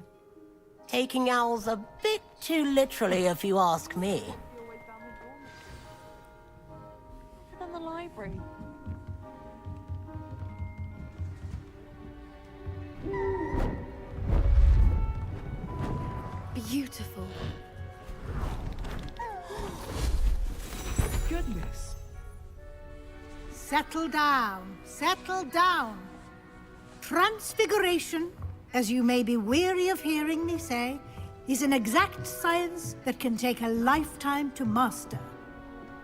Taking owls a bit too literally, if you ask me. Better than the library. Beautiful. Goodness. Settle down, settle down. Transfiguration, as you may be weary of hearing me say, is an exact science that can take a lifetime to master.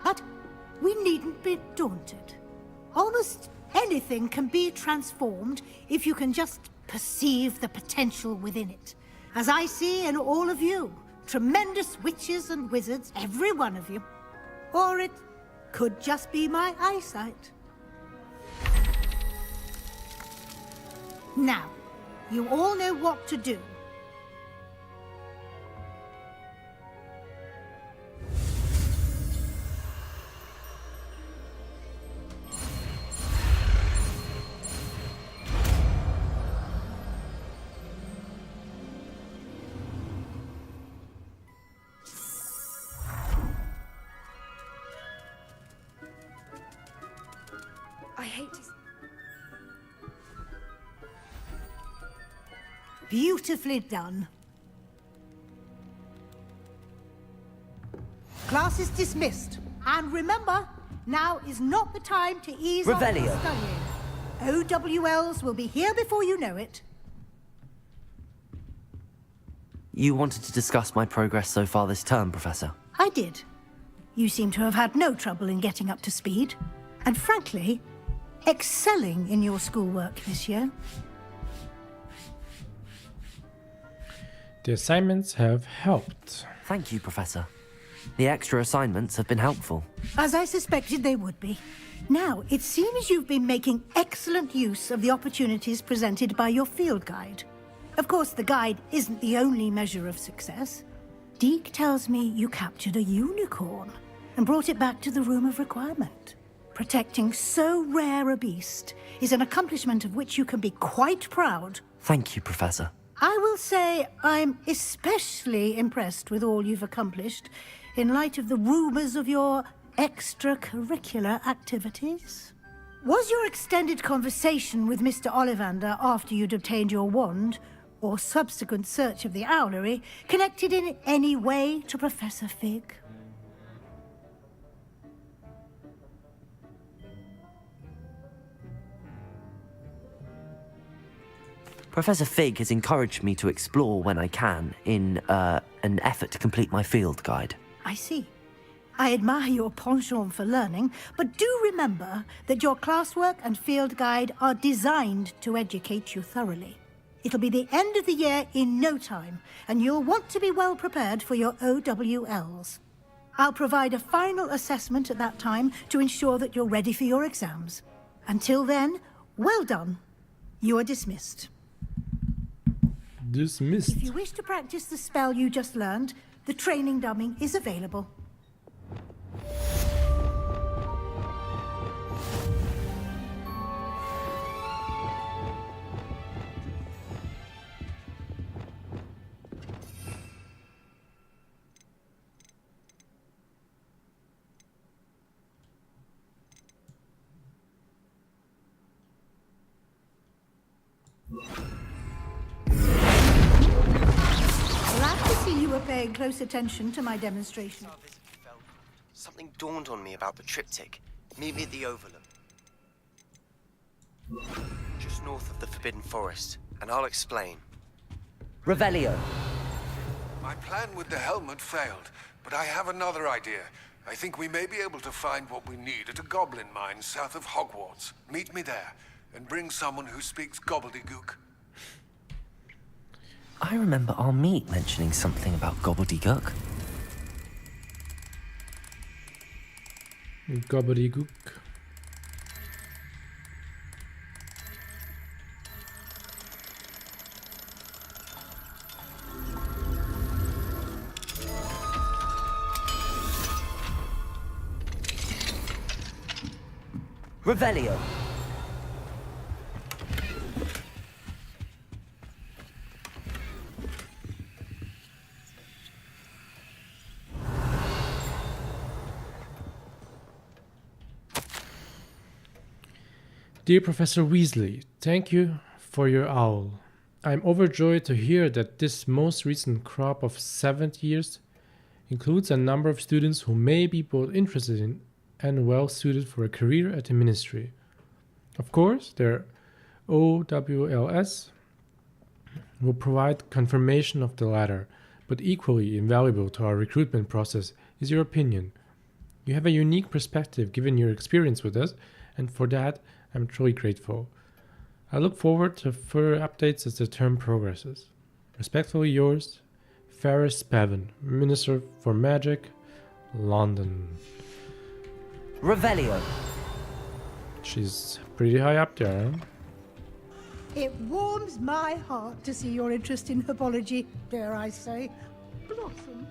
But we needn't be daunted. Almost anything can be transformed if you can just perceive the potential within it. As I see in all of you, tremendous witches and wizards, every one of you. Or it could just be my eyesight. Now, you all know what to do. I hate to... Beautifully done. Class is dismissed. And remember, now is not the time to ease off Revelio. studying. OWLs will be here before you know it. You wanted to discuss my progress so far this term, Professor. I did. You seem to have had no trouble in getting up to speed. And frankly, excelling in your schoolwork this year. The assignments have helped. Thank you, Professor. The extra assignments have been helpful. As I suspected they would be. Now, it seems you've been making excellent use of the opportunities presented by your field guide. Of course, the guide isn't the only measure of success. Deke tells me you captured a unicorn and brought it back to the Room of Requirement. Protecting so rare a beast is an accomplishment of which you can be quite proud. Thank you, Professor. I will say I'm especially impressed with all you've accomplished in light of the rumors of your extracurricular activities. Was your extended conversation with Mr. Ollivander after you'd obtained your wand, or subsequent search of the owlery, connected in any way to Professor Fig? Professor Fig has encouraged me to explore when I can in an effort to complete my field guide. I see. I admire your penchant for learning, but do remember that your classwork and field guide are designed to educate you thoroughly. It'll be the end of the year in no time, and you'll want to be well prepared for your OWLs. I'll provide a final assessment at that time to ensure that you're ready for your exams. Until then, well done. You are dismissed. Dismissed. If you wish to practice the spell you just learned, the training dummy is available. Glad to see you were paying close attention to my demonstration. Something dawned on me about the triptych. Meet me at the Overlook. Just north of the Forbidden Forest, and I'll explain. Revelio. My plan with the helmet failed, but I have another idea. I think we may be able to find what we need at a goblin mine south of Hogwarts. Meet me there, and bring someone who speaks gobbledygook. I remember our meet mentioning something about gobbledygook. Gobbledygook. Revelio. Dear Professor Weasley, thank you for your owl. I'm overjoyed to hear that this most recent crop of 7th years includes a number of students who may be both interested in and well suited for a career at the Ministry. Of course, their OWLS will provide confirmation of the latter, but equally invaluable to our recruitment process is your opinion. You have a unique perspective given your experience with us, and for that, I'm truly grateful. I look forward to further updates as the term progresses. Respectfully yours, Ferris Bevan, Minister for Magic, London. Revelio. She's pretty high up there, huh? It warms my heart to see your interest in herbology, dare I say, blossom.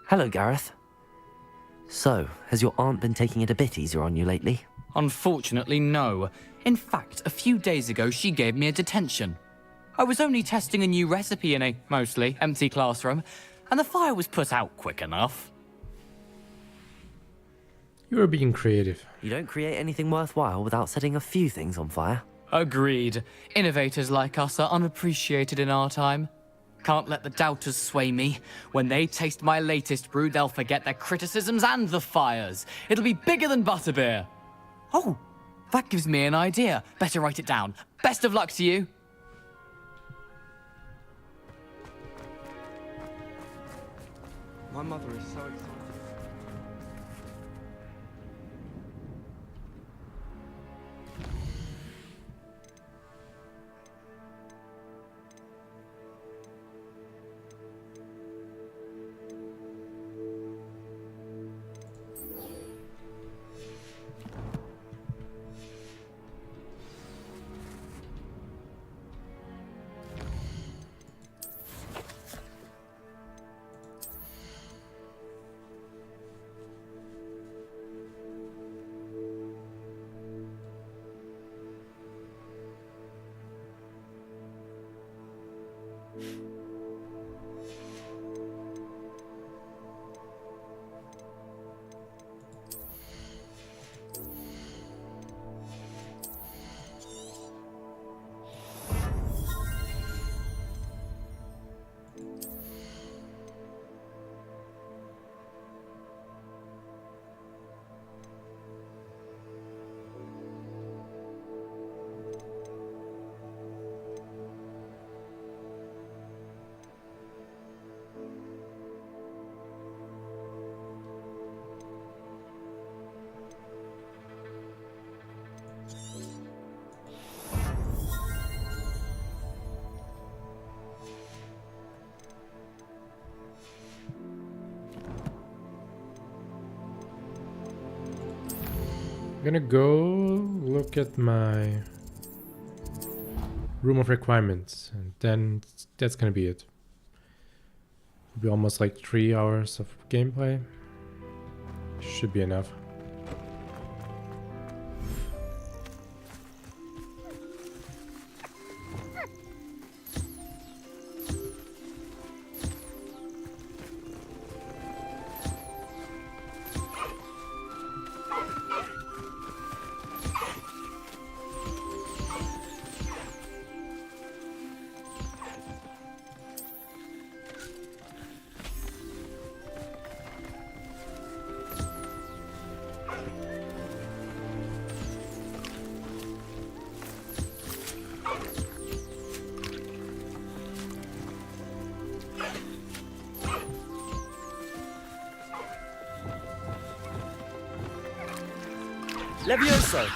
Hello, Gareth. So, has your aunt been taking it a bit easier on you lately? Unfortunately, no. In fact, a few days ago, she gave me a detention. I was only testing a new recipe in a mostly empty classroom, and the fire was put out quick enough. You're being creative. You don't create anything worthwhile without setting a few things on fire. Agreed. Innovators like us are unappreciated in our time. Can't let the doubters sway me. When they taste my latest brew, they'll forget their criticisms and the fires. It'll be bigger than butterbeer. Oh, that gives me an idea. Better write it down. Best of luck to you. My mother is so excited. I'm gonna go look at my room of requirements, and then that's gonna be it. It'll be almost like 3 hours of gameplay. Should be enough. Levioso!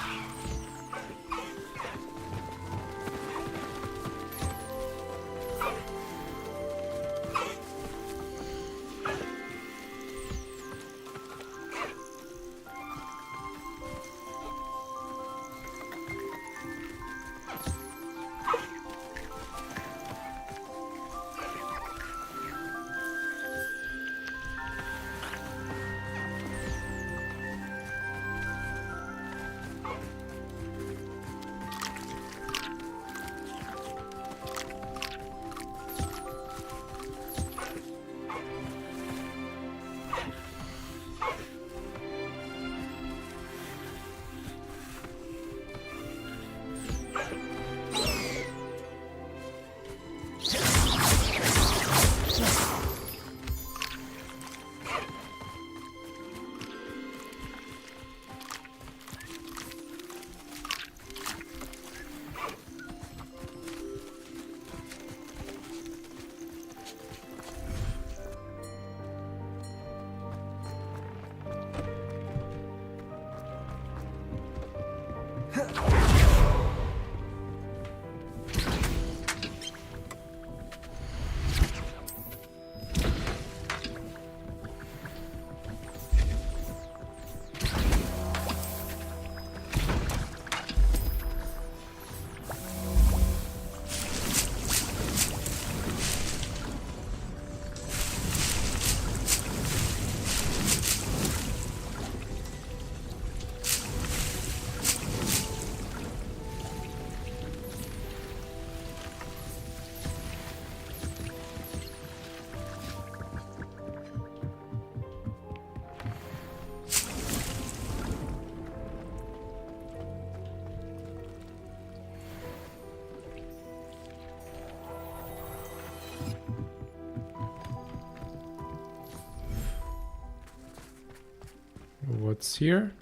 What's here?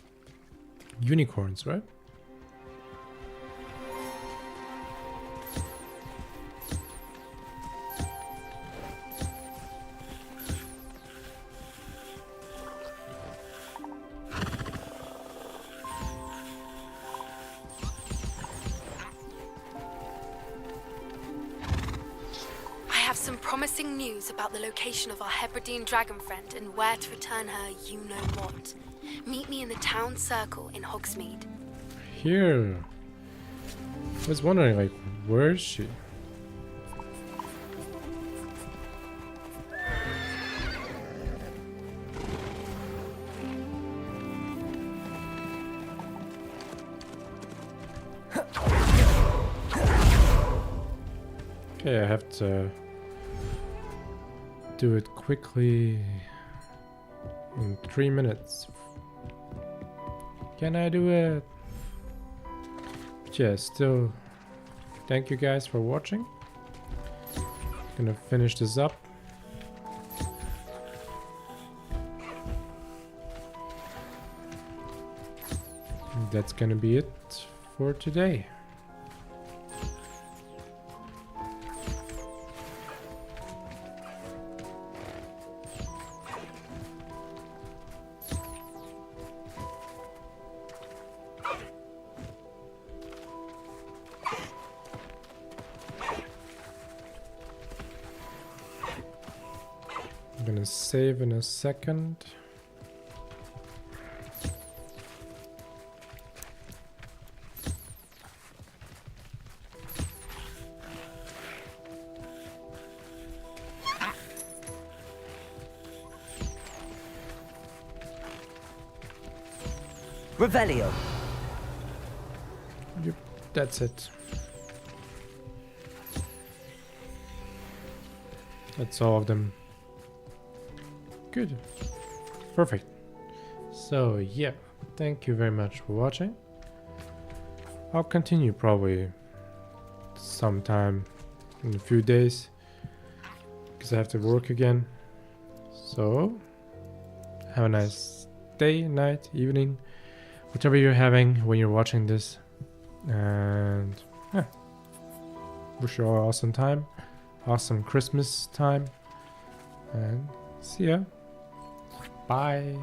Unicorns, right? I have some promising news about the location of our Hebridean dragon friend and where to return her you-know-what. Meet me in the town circle in Hogsmeade. Here. I was wondering, like, where is she? Okay, I have to do it quickly in 3 minutes. Can I do it? Yeah, still thank you guys for watching. Gonna finish this up. That's gonna be it for today. I'm gonna save in a second. Revelio. Yep, that's it. That's all of them. Good. Perfect. So yeah, thank you very much for watching. I'll continue probably sometime in a few days because I have to work again. So have a nice day, night, evening, whatever you're having when you're watching this, and yeah, wish you all an awesome time, awesome Christmas time, and see ya. Bye.